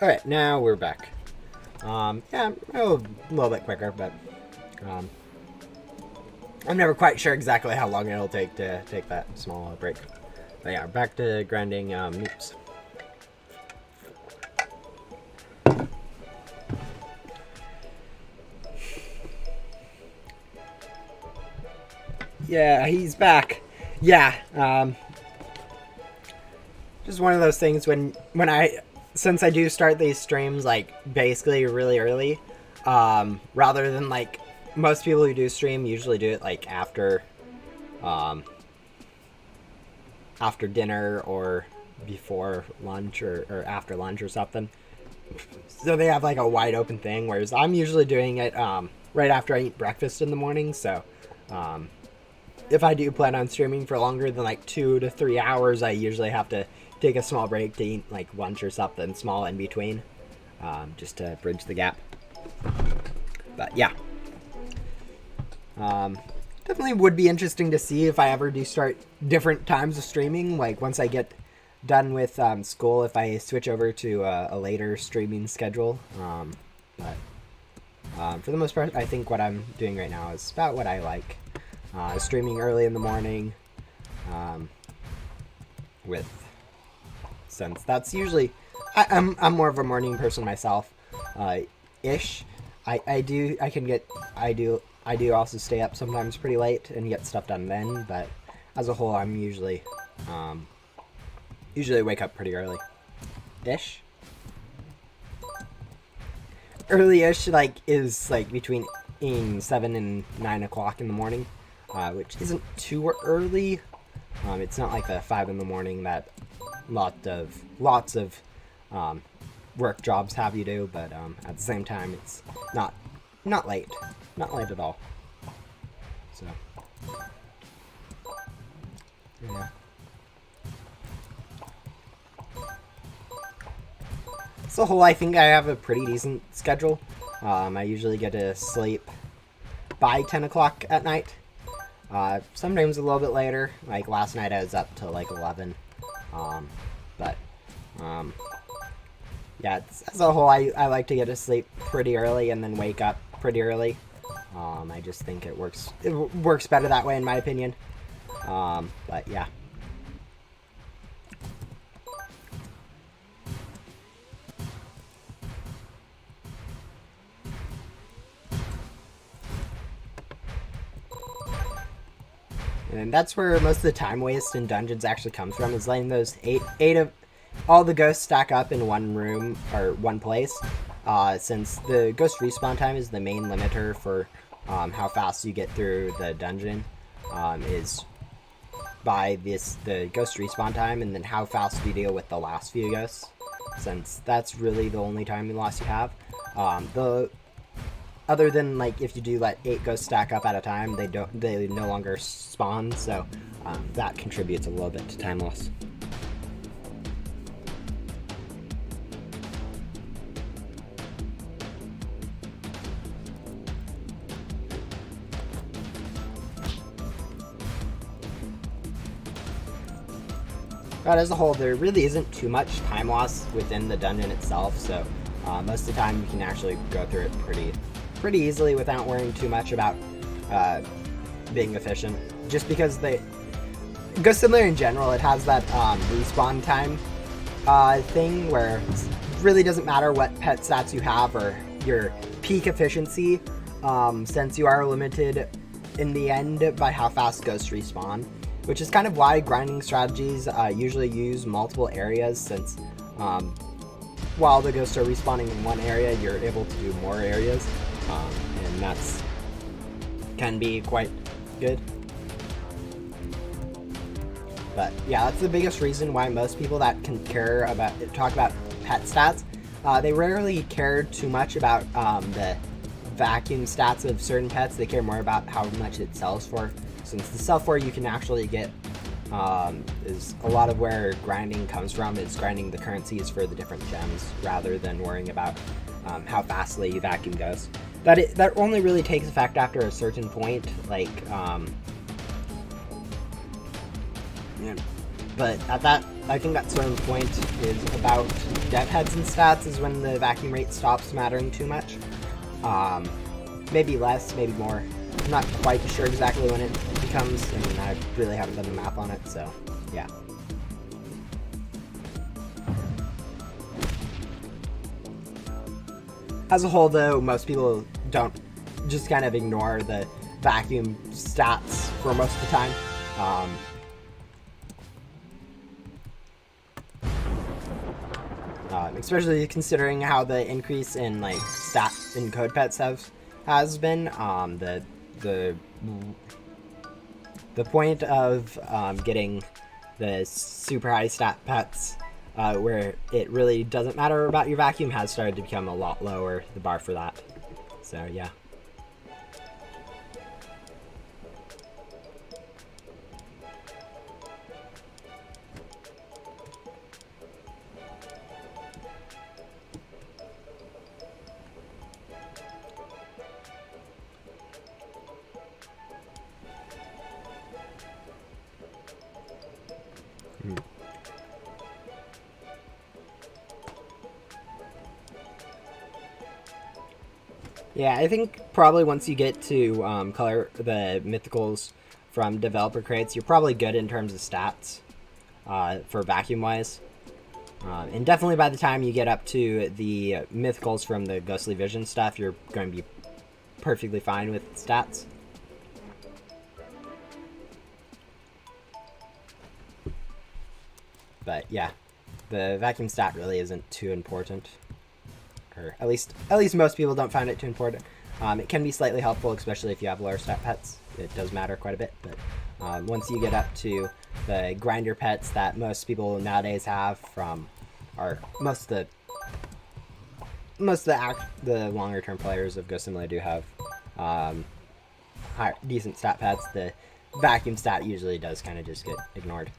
Alright, now we're back. Yeah, a little bit quicker, but I'm never quite sure exactly how long it'll take to take that small break. But yeah, back to grinding meeps. Yeah, he's back. Yeah, just one of those things since I do start these streams like basically really early, rather than like most people who do stream usually do it like after dinner or before lunch or after lunch or something. So they have like a wide open thing, whereas I'm usually doing it right after I eat breakfast in the morning. So if I do plan on streaming for longer than like 2 to 3 hours, I usually have to take a small break to eat like lunch or something small in between, just to bridge the gap. But yeah, definitely would be interesting to see if I ever do start different times of streaming. Like once I get done with school, if I switch over to a later streaming schedule. But for the most part, I think what I'm doing right now is about what I like. Streaming early in the morning, since that's usually I'm more of a morning person myself, ish. I do also stay up sometimes pretty late and get stuff done then, but as a whole, I'm usually wake up pretty early, ish. Early-ish is between 7 and 9 o'clock in the morning. Which isn't too early. It's not like the 5 in the morning that lots of work jobs have you do, but at the same time, it's not late at all. So yeah. As a whole, I think I have a pretty decent schedule. I usually get to sleep by 10 o'clock at night. Sometimes a little bit later. Like last night I was up till like 11. Yeah, as a whole, I like to get to sleep pretty early and then wake up pretty early. I just think it works better that way in my opinion. But yeah. And that's where most of the time waste in dungeons actually comes from, is letting those eight of all the ghosts stack up in one room or one place. Since the ghost respawn time is the main limiter for how fast you get through the dungeon, is by the ghost respawn time, and then how fast you deal with the last few ghosts, since that's really the only time loss you have. Other than like if you do let 8 ghosts stack up at a time, they no longer spawn, so that contributes a little bit to time loss. But as a whole, there really isn't too much time loss within the dungeon itself, so most of the time you can actually go through it pretty easily without worrying too much about being efficient. Just because Ghost Simulator in general, it has that respawn time thing where it really doesn't matter what pet stats you have or your peak efficiency, since you are limited in the end by how fast ghosts respawn, which is kind of why grinding strategies usually use multiple areas, since while the ghosts are respawning in one area, you're able to do more areas. And that's can be quite good. But yeah, that's the biggest reason why most people that can talk about pet stats, they rarely care too much about the vacuum stats of certain pets. They care more about how much it sells for, since the sell for you can actually get is a lot of where grinding comes from, is grinding the currencies for the different gems rather than worrying about how fastly vacuum goes. That only really takes effect after a certain point, like yeah. But at I think that certain point is about dev heads and stats is when the vacuum rate stops mattering too much. Maybe less, maybe more. I'm not quite sure exactly when it becomes. I mean, I really haven't done the math on it, so yeah. As a whole, though, most people don't just kind of ignore the vacuum stats for most of the time. Especially considering how the increase in like stat in code pets has been. The point of getting the super high stat pets where it really doesn't matter about your vacuum has started to become a lot lower, the bar for that. So yeah. Yeah, I think probably once you get to color the mythicals from developer crates, you're probably good in terms of stats for vacuum-wise. And definitely by the time you get up to the mythicals from the Ghostly Vision stuff, you're going to be perfectly fine with stats. But yeah, the vacuum stat really isn't too important. Or at least most people don't find it too important. It can be slightly helpful, especially if you have lower stat pets. It does matter quite a bit, but once you get up to the grinder pets that most people nowadays have from, or most of the longer term players of Ghost Simulator do have decent stat pets. The vacuum stat usually does kind of just get ignored.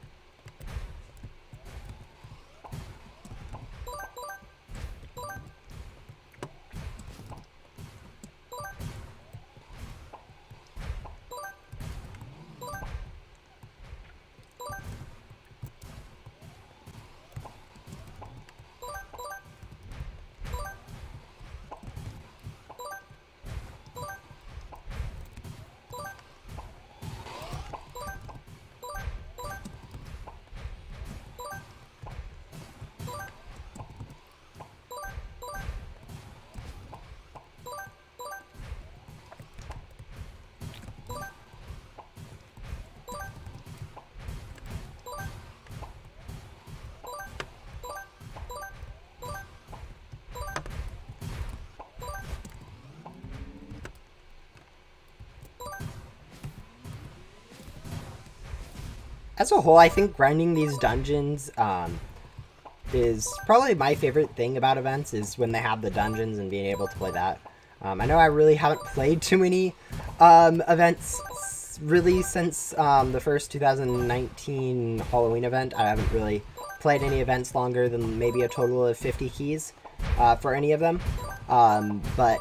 As a whole, I think grinding these dungeons is probably my favorite thing about events, is when they have the dungeons and being able to play that. I know I really haven't played too many events really since the first 2019 Halloween event. I haven't really played any events longer than maybe a total of 50 keys for any of them. But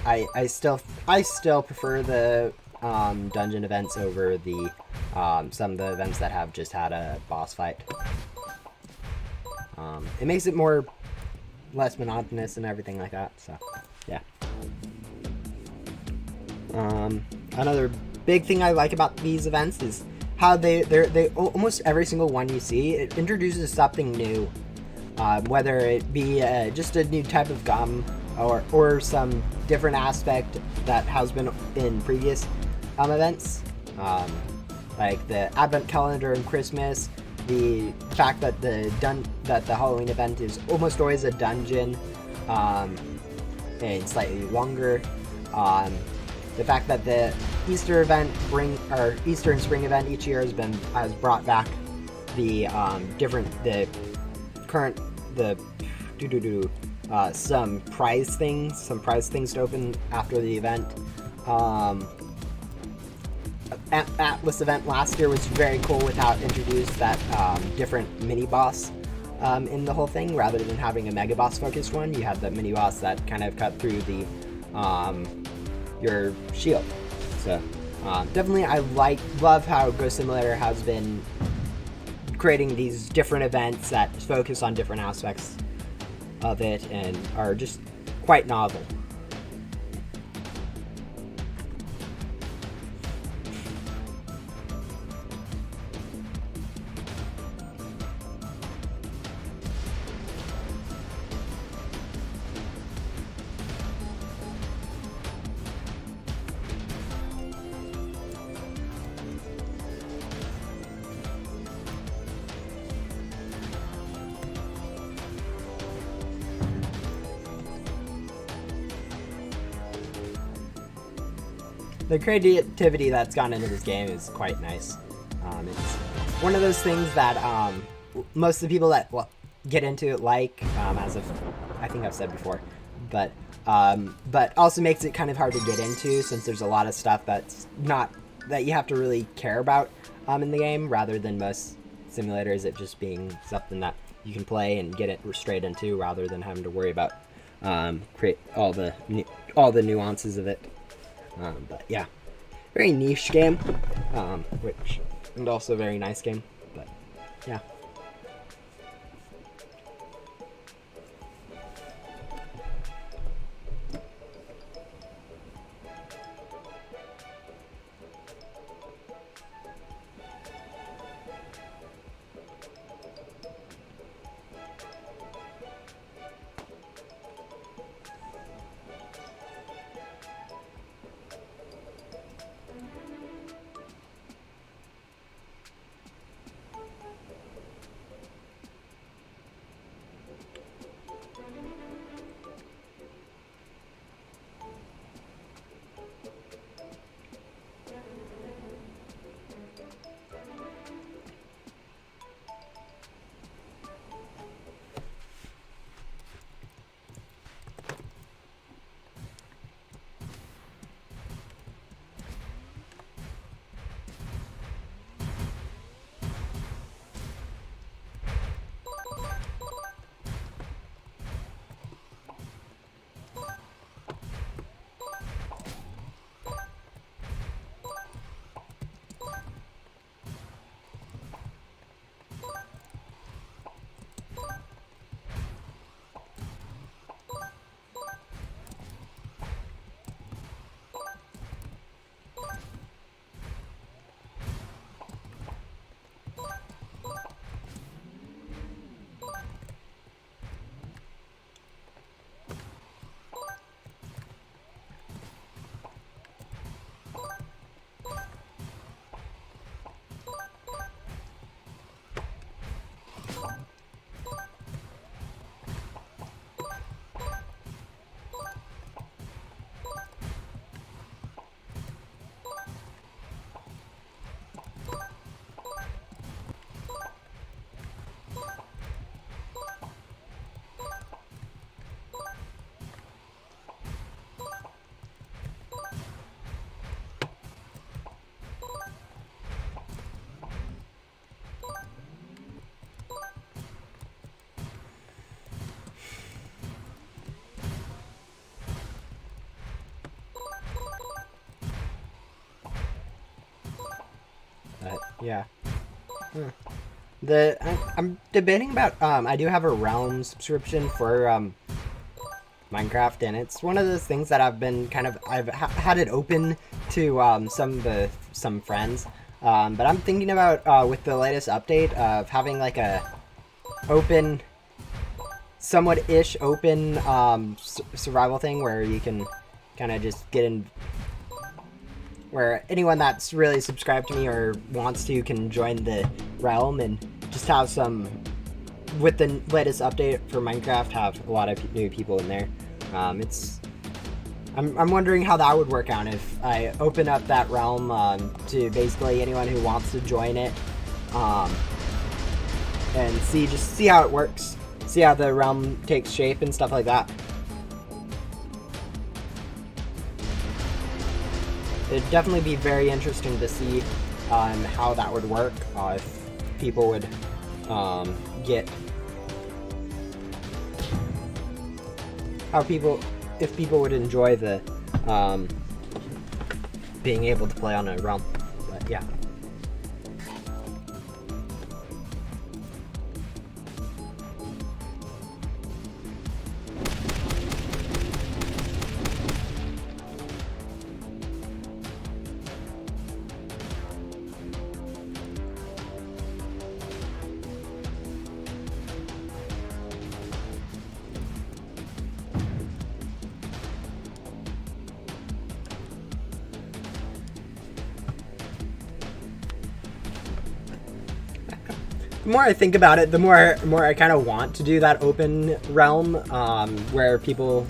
I still prefer the dungeon events over the some of the events that have just had a boss fight. It makes it less monotonous and everything like that. So, yeah. Another big thing I like about these events is how they almost every single one you see, it introduces something new. Whether it be just a new type of gum or some different aspect that has been in previous events, like the Advent calendar and Christmas. The fact that the Halloween event is almost always a dungeon, and slightly longer. The fact that the Easter event, Easter and Spring event each year has brought back the some prize things to open after the event. Atlas event last year was very cool with how it introduced that different mini boss in the whole thing. Rather than having a mega boss focused one, you had the mini boss that kind of cut through the your shield. So definitely I love how Ghost Simulator has been creating these different events that focus on different aspects of it and are just quite novel. The creativity that's gone into this game is quite nice. It's one of those things that most of the people that get into it as I think I've said before, but also makes it kind of hard to get into since there's a lot of stuff that's not that you have to really care about in the game, rather than most simulators it just being something that you can play and get it straight into, rather than having to worry about create all the nuances of it. But yeah, very niche game, and also a very nice game, but yeah. Yeah. I'm debating about I do have a Realm subscription for Minecraft, and it's one of those things that I've had it open to some friends, but I'm thinking about with the latest update of having like a open, somewhat-ish open survival thing where you can kind of just get in, where anyone that's really subscribed to me or wants to can join the realm and just have some, with the latest update for Minecraft, have a lot of new people in there. I'm wondering how that would work out if I open up that realm to basically anyone who wants to join it, and see how it works, see how the realm takes shape and stuff like that. It'd definitely be very interesting to see how that would work, if people would if people would enjoy the being able to play on a realm. But yeah. the more I think about it, the more I kind of want to do that open realm, where people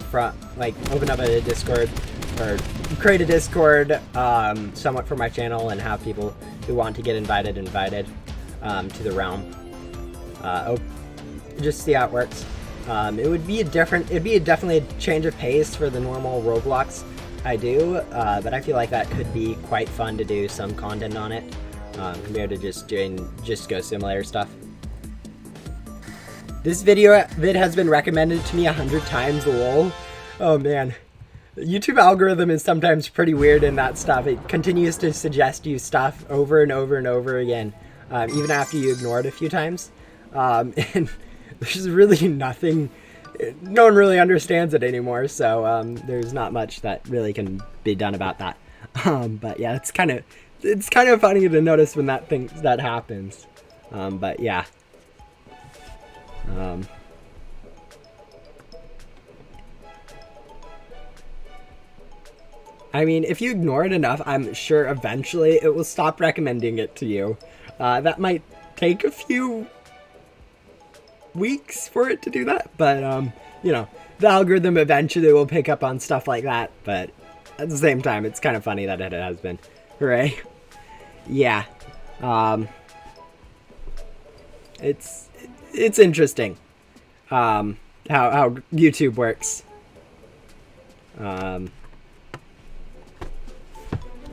like open up a Discord or create a Discord somewhat for my channel and have people who want to get invited to the realm. Just see how it works. It would be definitely a change of pace for the normal Roblox I do, but I feel like that could be quite fun to do some content on it, compared to just doing Go Simulator stuff. This vid has been recommended to me 100 times, lol. Oh man. The YouTube algorithm is sometimes pretty weird in that stuff. It continues to suggest you stuff over and over and over again, even after you ignore it a few times. And there's really nothing, no one really understands it anymore, so there's not much that really can be done about that. But yeah, it's kind of funny to notice when that happens. But yeah. I mean, if you ignore it enough, I'm sure eventually it will stop recommending it to you. That might take a few weeks for it to do that, but you know, the algorithm eventually will pick up on stuff like that, but at the same time, it's kind of funny that it has been. Hooray. Yeah. It's interesting how YouTube works.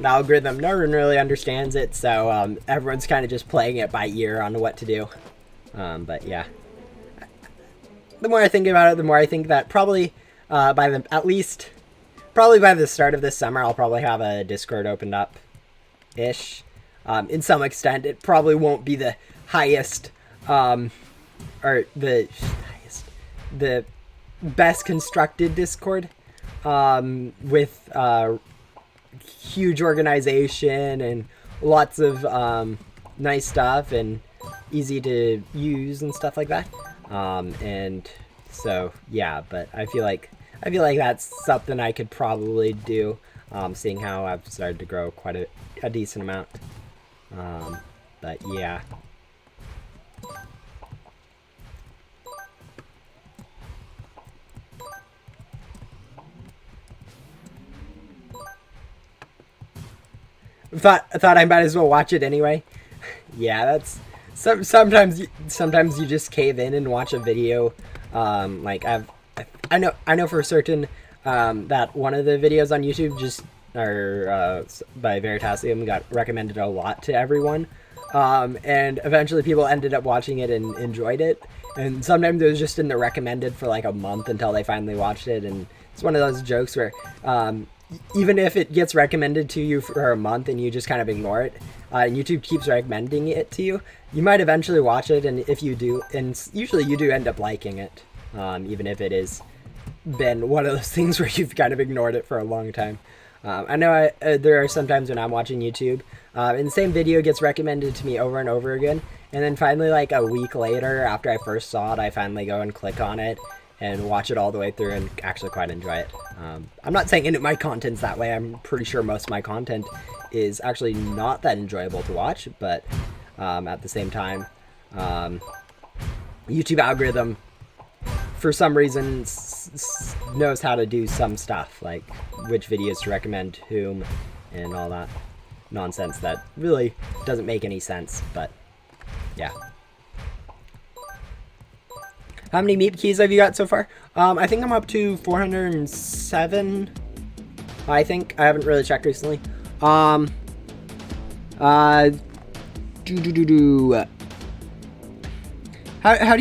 The algorithm, no one really understands it, so everyone's kind of just playing it by ear on what to do. But yeah, the more I think about it, the more I think that probably by the start of this summer, I'll probably have a Discord opened up ish. In some extent, it probably won't be the highest or the best constructed Discord with huge organization and lots of nice stuff and easy to use and stuff like that. And so yeah, but I feel like that's something I could probably do, seeing how I've started to grow quite a decent amount. But yeah. I thought I might as well watch it anyway. Yeah, that's sometimes you just cave in and watch a video. Like I know for certain that one of the videos on YouTube by Veritasium got recommended a lot to everyone, and eventually people ended up watching it and enjoyed it. And sometimes it was just in the recommended for like a month until they finally watched it. And it's one of those jokes where even if it gets recommended to you for a month and you just kind of ignore it, and YouTube keeps recommending it to you, you might eventually watch it, and if you do, and usually you do end up liking it, even if it has been one of those things where you've kind of ignored it for a long time. I know there are some times when I'm watching YouTube, and the same video gets recommended to me over and over again, and then finally, like a week later, after I first saw it, I finally go and click on it, and watch it all the way through and actually quite enjoy it. I'm not saying any of my content's that way. I'm pretty sure most of my content is actually not that enjoyable to watch, but at the same time, YouTube algorithm, for some reason, knows how to do some stuff, like which videos to recommend to whom and all that nonsense that really doesn't make any sense, but yeah. How many Meep keys have you got so far? I think I'm up to 407. I think. I haven't really checked recently. How do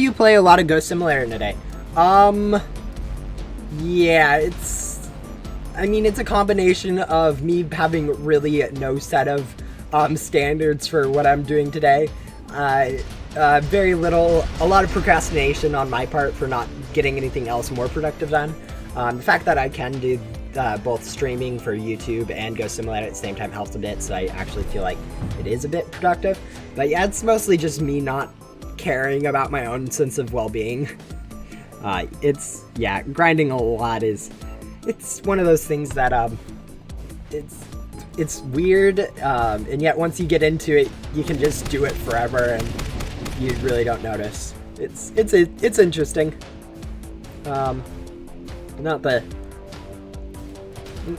you play a lot of Ghost Simulator in a day? Yeah, it's a combination of me having really no set of standards for what I'm doing today. Very little, a lot of procrastination on my part for not getting anything else more productive done. The fact that I can do both streaming for YouTube and Ghost Simulator at the same time helps a bit, so I actually feel like it is a bit productive. But yeah, it's mostly just me not caring about my own sense of well-being. Grinding a lot it's one of those things that it's weird, and yet once you get into it, you can just do it forever, and you really don't notice. It's interesting.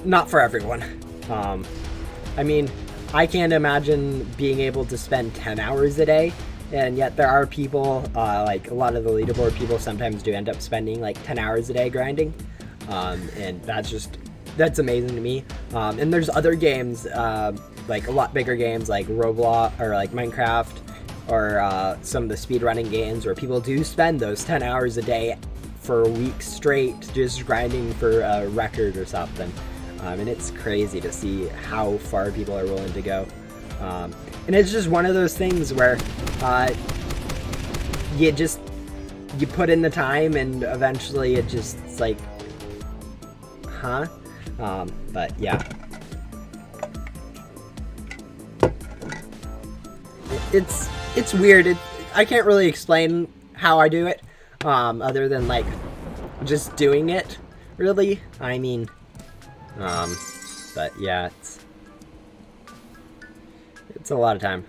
Not for everyone. I mean, I can't imagine being able to spend 10 hours a day, and yet there are people, like a lot of the leaderboard people sometimes do end up spending like 10 hours a day grinding, and that's amazing to me. And there's other games, like a lot bigger games like Roblox or like Minecraft, or some of the speedrunning games where people do spend those 10 hours a day for a week straight just grinding for a record or something. And it's crazy to see how far people are willing to go. And it's just one of those things where you put in the time and eventually it's like, huh? But yeah. It's weird. I can't really explain how I do it, other than like just doing it, really. I mean, but yeah, it's a lot of time.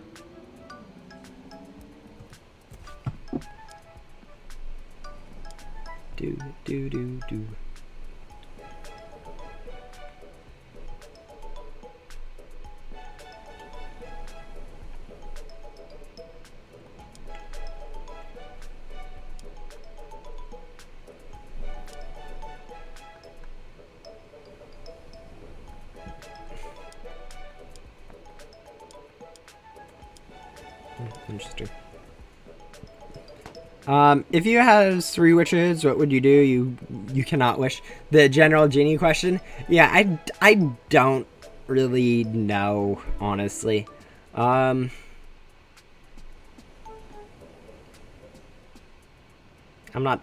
Do. Interesting. If you had 3 wishes, what would you do? You cannot wish. The general genie question? Yeah, I don't really know, honestly. I'm not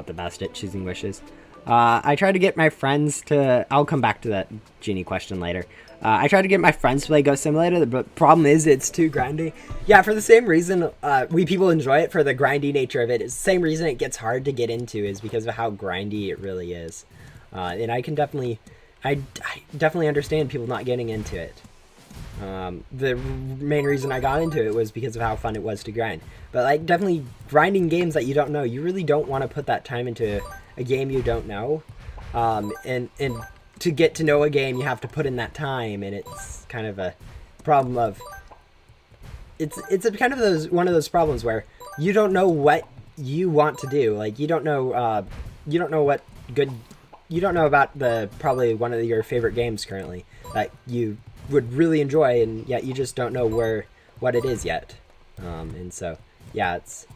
the best at choosing wishes. I try to get my friends to... I'll come back to that genie question later. I try to get my friends to play Ghost Simulator, but the problem is it's too grindy. Yeah, for the same reason we people enjoy it, for the grindy nature of it. It's the same reason it gets hard to get into, is because of how grindy it really is. And I definitely understand people not getting into it. The main reason I got into it was because of how fun it was to grind. But like, definitely grinding games that you don't know, you really don't want to put that time into a game you don't know. And to get to know a game, you have to put in that time, and it's kind of a problem of... It's a kind of one of those problems where you don't know what you want to do. Like, you don't know what good... You don't know about probably one of your favorite games currently that you would really enjoy, and yet you just don't know what it is yet. And so, yeah, it's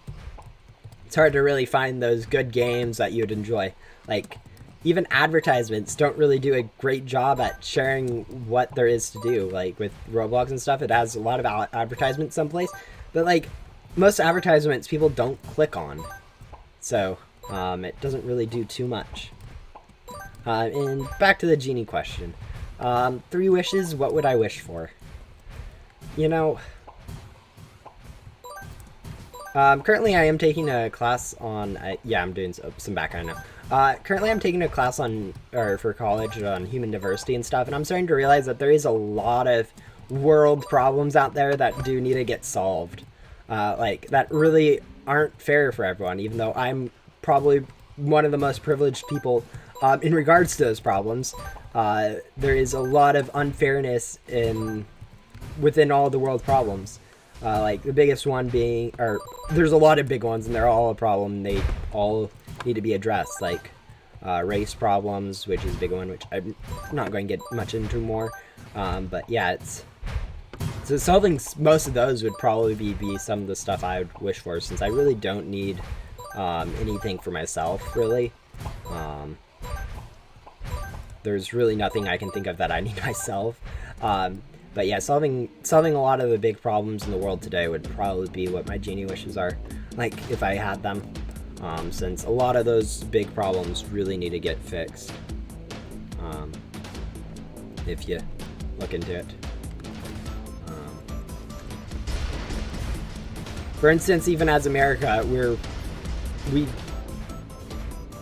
hard to really find those good games that you'd enjoy. Like, even advertisements don't really do a great job at sharing what there is to do. Like with Roblox and stuff, it has a lot of advertisements someplace, but like most advertisements people don't click on, so it doesn't really do too much. And back to the genie question. 3 wishes, what would I wish for? You know, currently I am taking a class on, yeah, I'm doing some background now. Currently I'm taking a class for college on human diversity and stuff, and I'm starting to realize that there is a lot of world problems out there that do need to get solved. Like, that really aren't fair for everyone, even though I'm probably one of the most privileged people in regards to those problems. There is a lot of unfairness within all the world problems. Like, the biggest one being, or there's a lot of big ones, and they're all a problem. They all need to be addressed, like race problems, which is a big one, which I'm not going to get much into more. But yeah, so solving most of those would probably be some of the stuff I would wish for, since I really don't need anything for myself, really. There's really nothing I can think of that I need myself. But yeah, solving a lot of the big problems in the world today would probably be what my genie wishes are, like, if I had them. Since a lot of those big problems really need to get fixed, if you look into it. For instance, even as America,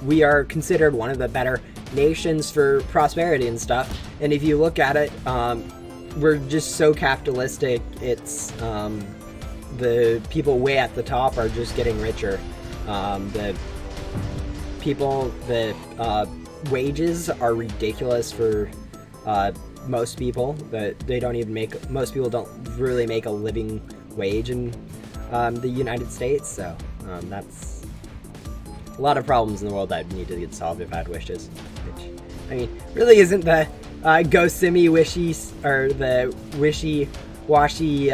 we are considered one of the better nations for prosperity and stuff, and if you look at it, we're just so capitalistic. It's the people way at the top are just getting richer. The wages are ridiculous for most people. That they don't even make. Most people don't really make a living wage in the United States. So that's a lot of problems in the world that need to get solved if I had wishes. Which, I mean, really isn't the go simmy wishy or the wishy-washy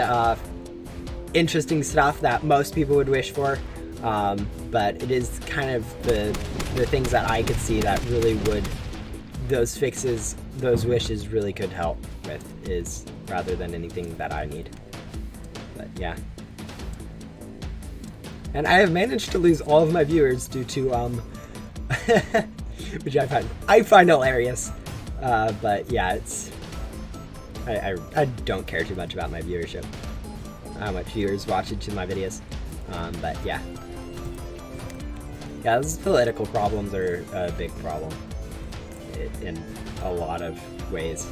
interesting stuff that most people would wish for. But it is kind of the things that I could see that really would, those fixes, those wishes really could help with, is rather than anything that I need. But yeah. And I have managed to lose all of my viewers due to which I find hilarious. But yeah, it's I don't care too much about my viewership, how much viewers watch each of my videos. But yeah, those political problems are a big problem in a lot of ways.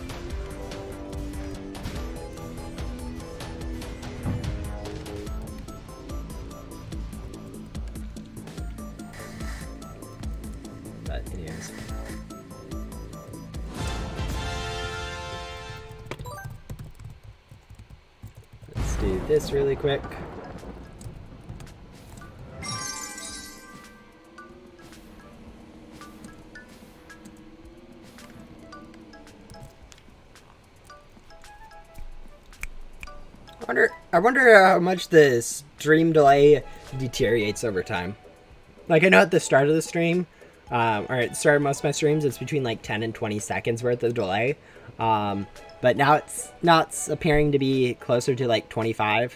But anyways. Let's do this really quick. I wonder how much the stream delay deteriorates over time. Like, I know at the start of the stream, or at the start of most of my streams, it's between like 10 and 20 seconds worth of delay. But now it's appearing to be closer to like 25.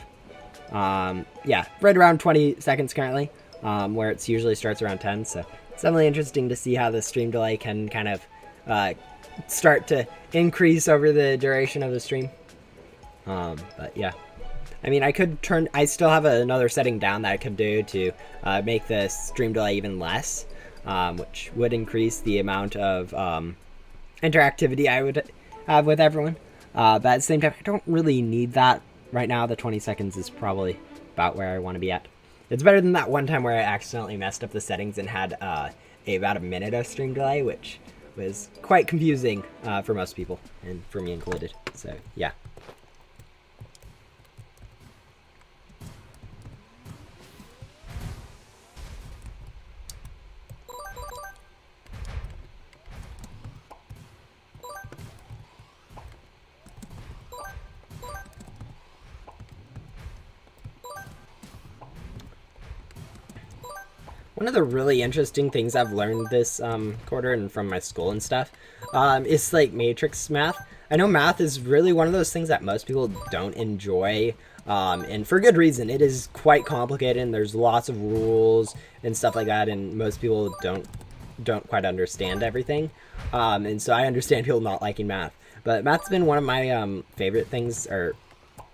Yeah, right around 20 seconds currently, where it usually starts around 10. So it's definitely interesting to see how the stream delay can kind of start to increase over the duration of the stream. But yeah, I mean, I still have another setting down that I could do to make the stream delay even less, which would increase the amount of interactivity I would have with everyone. But at the same time, I don't really need that right now. The 20 seconds is probably about where I want to be at. It's better than that one time where I accidentally messed up the settings and had about a minute of stream delay, which was quite confusing for most people, and for me included. So yeah. One of the really interesting things I've learned this quarter and from my school and stuff is like matrix math. I know math is really one of those things that most people don't enjoy, and for good reason. It is quite complicated and there's lots of rules and stuff like that, and most people don't quite understand everything. And so I understand people not liking math. But math's been one of my favorite things, or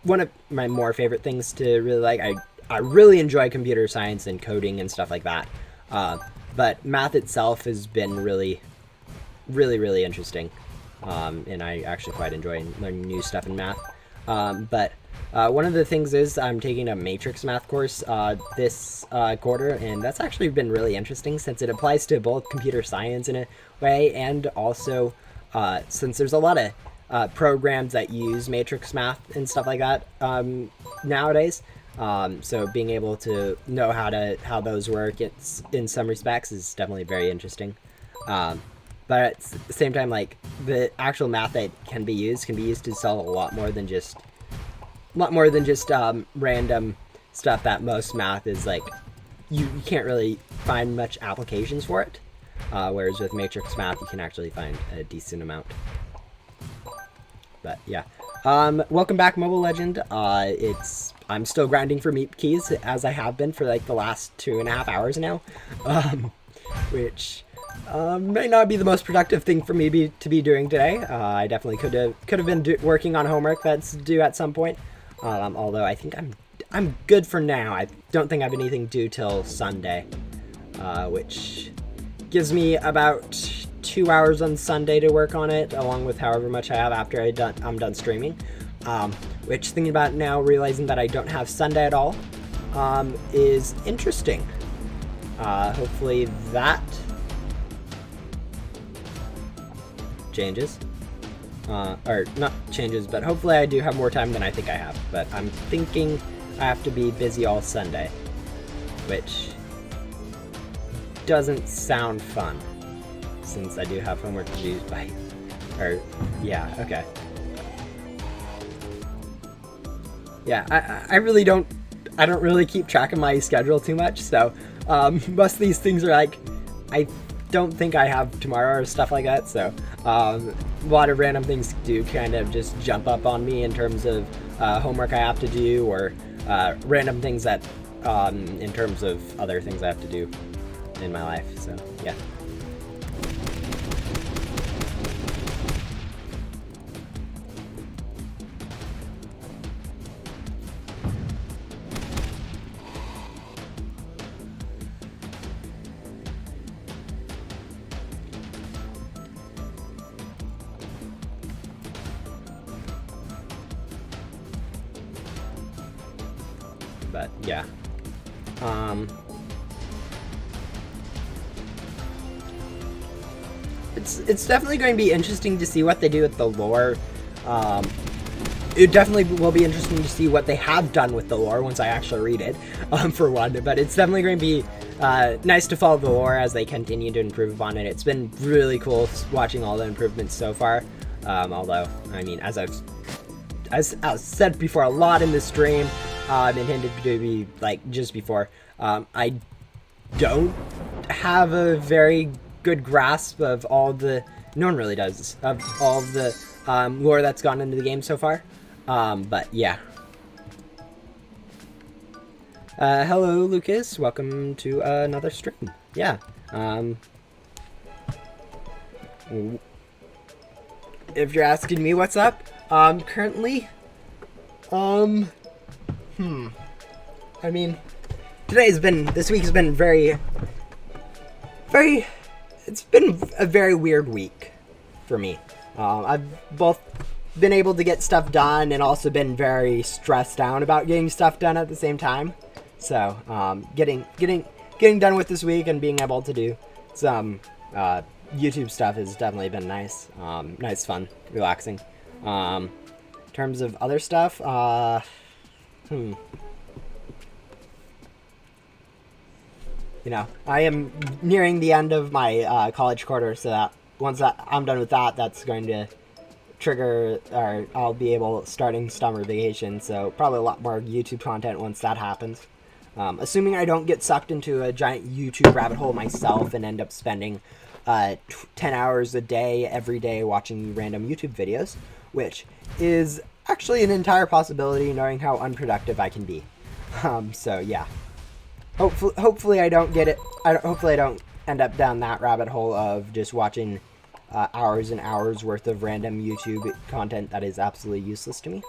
one of my more favorite things to really like. I really enjoy computer science and coding and stuff like that. But math itself has been really, really, really interesting. And I actually quite enjoy learning new stuff in math. But one of the things is I'm taking a matrix math course this quarter, and that's actually been really interesting since it applies to both computer science in a way, and also since there's a lot of programs that use matrix math and stuff like that nowadays. So being able to know how those work, it's in some respects is definitely very interesting. But at the same time, like, the actual math that can be used to solve a lot more than just random stuff that most math is like, you can't really find much applications for it. Whereas with matrix math, you can actually find a decent amount. But yeah. Welcome back, Mobile Legend. I'm still grinding for Meep keys, as I have been for like the last 2.5 hours now, which may not be the most productive thing for me to be doing today. I definitely could have been working on homework that's due at some point. Although I think I'm good for now. I don't think I have anything due till Sunday, which gives me about 2 hours on Sunday to work on it, along with however much I have after I'm done streaming. which, thinking about it now, realizing that I don't have Sunday at all, is interesting. Hopefully that changes. Or not changes, but hopefully I do have more time than I think I have. But I'm thinking I have to be busy all Sunday, which doesn't sound fun, since I do have homework to do by, or, yeah, okay. Yeah, I really don't really keep track of my schedule too much, so, most of these things are like, I don't think I have tomorrow or stuff like that, so, a lot of random things do kind of just jump up on me in terms of, homework I have to do, or, random things that, in terms of other things I have to do in my life, so, yeah. But yeah, it's definitely going to be interesting to see what they do with the lore. It definitely will be interesting to see what they have done with the lore once I actually read it, for one. But it's definitely going to be nice to follow the lore as they continue to improve upon it. It's been really cool watching all the improvements so far. Although, I mean, as I've said before a lot in this stream, intended to be like just before, I don't have a very good grasp of all the, no one really does, of all the lore that's gone into the game so far. But yeah. Hello Lucas, welcome to another stream. Yeah. If you're asking me what's up, currently, I mean, this week has been it's been a very weird week for me. I've both been able to get stuff done and also been very stressed out about getting stuff done at the same time. So, getting done with this week and being able to do some, YouTube stuff has definitely been nice. Nice, fun, relaxing. In terms of other stuff, you know, I am nearing the end of my college quarter, so that once I'm done with that, that's going to trigger, or I'll be able starting summer vacation. So probably a lot more YouTube content once that happens. Assuming I don't get sucked into a giant YouTube rabbit hole myself and end up spending 10 hours a day every day watching random YouTube videos, which is actually an entire possibility, knowing how unproductive I can be. So yeah. Hopefully I don't get it. Hopefully I don't end up down that rabbit hole of just watching hours and hours worth of random YouTube content that is absolutely useless to me.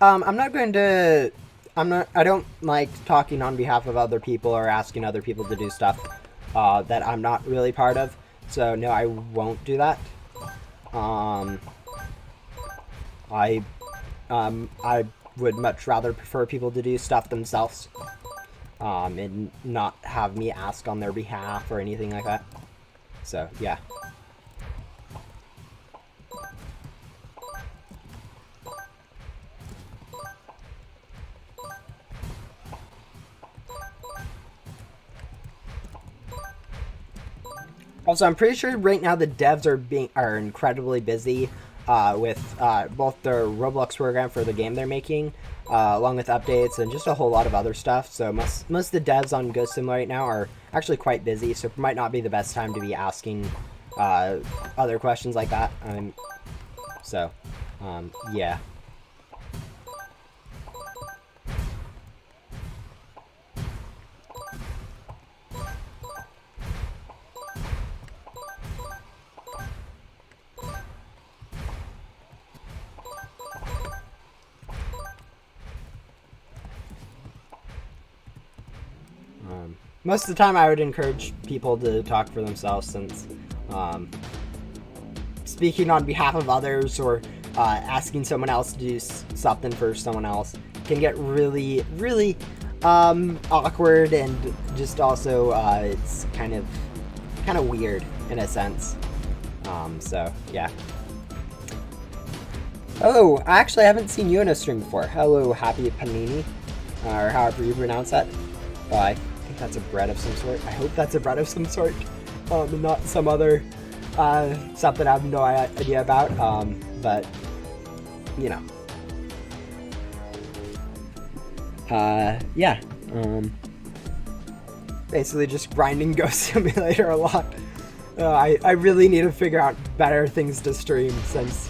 I don't like talking on behalf of other people or asking other people to do stuff that I'm not really part of. So no, I won't do that. I would much rather prefer people to do stuff themselves, and not have me ask on their behalf or anything like that. So yeah. Also, I'm pretty sure right now the devs are incredibly busy with both their Roblox program for the game they're making, along with updates and just a whole lot of other stuff. So most of the devs on Ghost Sim right now are actually quite busy, so it might not be the best time to be asking other questions like that. Yeah. most of the time I would encourage people to talk for themselves, since speaking on behalf of others or asking someone else to do something for someone else can get really, really awkward, and just also it's kind of weird in a sense. So yeah. Oh, actually, I haven't seen you in a stream before. Hello, Happy Panini, or however you pronounce that. I think that's a bread of some sort. I hope that's a bread of some sort, and not some other something I have no idea about. But you know, yeah. Basically, just grinding Ghost Simulator a lot. I really need to figure out better things to stream, since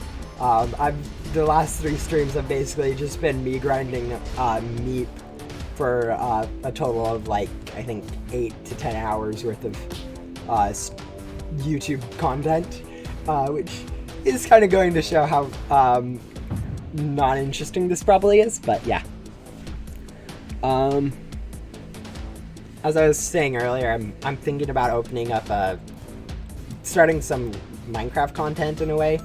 the last 3 streams have basically just been me grinding Meep for a total of like, I think 8 to 10 hours worth of YouTube content, which is kind of going to show how not interesting this probably is, but yeah. As I was saying earlier, I'm thinking about opening up starting some Minecraft content in a way,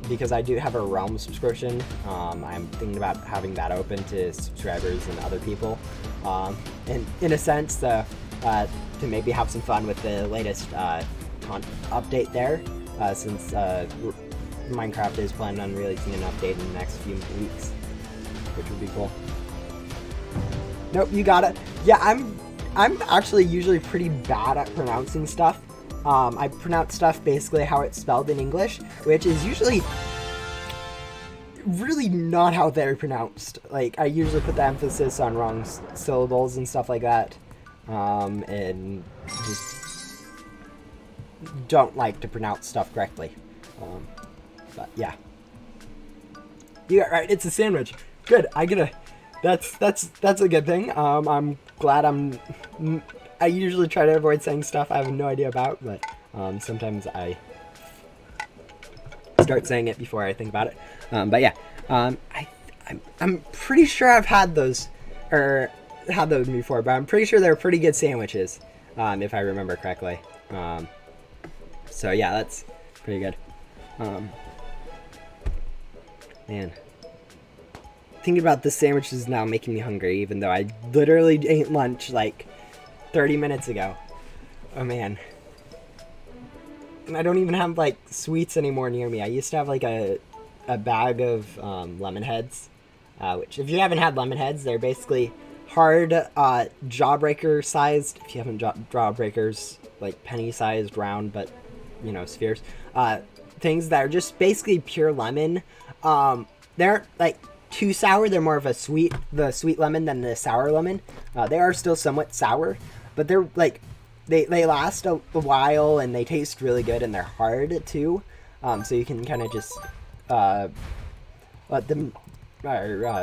because I do have a Realm subscription. I'm thinking about having that open to subscribers and other people, and in a sense to maybe have some fun with the latest update there, since Minecraft is planning on releasing an update in the next few weeks, which would be cool. Nope, you got it. Yeah, I'm actually usually pretty bad at pronouncing stuff. I pronounce stuff basically how it's spelled in English, which is usually really not how they're pronounced. Like, I usually put the emphasis on wrong syllables and stuff like that, and just don't like to pronounce stuff correctly. But yeah. You got right, it's a sandwich. Good, that's a good thing. I'm glad I usually try to avoid saying stuff I have no idea about, but sometimes I start saying it before I think about it. But yeah, I'm pretty sure I've had those before, but I'm pretty sure they're pretty good sandwiches, if I remember correctly. So yeah, that's pretty good. Man, thinking about the sandwiches is now making me hungry, even though I literally ate lunch like 30 minutes ago. Oh man. And I don't even have like sweets anymore near me. I used to have like a bag of lemon heads, which if you haven't had lemon heads, they're basically hard jawbreaker sized, if you haven't jawbreakers, like penny sized round, but you know, spheres, things that are just basically pure lemon. They aren't like too sour. They're more of the sweet lemon than the sour lemon. They are still somewhat sour, but they're like, they last a while, and they taste really good, and they're hard too. So you can kind of just let them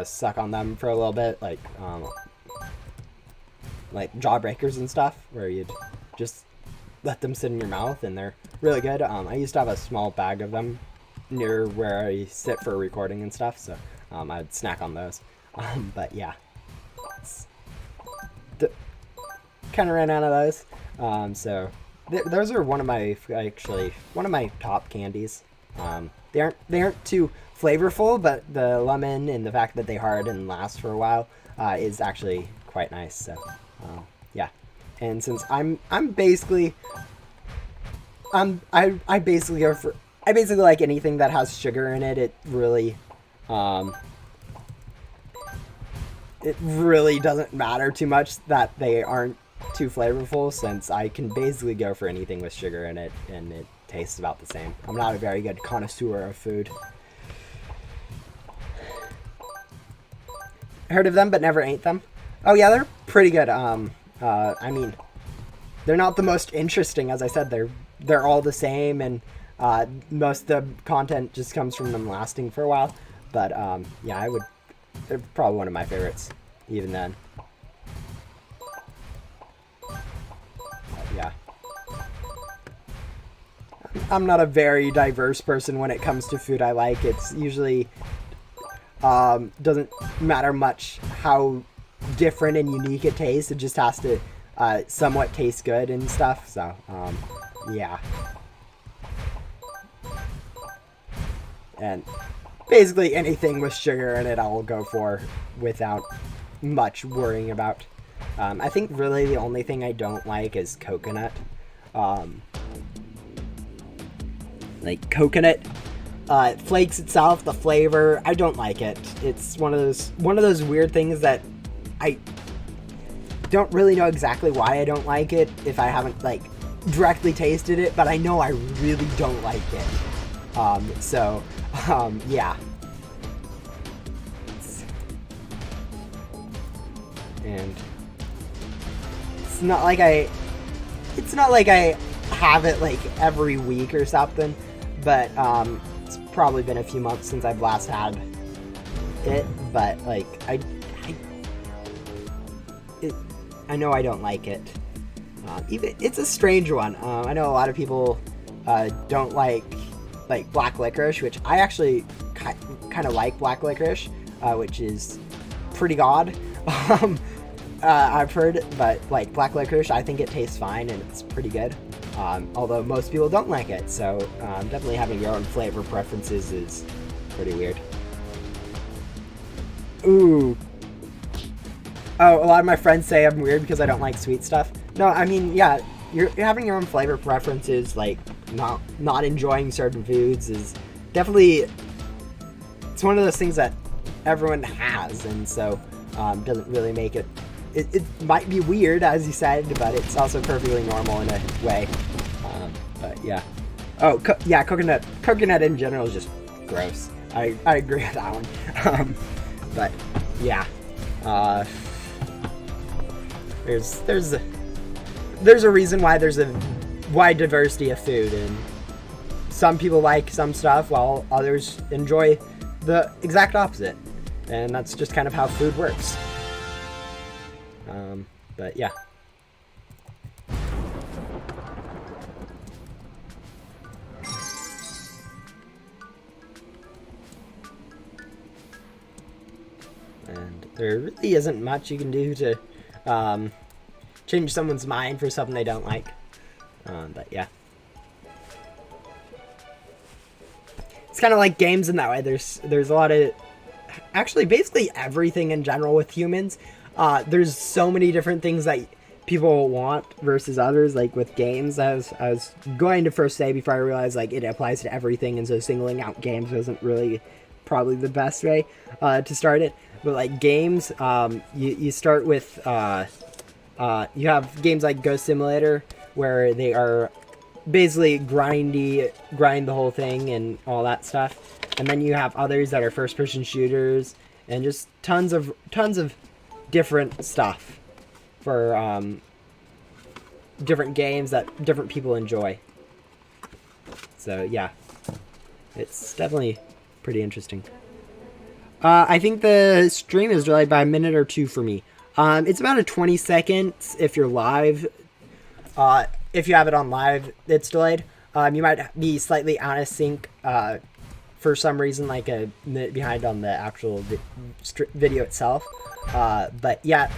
suck on them for a little bit, like jawbreakers and stuff, where you'd just let them sit in your mouth, and they're really good. I used to have a small bag of them near where I sit for recording and stuff, so I'd snack on those. But yeah, kind of ran out of those. So those are one of my top candies. They aren't too flavorful, but the lemon and the fact that they hard and last for a while is actually quite nice. So yeah, and since I basically like anything that has sugar in it. It really doesn't matter too much that they aren't too flavorful, since I can basically go for anything with sugar in it, and it tastes about the same. I'm not a very good connoisseur of food. Heard of them, but never ate them. Oh yeah, they're pretty good. I mean, they're not the most interesting, as I said. They're all the same, and most of the content just comes from them lasting for a while. But yeah, they're probably one of my favorites, even then. Yeah. I'm not a very diverse person when it comes to food I like. It's usually doesn't matter much how different and unique it tastes. It just has to somewhat tastes good and stuff. So yeah. And basically anything with sugar in it I'll go for without much worrying about. I think really the only thing I don't like is coconut. Like coconut flakes itself, the flavor, I don't like it. It's one of those weird things that I don't really know exactly why I don't like it if I haven't like directly tasted it, but I know I really don't like it. Yeah. And it's not like I have it like every week or something, but it's probably been a few months since I've last had it, but like I know I don't like it. Even it's a strange one. I know a lot of people don't like black licorice, which I actually kind of like black licorice, which is pretty odd. I've heard, but like black licorice, I think it tastes fine and it's pretty good. Although most people don't like it, so definitely having your own flavor preferences is pretty weird. Ooh. Oh, a lot of my friends say I'm weird because I don't like sweet stuff. No, I mean, yeah, you're having your own flavor preferences, like not enjoying certain foods is definitely, it's one of those things that everyone has, and so doesn't really make it. It might be weird, as you said, but it's also perfectly normal in a way. But yeah. Oh, yeah, coconut in general is just gross. I agree with that one. But yeah. There's a reason why there's a wide diversity of food, and some people like some stuff while others enjoy the exact opposite, and that's just kind of how food works. But yeah. And there really isn't much you can do to change someone's mind for something they don't like. But yeah. It's kind of like games in that way. There's a lot of, actually basically everything in general with humans. There's so many different things that people want versus others. Like with games, I was going to first say before I realized like it applies to everything, and so singling out games wasn't really probably the best way to start it. But like games, you start with you have games like Ghost Simulator, where they are basically grind the whole thing and all that stuff, and then you have others that are first-person shooters, and just tons of different stuff for different games that different people enjoy. So yeah, it's definitely pretty interesting. I think the stream is delayed by a minute or two for me. It's about a 20 seconds if you're live. If you have it on live, it's delayed. You might be slightly out of sync for some reason, like a minute behind on the actual video itself. But yeah,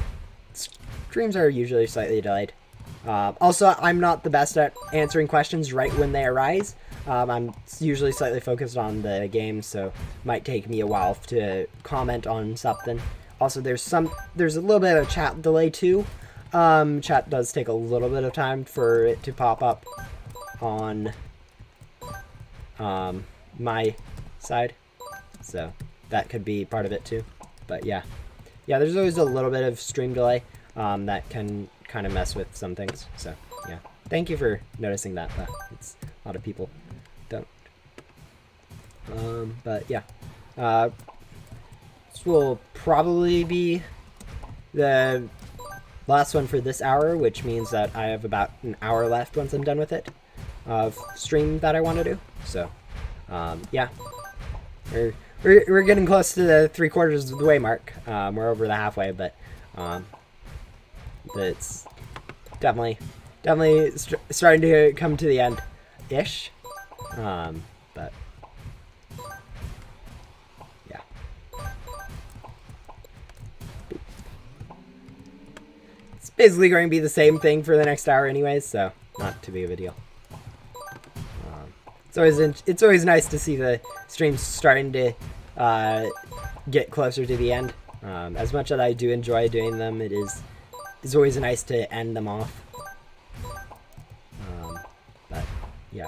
streams are usually slightly delayed. Also, I'm not the best at answering questions right when they arise. I'm usually slightly focused on the game, so it might take me a while to comment on something. Also, there's a little bit of a chat delay too. Chat does take a little bit of time for it to pop up on my side, so that could be part of it too. But yeah, there's always a little bit of stream delay that can kind of mess with some things. So yeah, thank you for noticing that. It's a lot of people don't. But yeah, this will probably be the last one for this hour, which means that I have about an hour left once I'm done with it of stream that I want to do. So yeah, we're getting close to the 3/4 of the way mark. We're over the halfway, but it's definitely starting to come to the end ish. But yeah, it's basically going to be the same thing for the next hour anyways, so not too big of a deal. It's always nice to see the streams starting to get closer to the end. As much as I do enjoy doing them, it's always nice to end them off. But yeah.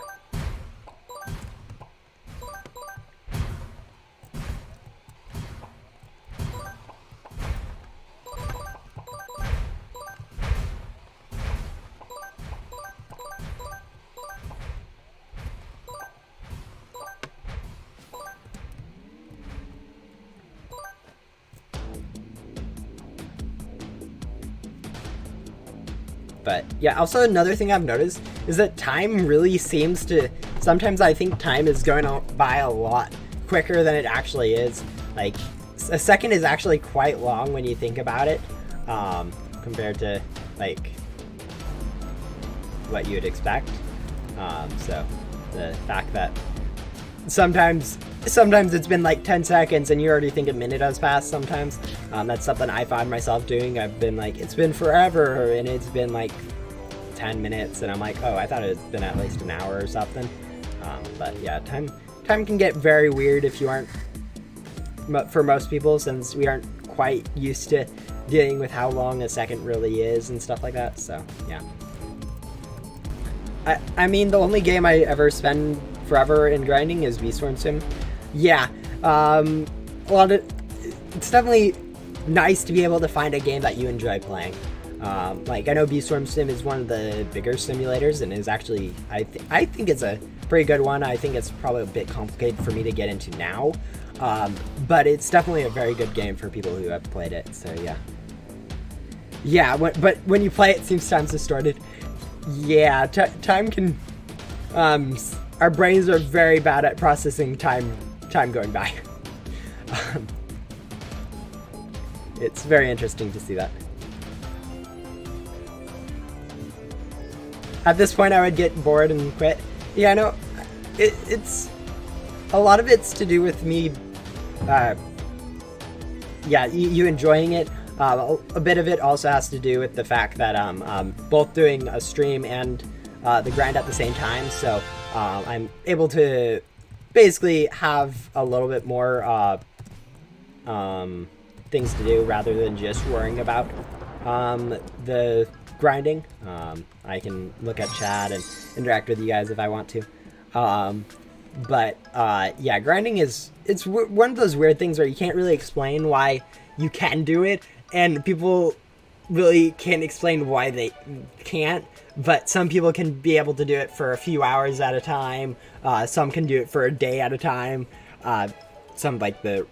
But yeah, also another thing I've noticed is that time really seems to, sometimes I think time is going by a lot quicker than it actually is. Like, a second is actually quite long when you think about it, compared to, like, what you'd expect. So, the fact that sometimes it's been like 10 seconds and you already think a minute has passed sometimes. That's something I find myself doing. I've been like, it's been forever, and it's been like 10 minutes, and I'm like, oh, I thought it's been at least an hour or something. But yeah, time can get very weird if you aren't, for most people, since we aren't quite used to dealing with how long a second really is and stuff like that, so yeah. I mean, the only game I ever spend forever in grinding is V-Storm Sim. Yeah, it's definitely nice to be able to find a game that you enjoy playing. Like, I know V-Storm Sim is one of the bigger simulators, and is actually, I think it's a pretty good one. I think it's probably a bit complicated for me to get into now, but it's definitely a very good game for people who have played it, so yeah. Yeah, but when you play it seems time's distorted. Yeah, time can, our brains are very bad at processing time going by. It's very interesting to see that. At this point, I would get bored and quit. Yeah, I know. It's a lot of it's to do with me. Yeah, you enjoying it. A bit of it also has to do with the fact that both doing a stream and the grind at the same time. So I'm able to basically have a little bit more things to do rather than just worrying about the grinding. I can look at chat and interact with you guys if I want to. But yeah, grinding it's one of those weird things where you can't really explain why you can do it, and people really can't explain why they can't. But some people can be able to do it for a few hours at a time. Some can do it for a day at a time. Some, like the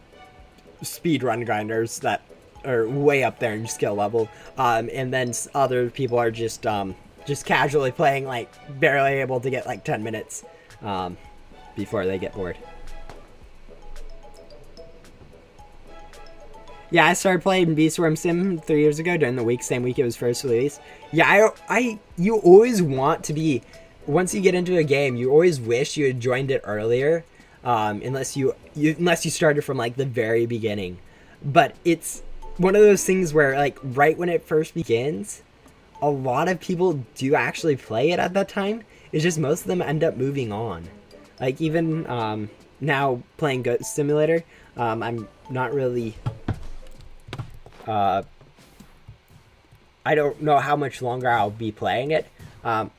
speedrun grinders that are way up there in skill level. And then other people are just casually playing, like barely able to get like 10 minutes before they get bored. Yeah, I started playing V-Storm Sim 3 years ago during the same week it was first released. Yeah, you always want to be, once you get into a game, you always wish you had joined it earlier, unless you started from like the very beginning. But it's one of those things where, like, right when it first begins, a lot of people do actually play it at that time. It's just most of them end up moving on. Like, even now playing Goat Simulator, I'm not really... I don't know how much longer I'll be playing it. I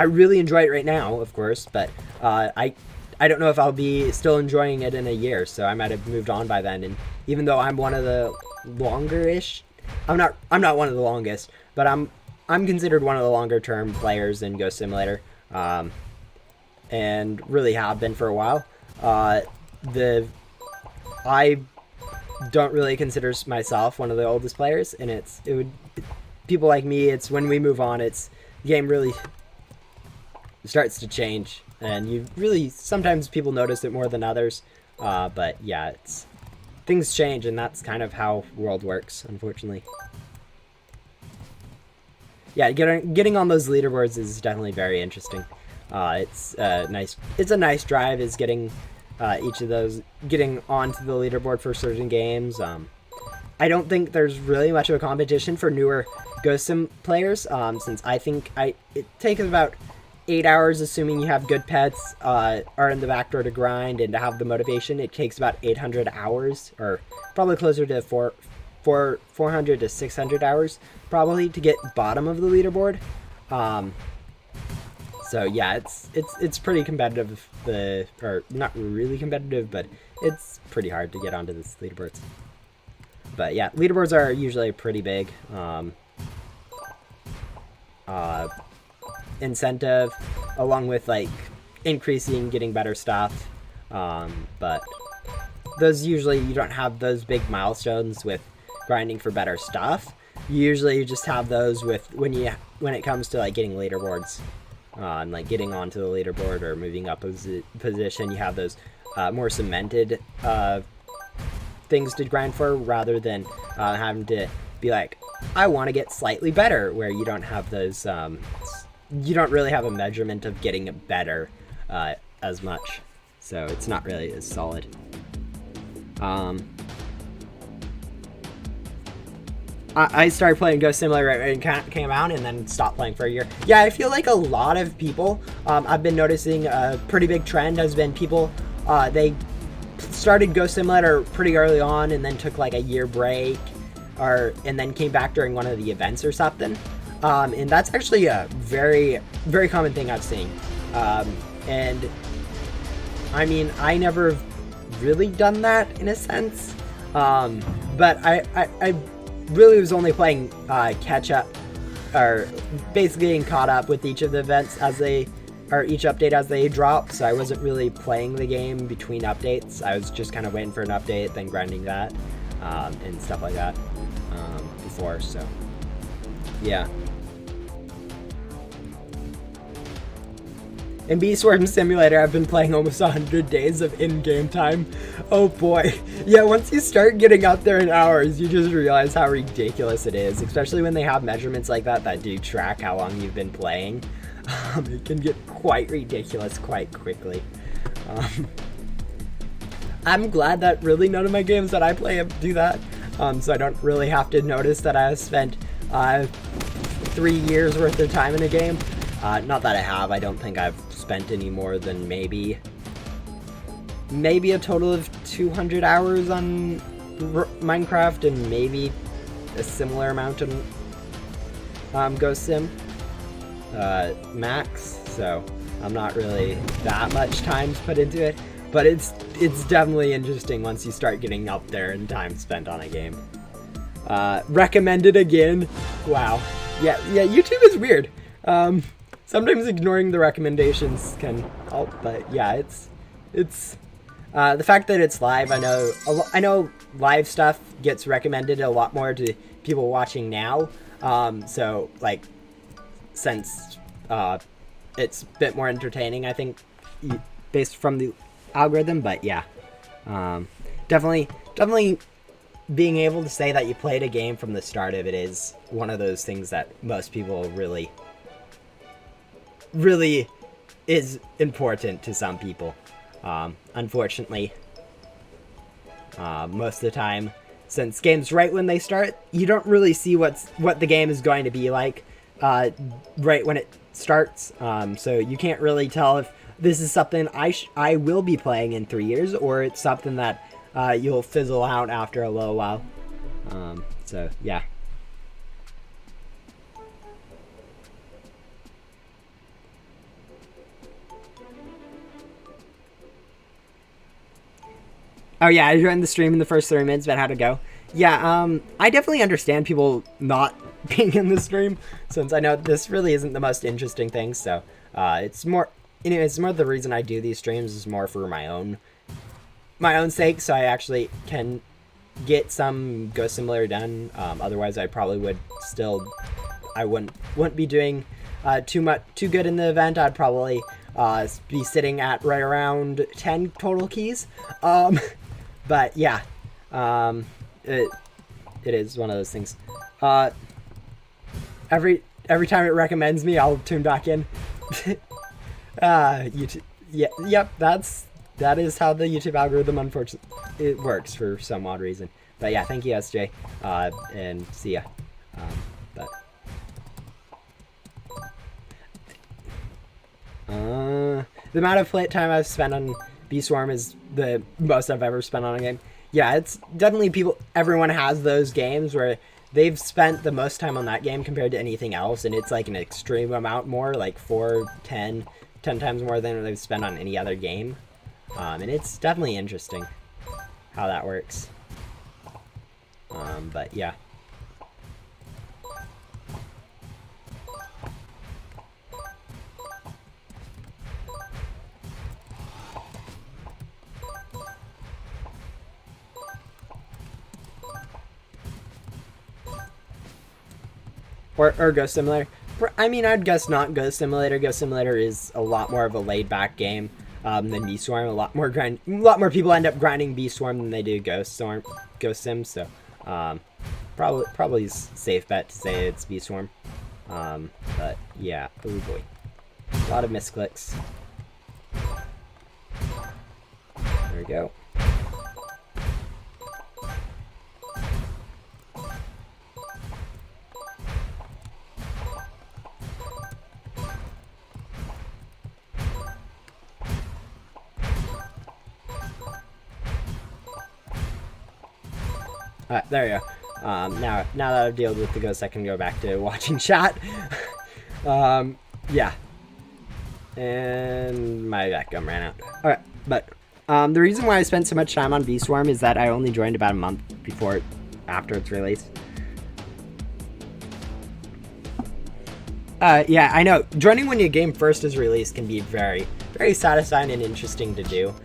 really enjoy it right now, of course, but I don't know if I'll be still enjoying it in a year, so I might have moved on by then. And even though I'm one of the longer-ish, I'm not one of the longest, but I'm considered one of the longer-term players in Ghost Simulator, and really have been for a while. I don't really consider myself one of the oldest players, and people like me, it's when we move on, the game really starts to change, and you really, sometimes people notice it more than others, but yeah, things change, and that's kind of how world works, unfortunately. Yeah, getting on those leaderboards is definitely very interesting. It's a nice drive, is getting each of those, getting onto the leaderboard for certain games. I don't think there's really much of a competition for newer Ghost Sim players, since I think it takes about 8 hours, assuming you have good pets, are in the back door to grind and to have the motivation. It takes about 800 hours, or probably closer to 400 to 600 hours, probably, to get bottom of the leaderboard. So yeah, it's pretty competitive, or not really competitive, but it's pretty hard to get onto this leaderboards. But yeah, leaderboards are usually pretty big. Incentive, along with like increasing, getting better stuff. But those usually, you don't have those big milestones with grinding for better stuff. Usually you just have those with when it comes to like getting leaderboards, and like getting onto the leaderboard or moving up a position. You have those more cemented things to grind for, rather than having to be like, I want to get slightly better, where you don't have those, you don't really have a measurement of getting it better as much, so it's not really as solid. I started playing Ghost Simulator right when it came out, and then stopped playing for a year. Yeah, I feel like a lot of people, I've been noticing a pretty big trend has been people, they started Ghost Simulator pretty early on and then took like a year break, and then came back during one of the events or something. And that's actually a very, very common thing I've seen. And I mean, I never really done that in a sense. But I really was only playing catch up, or basically getting caught up with each of the events or each update as they drop. So I wasn't really playing the game between updates. I was just kind of waiting for an update, then grinding that, and stuff like that before. So yeah. In Bee Swarm Simulator, I've been playing almost 100 days of in-game time. Oh boy. Yeah, once you start getting up there in hours, you just realize how ridiculous it is, especially when they have measurements like that do track how long you've been playing. It can get quite ridiculous quite quickly. I'm glad that really none of my games that I play do that, so I don't really have to notice that I have spent 3 years worth of time in a game. Not that I have. I don't think I've spent any more than maybe a total of 200 hours on Minecraft, and maybe a similar amount on Ghost Sim max. So I'm not really that much time put into it, but it's definitely interesting once you start getting up there and time spent on a game. Recommended again. Wow. Yeah. YouTube is weird. Sometimes ignoring the recommendations can help, but yeah, it's the fact that it's live. I know live stuff gets recommended a lot more to people watching now. So like, since it's a bit more entertaining, I think, based from the algorithm. But yeah, definitely being able to say that you played a game from the start of it is one of those things that most people really is important to some people. Unfortunately, most of the time, since games right when they start, you don't really see what the game is going to be like right when it starts. So you can't really tell if this is something I will be playing in 3 years, or it's something that you'll fizzle out after a little while. So yeah. Oh yeah, I joined the stream in the first 30 minutes, but how'd it go? Yeah, I definitely understand people not being in the stream, since I know this really isn't the most interesting thing. So it's more, it's more the reason I do these streams is more for my own sake, so I actually can get some Ghost Simulator done. Otherwise, I probably would still, I wouldn't be doing too good in the event. I'd probably be sitting at right around 10 total keys. But yeah, it is one of those things. Every time it recommends me, I'll tune back in. YouTube, yeah, yep, that is how the YouTube algorithm, unfortunately, it works for some odd reason. But yeah, thank you, SJ, and see ya. But the amount of play time I've spent on Bee Swarm is the most I've ever spent on a game. Yeah, it's definitely everyone has those games where they've spent the most time on that game compared to anything else, and it's like an extreme amount more, like 10 times more than they've spent on any other game. And it's definitely interesting how that works. But yeah. Or Ghost Simulator. I mean, I'd guess not Ghost Simulator. Ghost Simulator is a lot more of a laid-back game than Bee Swarm. A lot more people end up grinding Bee Swarm than they do Ghost Sim. So, probably safe bet to say it's Bee Swarm. But yeah, oh boy, a lot of misclicks. There we go. Alright, there you go. Now that I've dealt with the ghost, I can go back to watching chat. Yeah. And my background ran out. Alright, but the reason why I spent so much time on Bee Swarm is that I only joined about a month after its release. Yeah, I know. Joining when your game first is released can be very, very satisfying and interesting to do.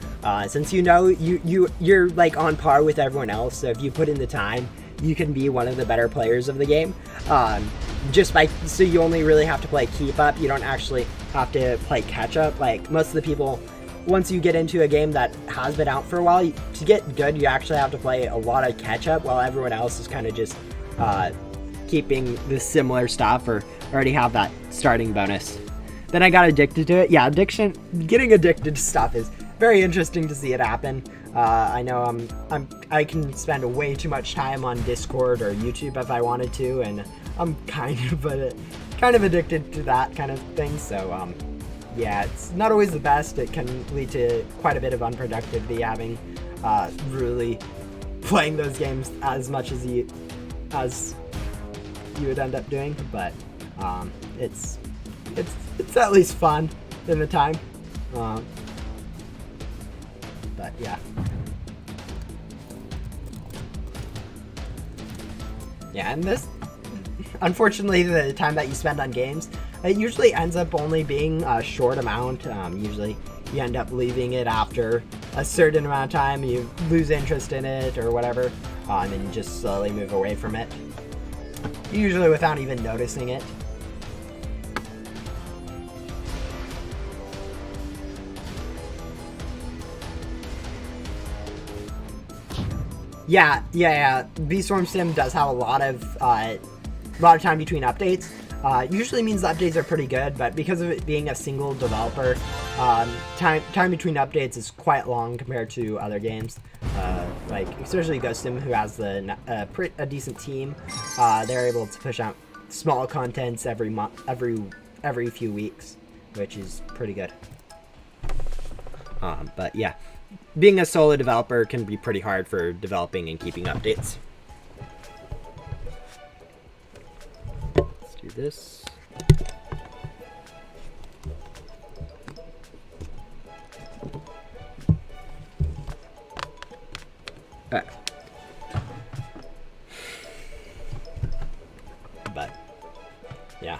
Since you know you're like on par with everyone else, so if you put in the time, you can be one of the better players of the game. So you only really have to play keep up. You don't actually have to play catch up. Like most of the people, once you get into a game that has been out for a while, to get good, you actually have to play a lot of catch up, while everyone else is kind of just keeping the similar stuff or already have that starting bonus. Then I got addicted to it. Yeah, getting addicted to stuff is very interesting to see it happen. I know I can spend way too much time on Discord or YouTube if I wanted to, and I'm kind of addicted to that kind of thing. So yeah, it's not always the best. It can lead to quite a bit of unproductivity having really playing those games as much as you would end up doing, but it's at least fun in the time. But yeah. Yeah, and this, unfortunately, the time that you spend on games, it usually ends up only being a short amount. Usually you end up leaving it after a certain amount of time, you lose interest in it or whatever, and then you just slowly move away from it. Usually without even noticing it. Yeah. Bee Swarm Sim does have a lot of time between updates. Usually means the updates are pretty good, but because of it being a single developer, time between updates is quite long compared to other games. Like especially Ghost Sim, who has a decent team. They're able to push out small contents every month, every few weeks, which is pretty good. But yeah. Being a solo developer can be pretty hard for developing and keeping updates. Let's do this. But yeah,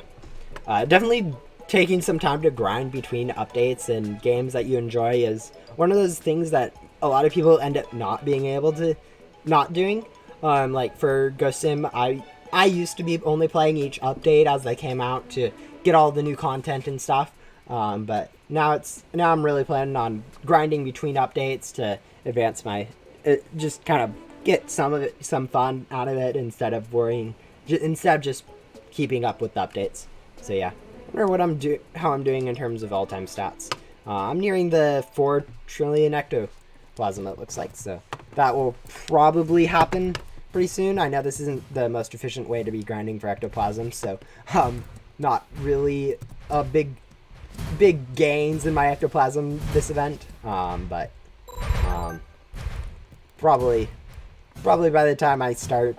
definitely taking some time to grind between updates and games that you enjoy is one of those things that a lot of people end up not doing. Like for Ghost Sim, I used to be only playing each update as they came out to get all the new content and stuff. But now I'm really planning on grinding between updates to advance just kind of get some fun out of it instead of just keeping up with the updates. So yeah, I wonder how I'm doing in terms of all-time stats. I'm nearing the 4 trillion ectoplasm, it looks like, so that will probably happen pretty soon. I know this isn't the most efficient way to be grinding for ectoplasm, so not really a big big gains in my ectoplasm this event, but probably by the time I start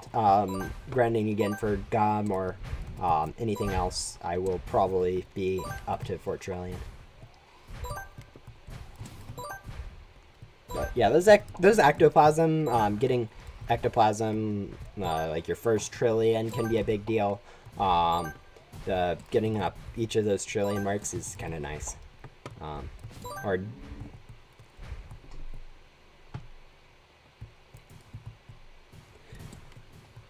grinding again for gum or anything else, I will probably be up to 4 trillion. But yeah, those ectoplasm, getting ectoplasm, like your first trillion can be a big deal. Getting up each of those trillion marks is kind of nice. Or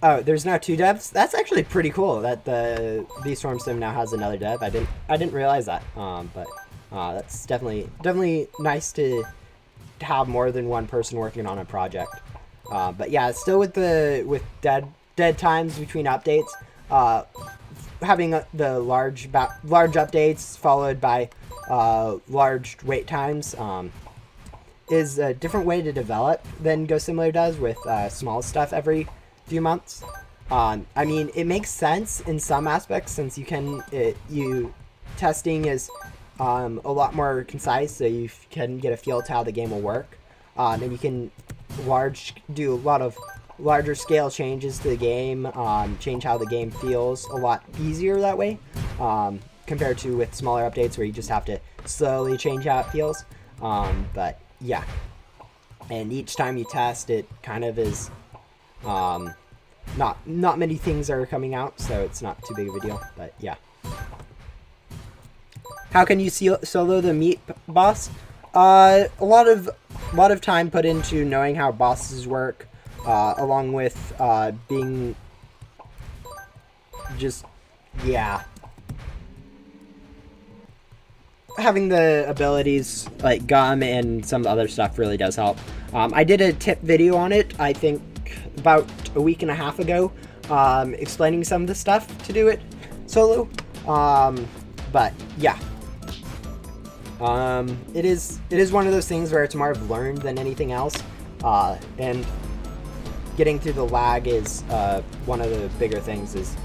oh, there's now 2 devs. That's actually pretty cool that the V-Storm Sim now has another dev. I didn't realize that. But that's definitely nice to have more than one person working on a project. But yeah, still with dead times between updates, having the large updates followed by large wait times is a different way to develop than Ghost Simulator does with small stuff every few months. I mean, it makes sense in some aspects since testing is a lot more concise, so you can get a feel to how the game will work, and you can do a lot of larger scale changes to the game, change how the game feels a lot easier that way, compared to with smaller updates where you just have to slowly change how it feels. But yeah, and each time you test, it kind of is not many things are coming out, so it's not too big of a deal. But yeah. How can you solo the Meep boss? A lot of time put into knowing how bosses work, along with being just, yeah, having the abilities like gum and some other stuff really does help. I did a tip video on it, I think about a week and a half ago, explaining some of the stuff to do it solo. But yeah. It is one of those things where it's more of learned than anything else, and getting through the lag is one of the bigger things. Is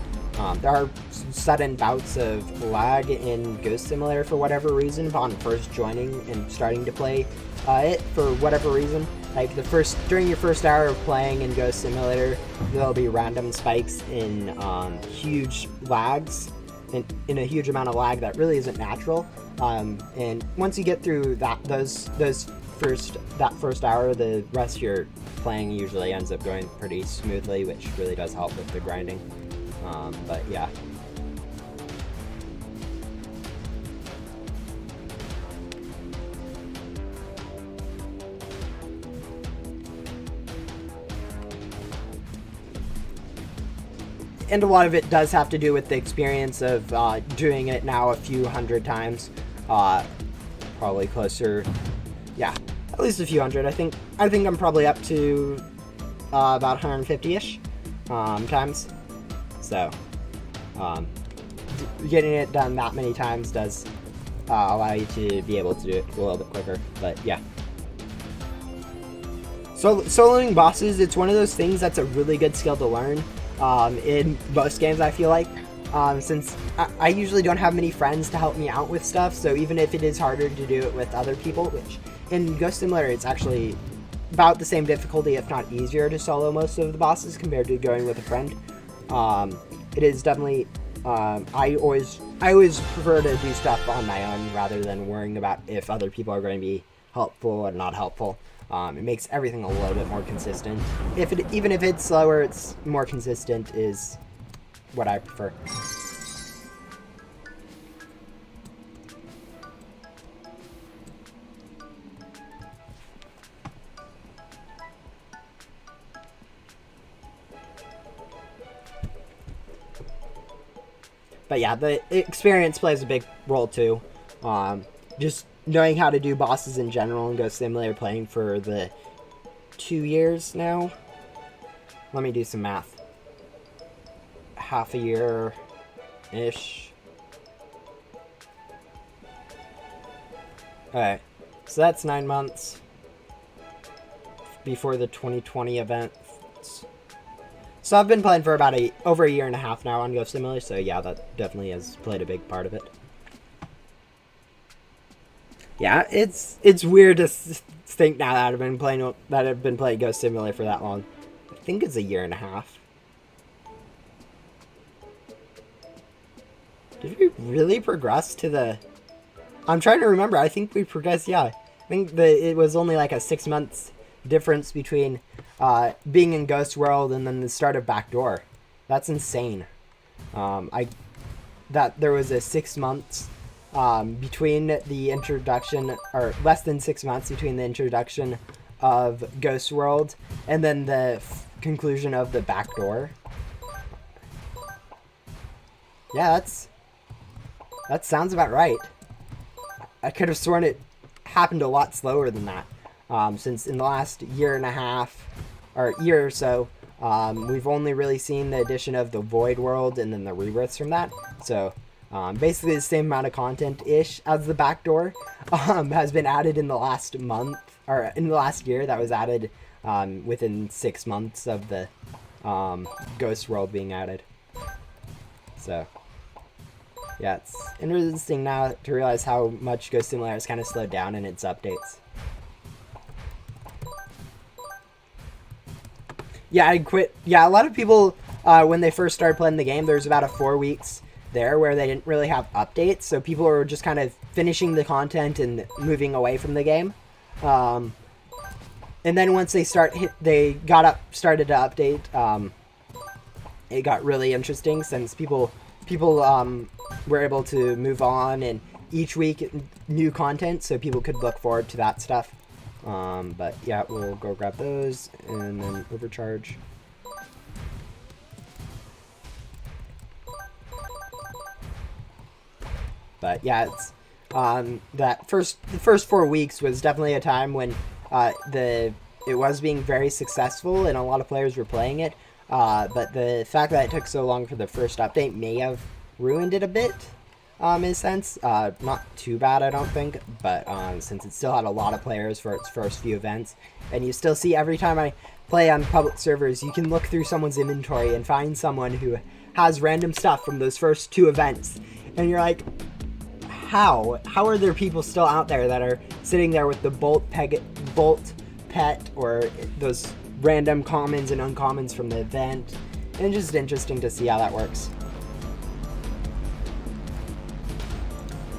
there are sudden bouts of lag in Ghost Simulator for whatever reason upon first joining and starting to play it for whatever reason. Like during your first hour of playing in Ghost Simulator, there'll be random spikes in huge lags, in a huge amount of lag that really isn't natural. And once you get through that first hour, the rest of your playing usually ends up going pretty smoothly, which really does help with the grinding. But yeah. And a lot of it does have to do with the experience of doing it now a few hundred times. Probably closer, yeah, at least a few hundred. I think I'm probably up to about 150-ish times. So getting it done that many times does allow you to be able to do it a little bit quicker. But yeah. So soloing bosses, it's one of those things that's a really good skill to learn in most games, I feel like. Since I usually don't have many friends to help me out with stuff, so even if it is harder to do it with other people, which in Ghost Simulator it's actually about the same difficulty, if not easier, to solo most of the bosses compared to going with a friend. It is definitely, I always prefer to do stuff on my own rather than worrying about if other people are going to be helpful or not helpful. It makes everything a little bit more consistent. Even if it's slower, it's more consistent is what I prefer. But yeah, the experience plays a big role too. Just knowing how to do bosses in general and Ghost Simulator, playing for the 2 years now. Let me do some math. Half a year-ish. Alright, so that's 9 months before the 2020 event. So I've been playing for about over a year and a half now on Ghost Simulator, so yeah, that definitely has played a big part of it. Yeah, it's weird to think now that I've been playing Ghost Simulator for that long. I think it's a year and a half. Did we really progress to the? I'm trying to remember. I think we progressed. Yeah, I think it was only like a 6 months difference between being in Ghost World and then the start of Backdoor. That's insane. I that there was a 6 months between the introduction, or less than 6 months between the introduction of Ghost World and then the conclusion of the Backdoor. Yeah, that sounds about right. I could have sworn it happened a lot slower than that. Since in the last year and a half, or year or so, we've only really seen the addition of the Void World and then the rebirths from that. So basically the same amount of content-ish as the Backdoor has been added in the last month, or in the last year. That was added within 6 months of the Ghost World being added. So yeah, it's interesting now to realize how much Ghost Simulator has kind of slowed down in its updates. Yeah, I quit. Yeah, a lot of people, when they first started playing the game, there was about a 4 weeks there where they didn't really have updates, so people were just kind of finishing the content and moving away from the game. And then once they started to update, it got really interesting since people were able to move on, and each week new content, so people could look forward to that stuff. But yeah, we'll go grab those and then overcharge. But yeah, it's the first 4 weeks was definitely a time when it was being very successful and a lot of players were playing it. But the fact that it took so long for the first update may have ruined it a bit, in a sense. Not too bad, I don't think, but since it still had a lot of players for its first few events, and you still see every time I play on public servers, you can look through someone's inventory and find someone who has random stuff from those first 2 events, and you're like, how are there people still out there that are sitting there with the bolt pet or those random commons and uncommons from the event? And it's just interesting to see how that works.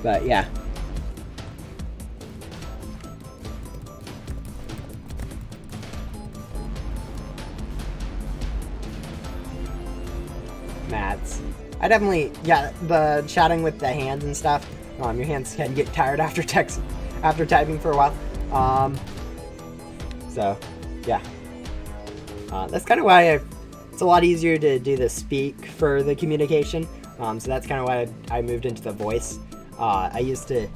But yeah. Mats. I definitely, yeah, the chatting with the hands and stuff, your hands can get tired after typing for a while. So, yeah. That's kind of why it's a lot easier to do the speak for the communication. So that's kind of why I moved into the voice. I used to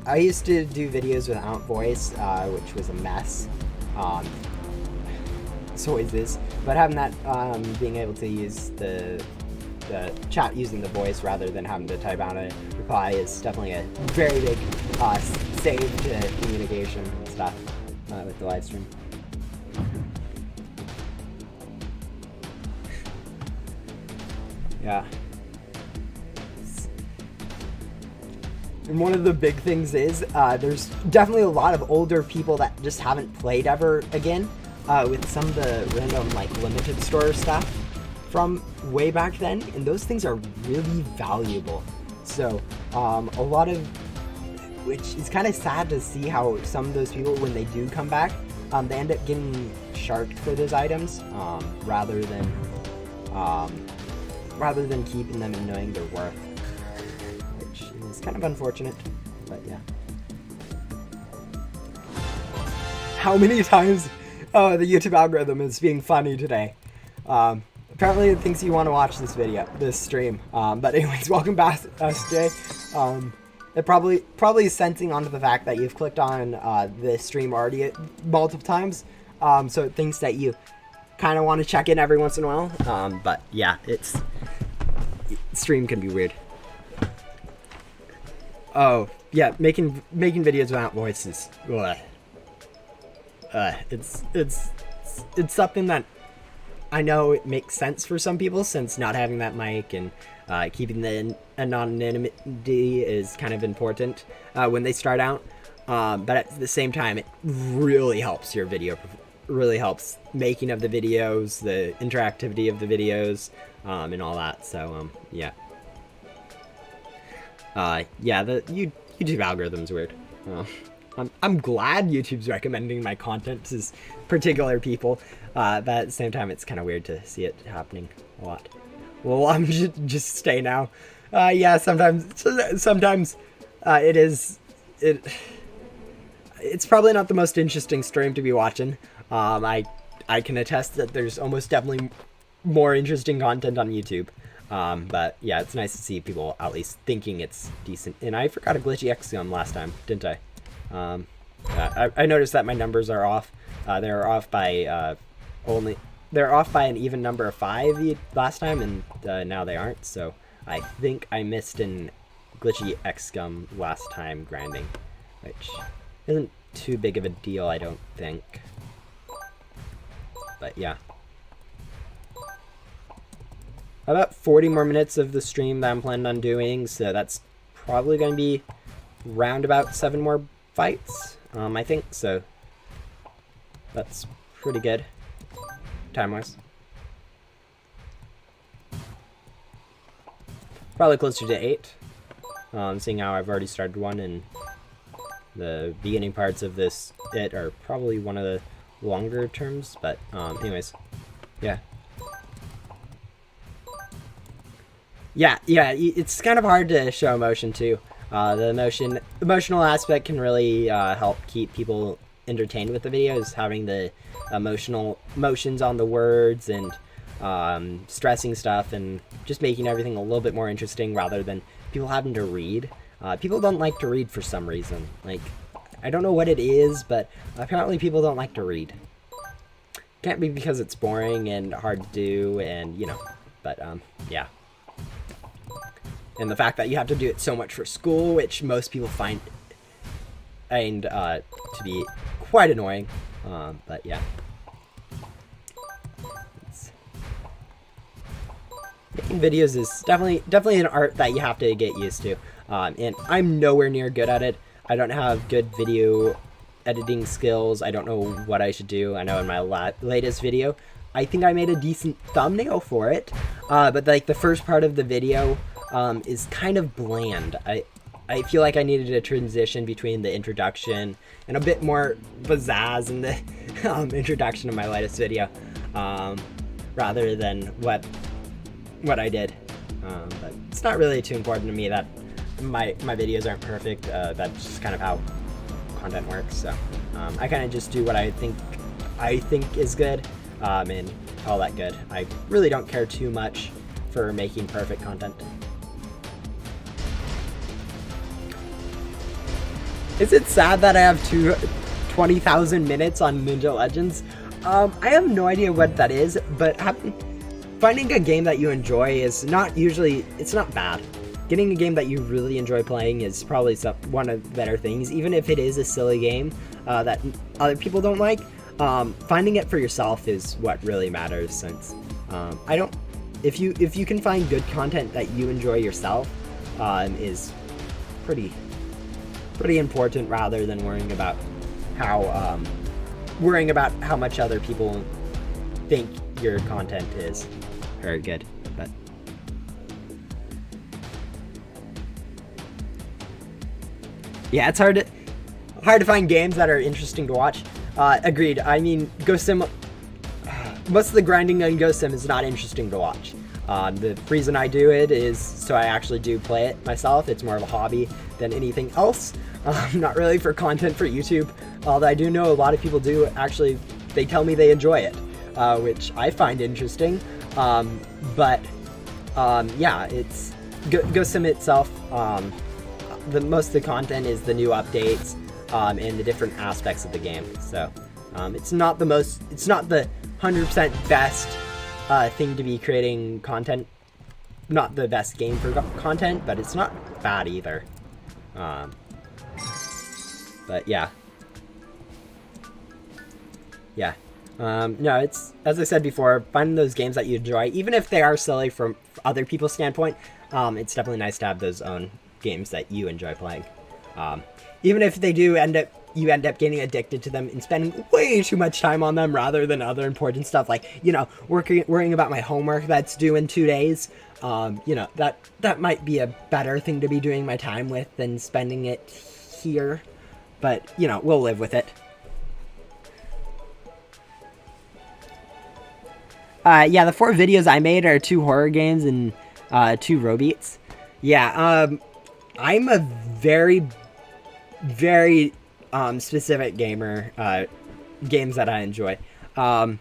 do videos without voice, which was a mess. It always is. But having that, being able to use the chat using the voice rather than having to type out a reply is definitely a very big save to communication and stuff with the live stream. Yeah. And one of the big things is there's definitely a lot of older people that just haven't played ever again with some of the random like limited store stuff from way back then, and those things are really valuable. So a lot of, which is kind of sad to see how some of those people, when they do come back, they end up getting sharked for those items rather than keeping them and knowing their worth, which is kind of unfortunate. But yeah. How many times the YouTube algorithm is being funny today? Apparently it thinks you want to watch this stream. But anyways, welcome back to us today. It probably sensing onto the fact that you've clicked on the stream already multiple times. So it thinks that you kind of want to check in every once in a while. But yeah, stream can be weird. Oh yeah, making videos without voices. It's something that I know it makes sense for some people, since not having that mic and keeping the anonymity is kind of important when they start out. but at the same time, it really helps your video, really helps making of the videos, the interactivity of the videos, and all that. So, yeah. Yeah, the YouTube algorithm's weird. I'm glad YouTube's recommending my content to particular people, but at the same time, it's kind of weird to see it happening a lot. Well, I'm just stay now. Yeah, sometimes it's probably not the most interesting stream to be watching. I can attest that there's almost definitely more interesting content on YouTube. But yeah, it's nice to see people at least thinking it's decent. And I forgot a glitchy XCOM last time, didn't I? I noticed that my numbers are off. They're off by an even number of 5 last time, and now they aren't. So I think I missed an glitchy XCOM last time grinding, which isn't too big of a deal, I don't think. But yeah. About 40 more minutes of the stream that I'm planning on doing, so that's probably going to be round about 7 more fights, I think, so that's pretty good, time-wise. Probably closer to 8, seeing how I've already started one, and the beginning parts of this are probably one of the longer terms, but anyways, yeah. Yeah, it's kind of hard to show emotion too. The emotional aspect can really help keep people entertained with the videos, having the emotions on the words and stressing stuff and just making everything a little bit more interesting rather than people having to read. People don't like to read for some reason. Like, I don't know what it is, but apparently people don't like to read. Can't be because it's boring and hard to do, and but yeah. And the fact that you have to do it so much for school, which most people find to be quite annoying. But yeah. Making videos is definitely an art that you have to get used to. And I'm nowhere near good at it. I don't have good video editing skills. I don't know what I should do. I know in my latest video, I think I made a decent thumbnail for it. But like the first part of the video is kind of bland. I feel like I needed a transition between the introduction and a bit more pizzazz in the introduction of my latest video, rather than what I did. But it's not really too important to me that my videos aren't perfect. That's just kind of how content works. So I kind of just do what I think is good, and all that good. I really don't care too much for making perfect content. Is it sad that I have 20,000 minutes on Ninja Legends? I have no idea what that is, but finding a game that you enjoy is it's not bad. Getting a game that you really enjoy playing is probably one of the better things, even if it is a silly game that other people don't like. Finding it for yourself is what really matters, since if you can find good content that you enjoy yourself, is pretty important, rather than worrying about how much other people think your content is very good. But yeah, it's hard to find games that are interesting to watch. Agreed. I mean, Ghost Sim, most of the grinding on Ghost Sim is not interesting to watch. The reason I do it is so I actually do play it myself. It's more of a hobby than anything else. Not really for content for YouTube, although I do know a lot of people do actually, they tell me they enjoy it, which I find interesting. But yeah, it's Ghost Sim itself. Most of the content is the new updates and the different aspects of the game. So it's not the 100% best thing to be creating content. Not the best game for content, but it's not bad either. But yeah. No, it's, as I said before, finding those games that you enjoy, even if they are silly from other people's standpoint, it's definitely nice to have those own games that you enjoy playing. Even if they do you end up getting addicted to them and spending way too much time on them rather than other important stuff like, you know, worrying about my homework that's due in 2 days. You know, that might be a better thing to be doing my time with than spending it here. But, you know, we'll live with it. Yeah, the 4 videos I made are 2 horror games and 2 Robeats. Yeah, I'm a very, very specific gamer. Games that I enjoy. I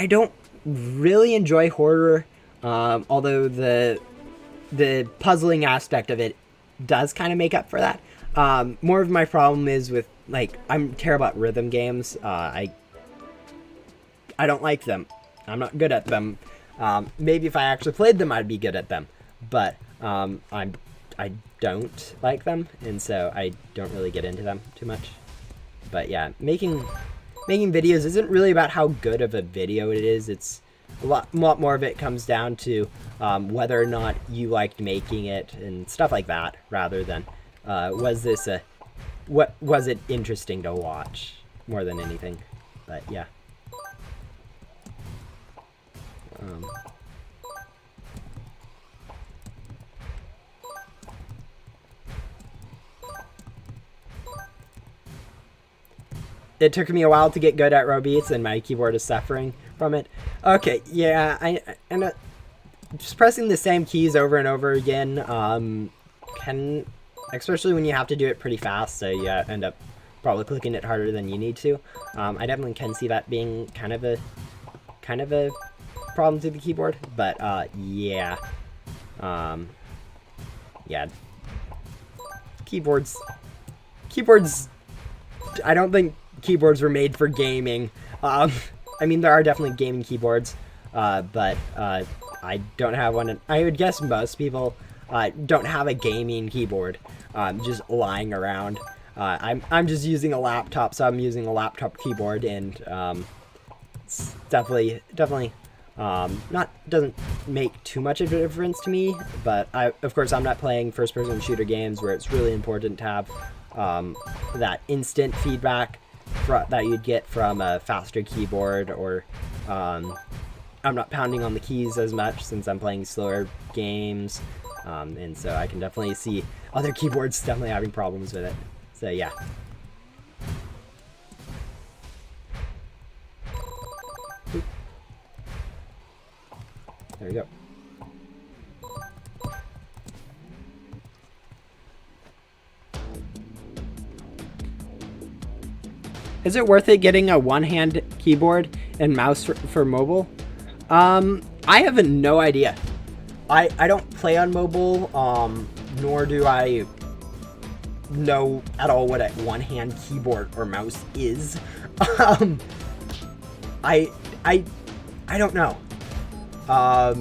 don't really enjoy horror, although the puzzling aspect of it does kind of make up for that. More of my problem is with, like, I'm terrible at rhythm games. I don't like them. I'm not good at them. Maybe if I actually played them, I'd be good at them. But I don't like them, and so I don't really get into them too much. But yeah, making videos isn't really about how good of a video it is. It's a lot more of it comes down to whether or not you liked making it and stuff like that, rather than was it interesting to watch more than anything. But yeah. It took me a while to get good at Robeats, and my keyboard is suffering from it. Okay, yeah, and just pressing the same keys over and over again can, especially when you have to do it pretty fast, so you end up probably clicking it harder than you need to. I definitely can see that being kind of a problem to the keyboard, but yeah, yeah, keyboards. I don't think keyboards were made for gaming. I mean, there are definitely gaming keyboards, but I don't have one. And I would guess most people don't have a gaming keyboard just lying around. I'm just using a laptop, so I'm using a laptop keyboard, and it's definitely doesn't make too much of a difference to me. But of course, I'm not playing first-person shooter games where it's really important to have that instant feedback that you'd get from a faster keyboard, or I'm not pounding on the keys as much since I'm playing slower games, and so I can definitely see other keyboards definitely having problems with it. So yeah. Oop. There we go. Is it worth it getting a one-hand keyboard and mouse for mobile? I have no idea. I don't play on mobile, nor do I know at all what a one-hand keyboard or mouse is. I don't know. A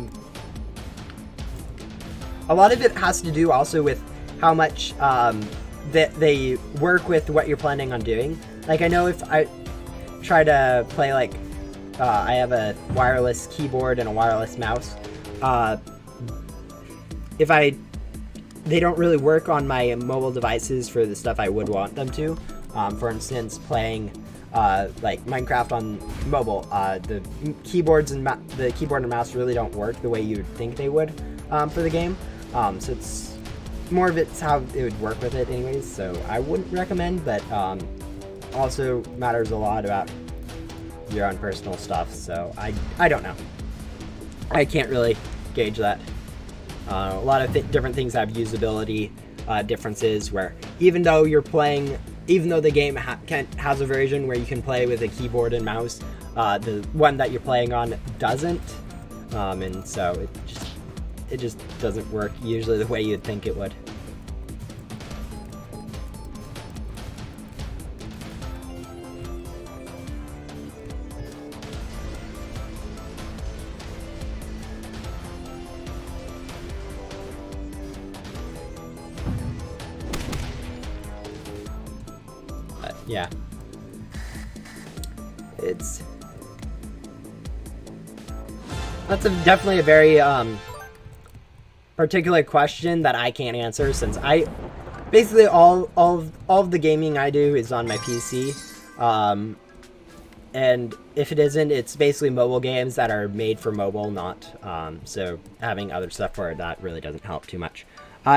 lot of it has to do also with how much that they work with what you're planning on doing. Like, I know if I try to play, like, I have a wireless keyboard and a wireless mouse. They don't really work on my mobile devices for the stuff I would want them to. For instance, playing like Minecraft on mobile, the keyboard and mouse really don't work the way you would think they would for the game. So it's more of it's how it would work with it, anyways. So I wouldn't recommend, but also matters a lot about your own personal stuff. So I don't know. I can't really gauge that. A lot of different things have usability differences, where even though the game has a version where you can play with a keyboard and mouse, the one that you're playing on doesn't, and so it just doesn't work usually the way you'd think it would. Yeah, that's definitely a very particular question that I can't answer, since I basically all of the gaming I do is on my PC. And if it isn't, it's basically mobile games that are made for mobile, not so having other stuff for it, that really doesn't help too much.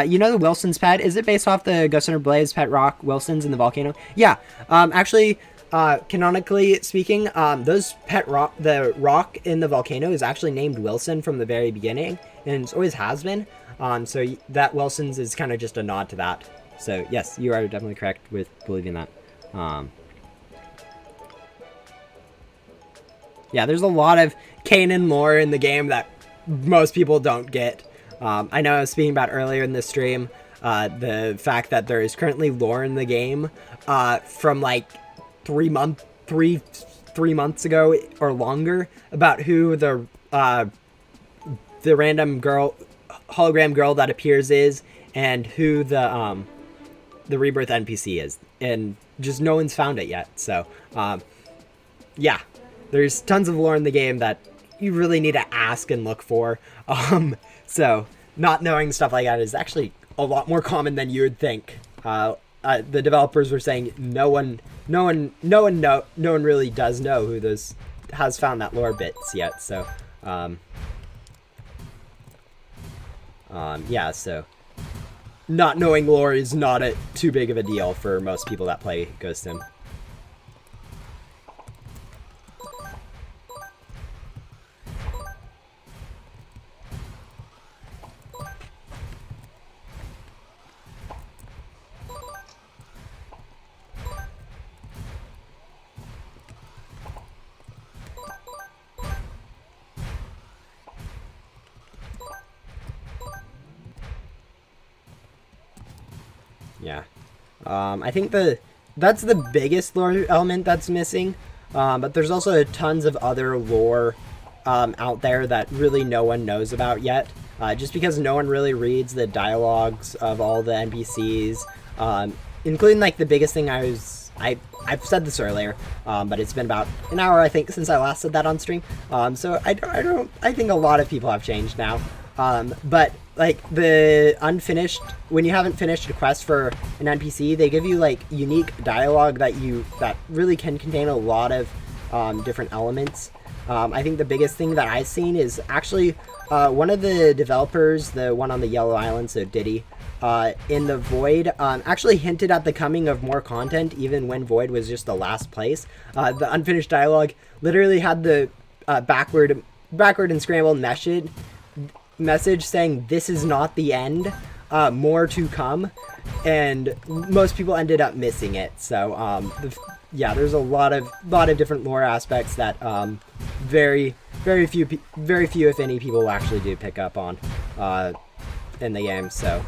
You know the Wilson's pet? Is it based off the Ghost Hunter Blaze pet rock Wilson's in the volcano? Yeah. Actually, canonically speaking, those the rock in the volcano is actually named Wilson from the very beginning, and it always has been. So that Wilson's is kind of just a nod to that. So yes, you are definitely correct with believing that. Yeah, there's a lot of Kanan lore in the game that most people don't get. I know I was speaking about earlier in this stream, the fact that there is currently lore in the game from like 3 months ago or longer about who the random girl, hologram girl that appears is, and who the Rebirth NPC is, and just no one's found it yet. So yeah, there's tons of lore in the game that you really need to ask and look for. So not knowing stuff like that is actually a lot more common than you would think. The developers were saying no one really does know who those has found that lore bits yet. So yeah, so not knowing lore is not too big of a deal for most people that play Ghost Sim. Yeah, I think that's the biggest lore element that's missing, but there's also tons of other lore out there that really no one knows about yet, just because no one really reads the dialogues of all the NPCs, including like the biggest thing I've said this earlier, but it's been about an hour I think since I last said that on stream, so I think a lot of people have changed now, but like the unfinished, when you haven't finished a quest for an NPC, they give you like unique dialogue that really can contain a lot of different elements. I think the biggest thing that I've seen is actually one of the developers, the one on the Yellow Island, so Diddy, in the Void, actually hinted at the coming of more content even when Void was just the last place. The unfinished dialogue literally had the backward and scrambled message saying this is not the end, more to come, and most people ended up missing it. So yeah, there's a lot of different lore aspects that very few if any people actually do pick up on in the game. So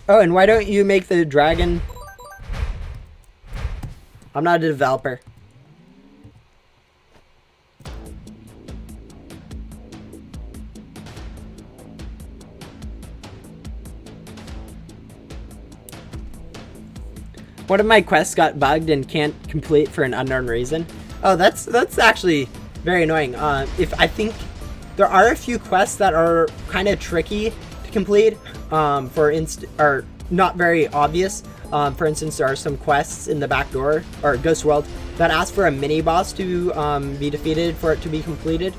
oh, and why don't you make the dragon? I'm not a developer. One of my quests got bugged and can't complete for an unknown reason. Oh, that's actually very annoying. I think there are a few quests that are kind of tricky to complete. Are not very obvious. For instance, there are some quests in the back door or Ghost World that ask for a mini boss to be defeated for it to be completed.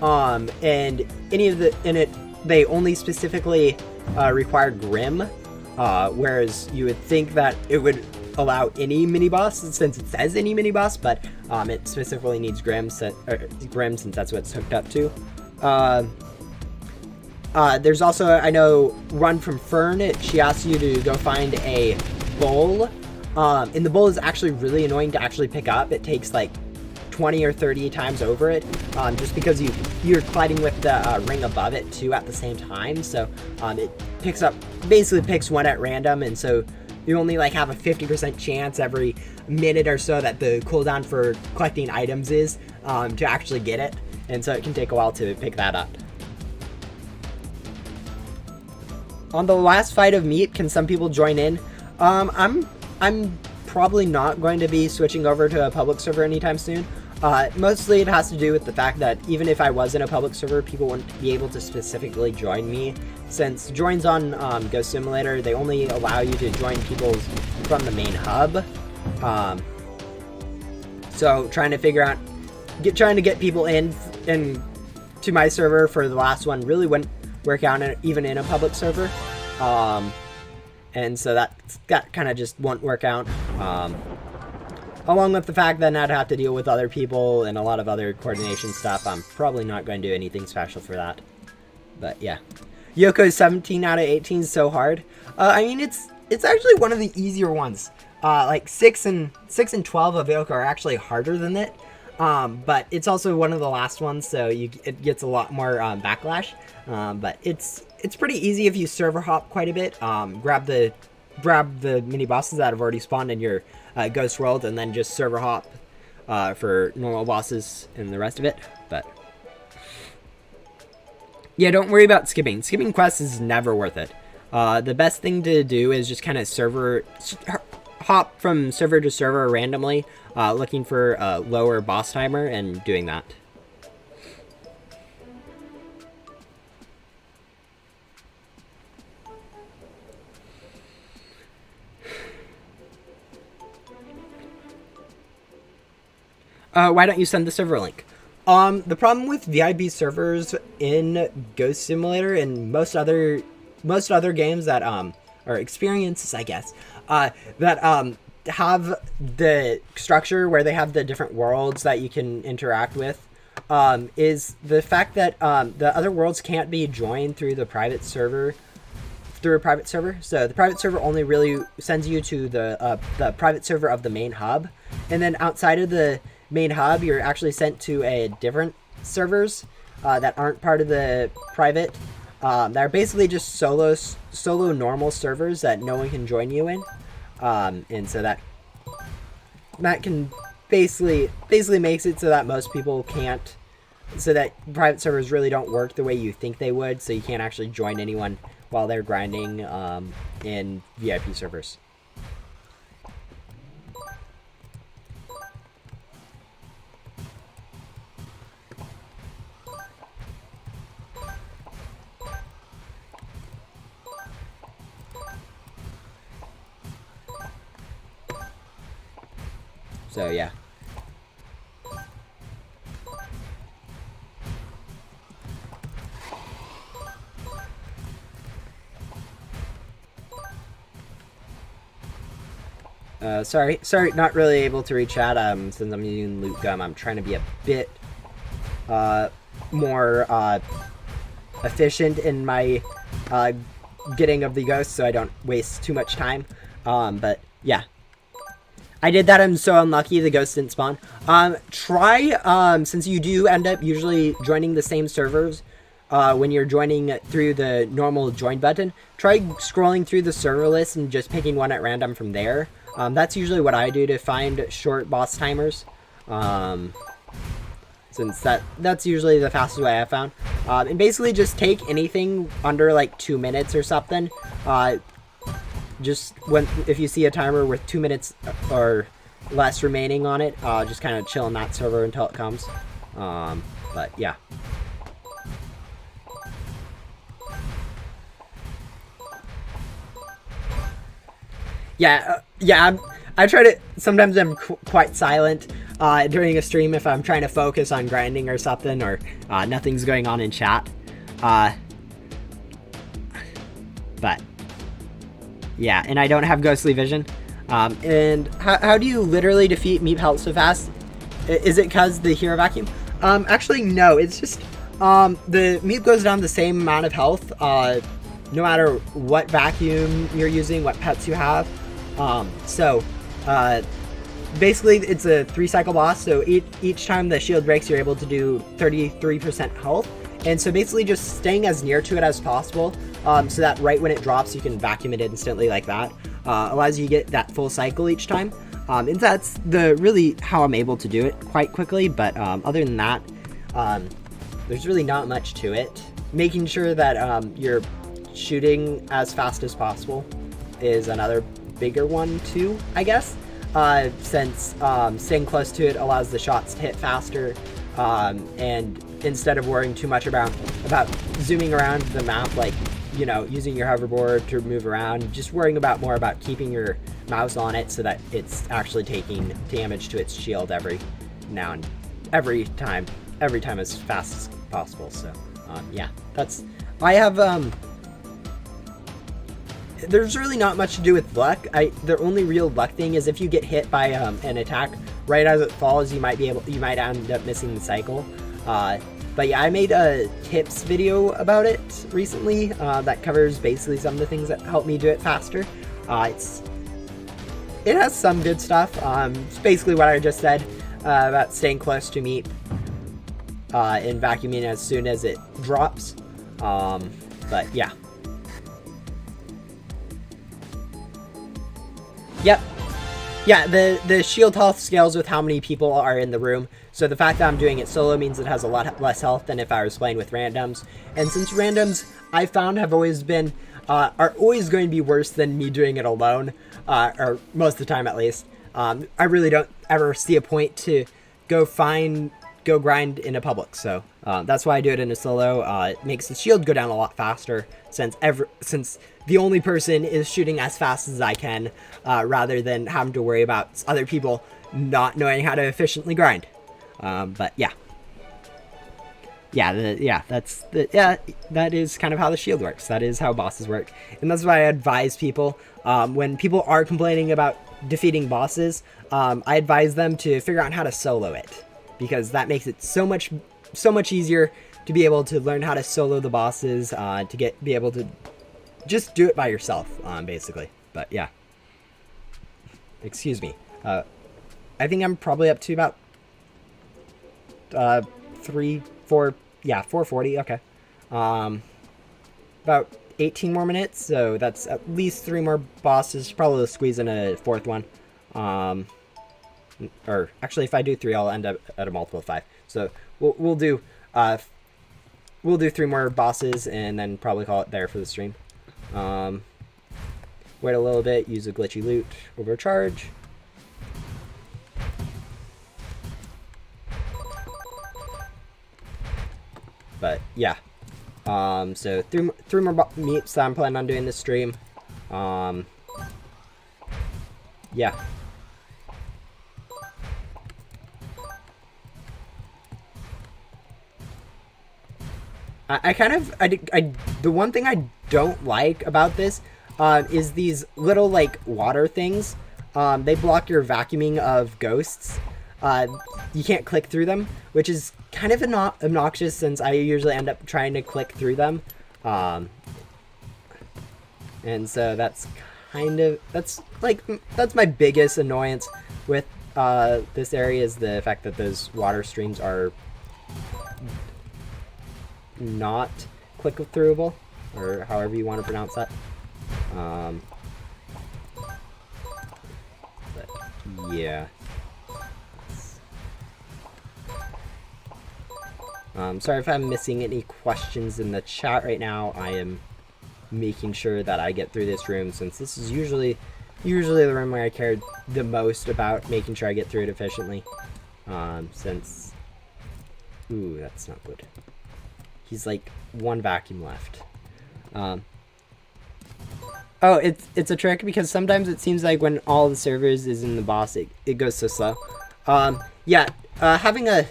And any of they only specifically require Grim, whereas you would think that it would allow any mini boss since it says any mini boss, but it specifically needs Grim since that's what it's hooked up to. There's also, I know, Run from Fern. She asks you to go find a bowl, and the bowl is actually really annoying to actually pick up. It takes like 20 or 30 times over it, just because you're colliding with the ring above it too at the same time. So it basically picks one at random, and so you only like have a 50% chance every minute or so that the cooldown for collecting items is to actually get it, and so it can take a while to pick that up. on the last fight of Meep, can some people join in? I'm probably not going to be switching over to a public server anytime soon. Mostly it has to do with the fact that even if I was in a public server, people wouldn't be able to specifically join me. Since joins on Ghost Simulator, they only allow you to join people from the main hub. So trying to get people in to my server for the last one really wouldn't work out even in a public server. And so that kind of just won't work out. Along with the fact that I'd have to deal with other people and a lot of other coordination stuff, I'm probably not going to do anything special for that. But yeah. Yoko's 17 out of 18 is so hard. I mean, it's actually one of the easier ones. Like 6 and 12 of Yoko are actually harder than it. But it's also one of the last ones, so it gets a lot more backlash. But it's pretty easy if you server hop quite a bit. Grab the mini bosses that have already spawned in your Ghost World, and then just server hop for normal bosses and the rest of it. But yeah, don't worry about skipping. Skipping quests is never worth it. The best thing to do is just kind of hop from server to server randomly, looking for a lower boss timer and doing that. Why don't you send the server link? The problem with VIP servers in Ghost Simulator and most other games that or experiences, I guess, that have the structure where they have the different worlds that you can interact with, is the fact that the other worlds can't be joined through the private server. Through a private server, so the private server only really sends you to the private server of the main hub, and then outside of the main hub, you're actually sent to a different servers that aren't part of the private. They're basically just solo normal servers that no one can join you in, and so that can basically makes it so that most people can't. So that private servers really don't work the way you think they would. So you can't actually join anyone while they're grinding in VIP servers. So yeah. Sorry, not really able to read chat, since I'm using loot gum. I'm trying to be a bit, more, efficient in my, getting of the ghosts so I don't waste too much time. But, yeah. I did that, I'm so unlucky the ghost didn't spawn. Since you do end up usually joining the same servers, when you're joining through the normal join button, try scrolling through the server list and just picking one at random from there. That's usually what I do to find short boss timers, since that's usually the fastest way I've found. And basically just take anything under like 2 minutes or something. If you see a timer with 2 minutes or less remaining on it, just kind of chill in that server until it comes. But yeah. Yeah, I try to, sometimes I'm quite silent during a stream if I'm trying to focus on grinding or something, or nothing's going on in chat. But yeah, and I don't have ghostly vision. And how do you literally defeat Meep health so fast? Is it because the hero vacuum? Actually, no. It's just the Meep goes down the same amount of health no matter what vacuum you're using, what pets you have. Basically it's a 3-cycle boss, so each time the shield breaks you're able to do 33% health, and so basically just staying as near to it as possible, so that right when it drops you can vacuum it instantly like that, allows you to get that full cycle each time, and that's really how I'm able to do it quite quickly. But other than that, there's really not much to it. Making sure that you're shooting as fast as possible is another bigger one too, I guess. Since staying close to it allows the shots to hit faster, and instead of worrying too much about zooming around the map, like, you know, using your hoverboard to move around, just worrying more about keeping your mouse on it so that it's actually taking damage to its shield every time as fast as possible. So yeah, I have there's really not much to do with luck. The only real luck thing is if you get hit by an attack right as it falls, you might end up missing the cycle. But yeah, I made a tips video about it recently that covers basically some of the things that help me do it faster. It has some good stuff. It's basically what I just said about staying close to Meep and vacuuming as soon as it drops. But yeah. Yep. Yeah, the shield health scales with how many people are in the room. So the fact that I'm doing it solo means it has a lot less health than if I was playing with randoms. And since randoms, I found, are always going to be worse than me doing it alone, or most of the time at least. I really don't ever see a point to go grind in a public. So that's why I do it in a solo. It makes the shield go down a lot faster since the only person is shooting as fast as I can, rather than having to worry about other people not knowing how to efficiently grind. But yeah. That is kind of how the shield works. That is how bosses work. And that's why I advise people, when people are complaining about defeating bosses, I advise them to figure out how to solo it, because that makes it so much easier to be able to learn how to solo the bosses, to be able to just do it by yourself, basically. But yeah. Excuse me. I think I'm probably up to about 440. Okay. About 18 more minutes, so that's at least 3 more bosses. Probably squeeze in a 4th one. Or actually, if I do 3, I'll end up at a multiple of 5. So we'll do 3 more bosses and then probably call it there for the stream. Wait a little bit, use a glitchy loot, overcharge. But yeah, so 3 more meeps that I'm planning on doing this stream. Yeah. The one thing I don't like about this is these little, like, water things. They block your vacuuming of ghosts. You can't click through them, which is kind of obnoxious since I usually end up trying to click through them. And so that's my biggest annoyance with this area, is the fact that those water streams are not click throughable, or however you want to pronounce that. But yeah. Sorry if I'm missing any questions in the chat right now. I am making sure that I get through this room, since this is usually the room where I care the most about making sure I get through it efficiently. Since... Ooh, that's not good. He's like 1 vacuum left. Oh, it's a trick, because sometimes it seems like when all the servers is in the boss, it goes so slow. Yeah, having the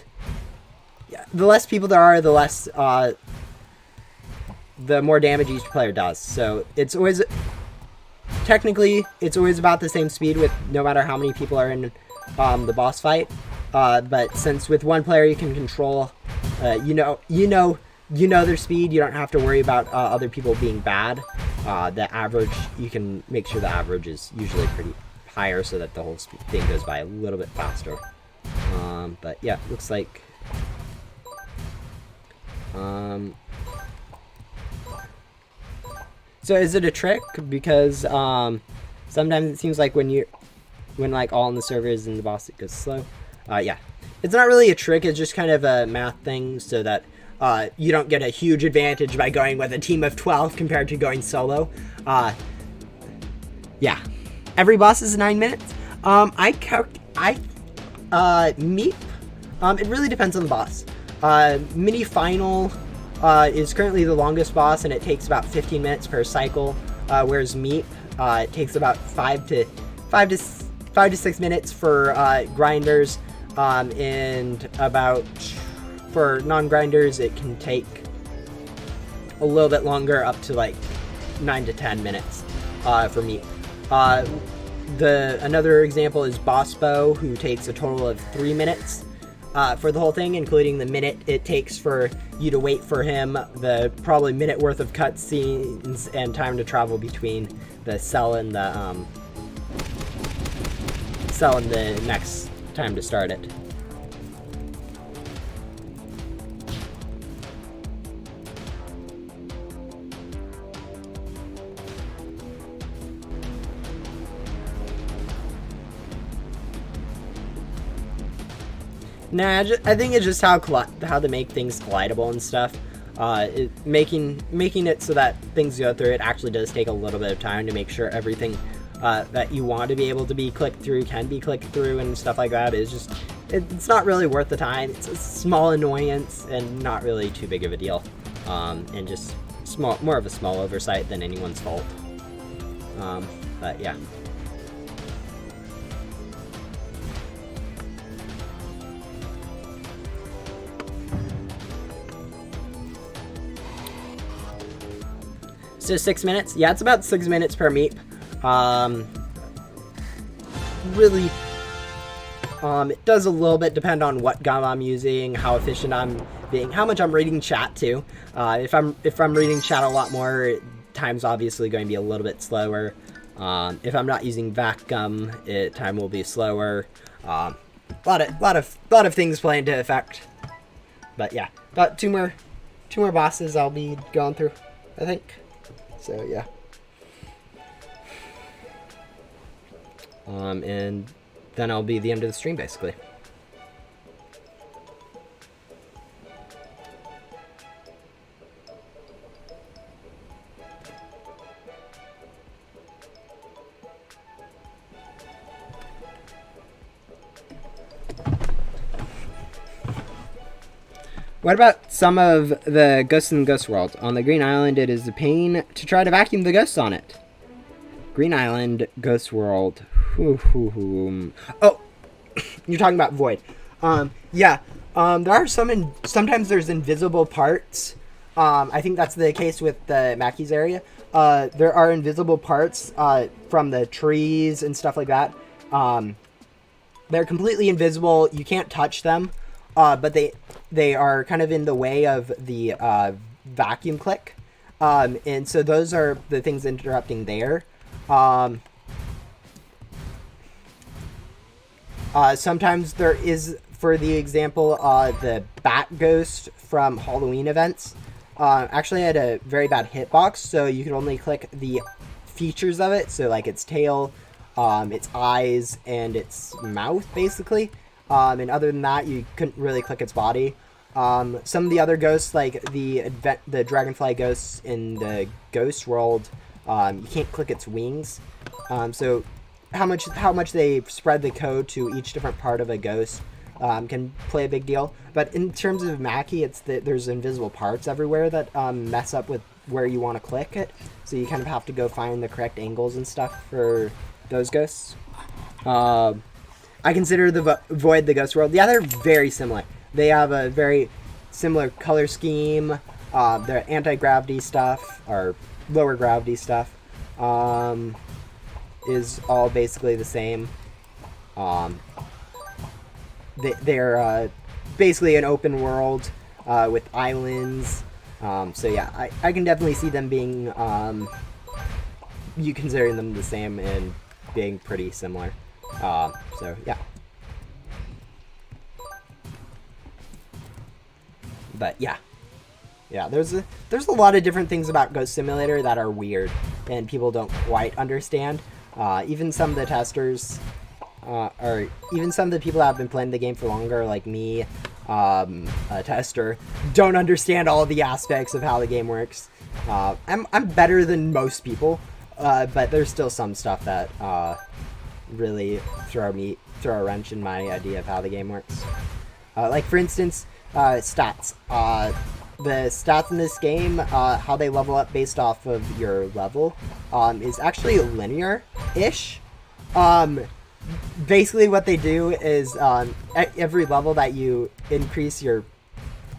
less people there are, the more damage each player does. So it's always about the same speed with no matter how many people are in the boss fight. But since with 1 player you can control, you know their speed, you don't have to worry about other people being bad. The average, you can make sure the average is usually pretty higher, so that the whole thing goes by a little bit faster. But yeah, looks like... So is it a trick? Because sometimes it seems like when like all in the server is in the boss, it goes slow. Yeah, it's not really a trick. It's just kind of a math thing, so that you don't get a huge advantage by going with a team of 12 compared to going solo. Yeah, every boss is 9 minutes. Meep. It really depends on the boss. Mini Final is currently the longest boss, and it takes about 15 minutes per cycle. Whereas Meep, it takes about 5 to 6 minutes for grinders, and about for non-grinders it can take a little bit longer, up to like 9 to 10 minutes for Meep. Another example is Bossbo, who takes a total of 3 minutes for the whole thing, including the minute it takes for you to wait for him, the probably minute worth of cutscenes, and time to travel between the cell and the next time to start it. Nah, I think it's just how to make things collidable and stuff. Making it so that things go through it actually does take a little bit of time to make sure everything that you want to be able to be clicked through can be clicked through and stuff like that. It's not really worth the time. It's a small annoyance and not really too big of a deal, and just more of a small oversight than anyone's fault. But yeah. So 6 minutes? Yeah, it's about 6 minutes per Meep. Really, it does a little bit depend on what gun I'm using, how efficient I'm being, how much I'm reading chat too. If I'm reading chat a lot more, time's obviously going to be a little bit slower. If I'm not using vac gum, time will be slower. A lot of things play into effect. But yeah, about two more bosses I'll be going through, I think. So yeah. And then I'll be the end of the stream basically. What about some of the ghosts in the Ghost World? On the Green Island, it is a pain to try to vacuum the ghosts on it. Green Island, Ghost World. Oh, you're talking about Void. Yeah. There are sometimes there's invisible parts. I think that's the case with the Mackey's area. There are invisible parts from the trees and stuff like that. They're completely invisible. You can't touch them. But they are kind of in the way of the vacuum click. And so those are the things interrupting there. Sometimes there is, for the example, the Bat Ghost from Halloween events. Actually had a very bad hitbox, so you could only click the features of it. So like its tail, its eyes, and its mouth, basically. And other than that, you couldn't really click its body. Some of the other ghosts, like the dragonfly ghosts in the Ghost World, you can't click its wings. So how much they spread the code to each different part of a ghost can play a big deal. But in terms of Mackie, there's invisible parts everywhere that mess up with where you want to click it. So you kind of have to go find the correct angles and stuff for those ghosts. I consider the Void the Ghost World. Yeah, they're very similar. They have a very similar color scheme. Their anti-gravity stuff, or lower gravity stuff, is all basically the same. They're basically an open world with islands. So yeah, I can definitely see them being, you considering them the same and being pretty similar. So yeah. But yeah, there's a lot of different things about Ghost Simulator that are weird and people don't quite understand. Even some of the testers, or even some of the people that have been playing the game for longer, like me, a tester, don't understand all the aspects of how the game works. I'm better than most people, but there's still some stuff that really throw a wrench in my idea of how the game works. Like for instance, stats. The stats in this game, how they level up based off of your level, is actually linear-ish. Basically what they do is at every level that you increase your,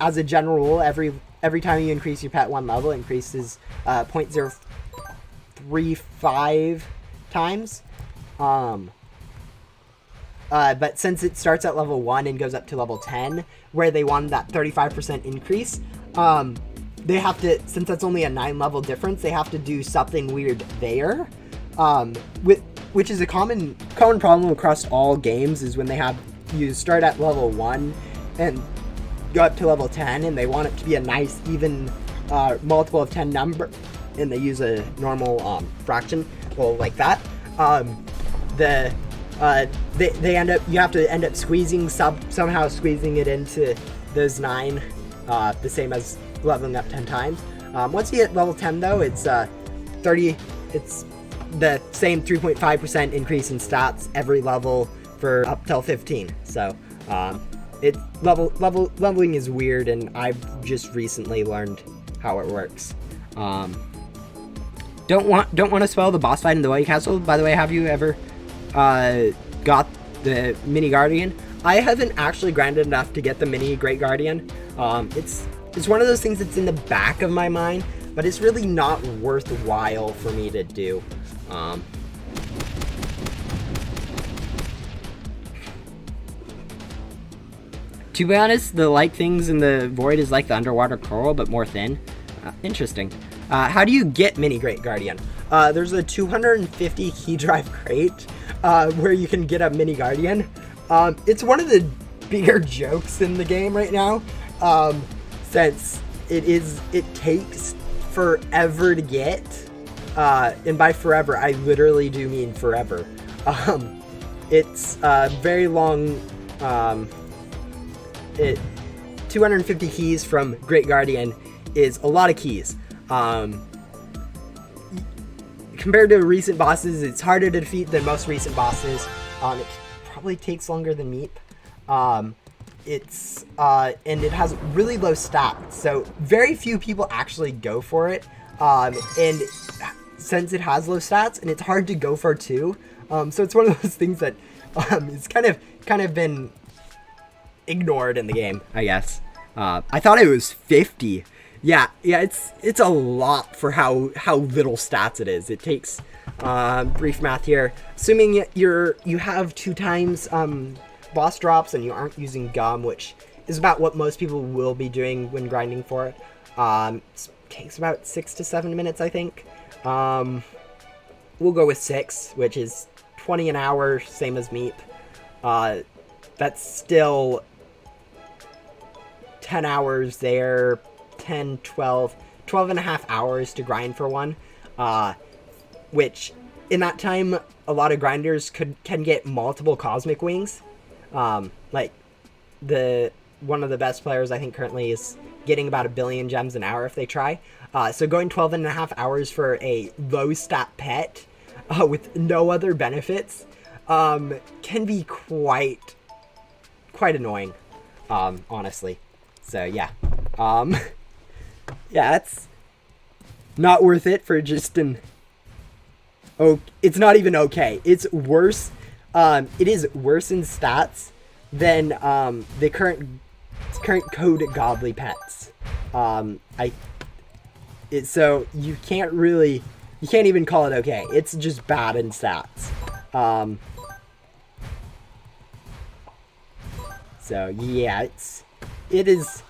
as a general rule, every time you increase your pet one level, it increases 0.035 times. But since it starts at level 1 and goes up to level 10, where they want that 35% increase, they have to, since that's only a 9 level difference, they have to do something weird there. Which is a common problem across all games, is when they have you start at level 1 and go up to level 10, and they want it to be a nice even multiple of 10 number, and they use a normal fraction, well, like that. They end up, you have to end up squeezing somehow squeezing it into those 9, the same as leveling up 10 times. Once you hit level 10 though, it's 30. It's the same 3.5% increase in stats every level for up till 15. So it leveling is weird, and I've just recently learned how it works. Don't want to spoil the boss fight in the White Castle. By the way, have you ever got the mini guardian? I haven't actually grinded enough to get the mini great guardian. It's one of those things that's in the back of my mind, but it's really not worthwhile for me to do. To be honest, the like things in the void is like the underwater coral, but more thin. Interesting. How do you get mini great guardian? There's a 250 key drive crate where you can get a mini guardian. It's one of the bigger jokes in the game right now, since it takes forever to get, and by forever I literally do mean forever. It's very long. 250 keys from Great Guardian is a lot of keys. Compared to recent bosses, it's harder to defeat than most recent bosses. It probably takes longer than Meep. And it has really low stats, so very few people actually go for it. And since it has low stats, and it's hard to go for too, so it's one of those things that it's kind of been ignored in the game, I guess. I thought it was 50. Yeah, it's a lot for how little stats it is. It takes brief math here. Assuming you have 2 times boss drops and you aren't using gum, which is about what most people will be doing when grinding for it. It takes about 6 to 7 minutes, I think. We'll go with 6, which is 20 an hour, same as Meep. That's still 10 hours there, 10, 12 and a half hours to grind for one, which in that time a lot of grinders can get multiple cosmic wings. Like one of the best players I think currently is getting about 1 billion gems an hour if they try. So going 12 and a half hours for a low stat pet with no other benefits can be quite annoying, honestly. So yeah, yeah, it's not worth it for just an. Oh, it's not even okay. It's worse. It is worse in stats than the current code godly pets. So you can't even call it okay. It's just bad in stats. So yeah, it is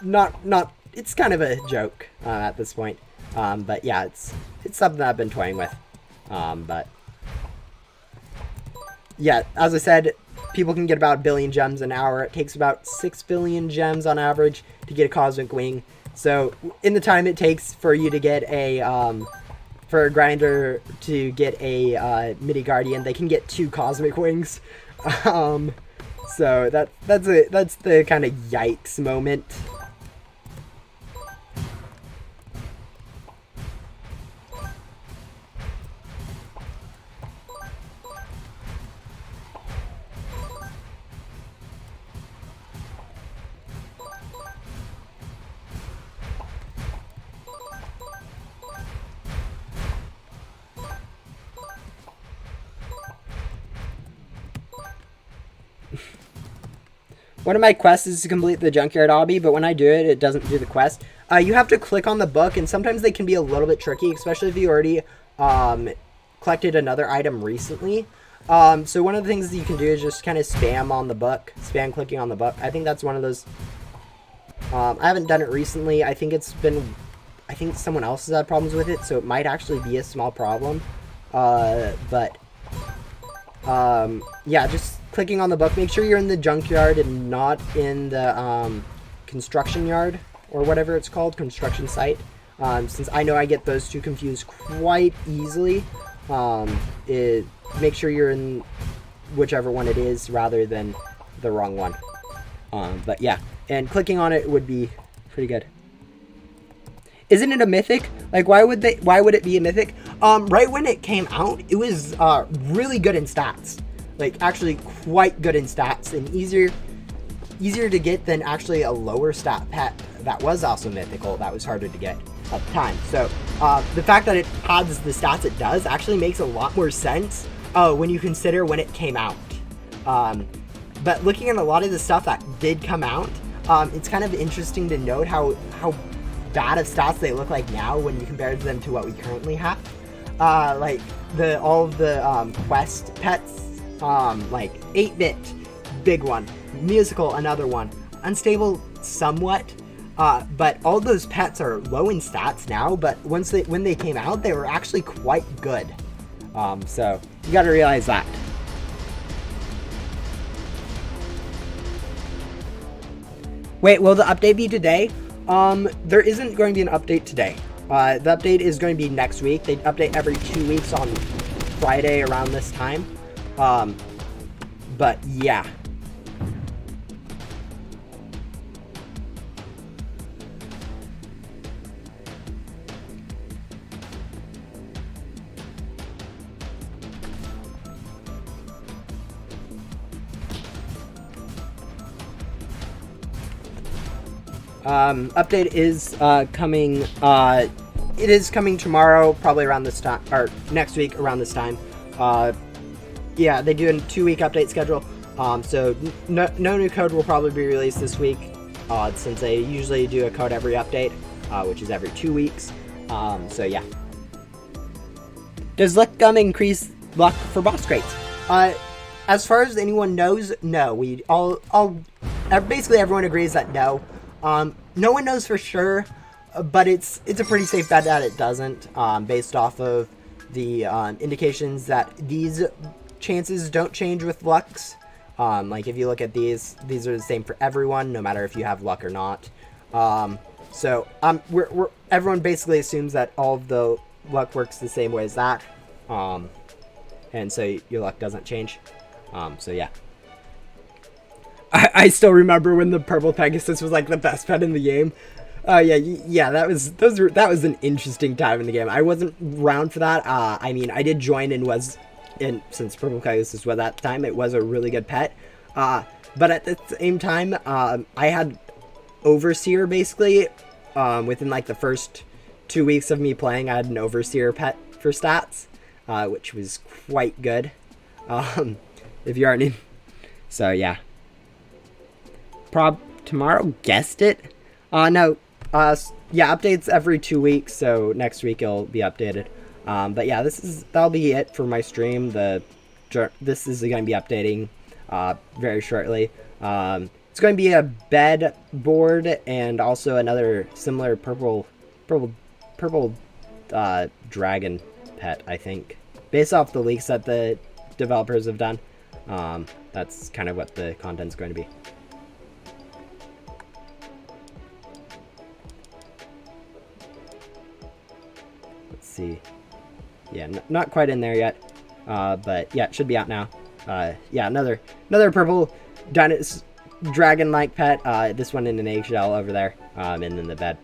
not it's kind of a joke at this point. But yeah, it's something that I've been toying with. But yeah, as I said, people can get about 1 billion gems an hour. It takes about 6 billion gems on average to get a cosmic wing. So in the time it takes for you to get for a grinder to get a mini guardian, they can get 2 cosmic wings. So that's the kind of yikes moment. One of my quests is to complete the junkyard obby, but when I do it, it doesn't do the quest. You have to click on the book, and sometimes they can be a little bit tricky, especially if you already collected another item recently. So one of the things that you can do is just kind of spam on the book, spam clicking on the book. I think that's one of those. I haven't done it recently. I think someone else has had problems with it, so it might actually be a small problem. Yeah, just clicking on the book. Make sure you're in the junkyard and not in the construction yard or whatever it's called, construction site. Since I know I get those two confused quite easily, make sure you're in whichever one it is rather than the wrong one. But yeah, and clicking on it would be pretty good. Isn't it a mythic? Like, why would it be a mythic? Right when it came out, it was really good in stats. Like, actually quite good in stats and easier to get than actually a lower stat pet that was also mythical that was harder to get at the time. So the fact that it has the stats it does actually makes a lot more sense when you consider when it came out. But looking at a lot of the stuff that did come out, it's kind of interesting to note how bad of stats they look like now when you compare them to what we currently have. Like all of the quest pets, like 8-bit, big one, musical, another one, unstable somewhat, but all those pets are low in stats now, but when they came out, they were actually quite good. So you got to realize that. Wait, will the update be today? There isn't going to be an update today. The update is going to be next week. They update every 2 weeks on Friday around this time. But yeah. Update is coming. It is coming tomorrow, probably around this time, or next week around this time. Yeah, they do a 2-week update schedule. So no new code will probably be released this week, since they usually do a code every update, which is every 2 weeks. So yeah. Does luck gum increase luck for boss crates? As far as anyone knows, no. Basically everyone agrees that no. No one knows for sure, but it's a pretty safe bet that it doesn't, based off of the indications that these chances don't change with lucks. Like if you look at these are the same for everyone, no matter if you have luck or not. So everyone basically assumes that all of the luck works the same way as that, and so your luck doesn't change. So yeah. I still remember when the purple Pegasus was like the best pet in the game. Yeah, that was an interesting time in the game. I wasn't around for that. I mean, I did join and since purple Pegasus was at the time, it was a really good pet. But at the same time, I had Overseer basically. Within like the first 2 weeks of me playing, I had an Overseer pet for stats, which was quite good. If you aren't in, so yeah. Tomorrow guessed it. No. Yeah, updates every 2 weeks, so next week it'll be updated. But yeah, that'll be it for my stream. This is going to be updating very shortly. It's going to be a bed board and also another similar purple dragon pet, I think, based off the leaks that the developers have done. That's kind of what the content's going to be. See, yeah, not quite in there yet, but yeah, it should be out now. Yeah, another purple dragon-like pet. This one in an eggshell over there, and in the bed.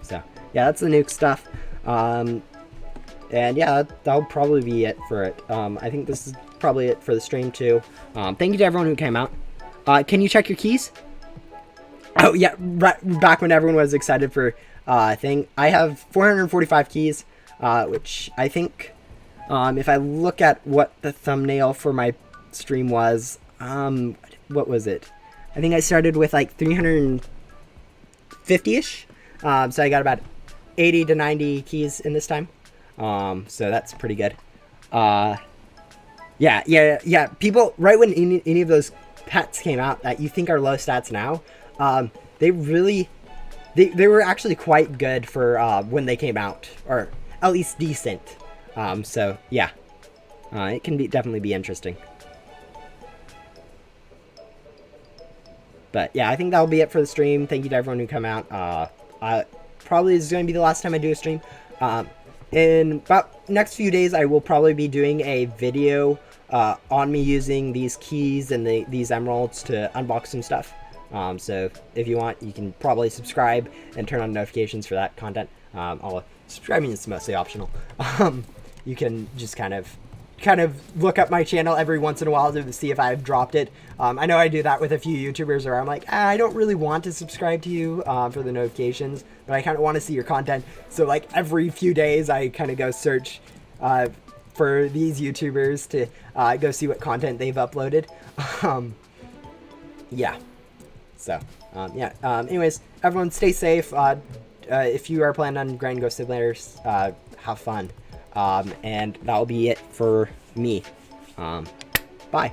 So yeah, that's the nuke stuff. And yeah, that'll probably be it for it. I think this is probably it for the stream too. Thank you to everyone who came out. Can you check your keys? Oh yeah, right back when everyone was excited for thing. I have 445 keys, which I think, if I look at what the thumbnail for my stream was, what was it? I think I started with like 350-ish. So I got about 80 to 90 keys in this time. So that's pretty good. Yeah. People, right when any of those pets came out that you think are low stats now, they were actually quite good for when they came out, or at least decent. So yeah, it can definitely be interesting. But yeah, I think that'll be it for the stream. Thank you to everyone who come out. Probably this is going to be the last time I do a stream. In about next few days, I will probably be doing a video on me using these keys and these emeralds to unbox some stuff. So if you want, you can probably subscribe and turn on notifications for that content. Subscribing is mostly optional. You can just kind of look up my channel every once in a while to see if I've dropped it. I know I do that with a few YouTubers where I'm like, I don't really want to subscribe to you for the notifications, but I kind of want to see your content. So like every few days I kind of go search for these YouTubers to go see what content they've uploaded. Yeah. So, yeah. Anyways, everyone stay safe. If you are planning on grinding Ghost Simulators, have fun. And that'll be it for me. Bye.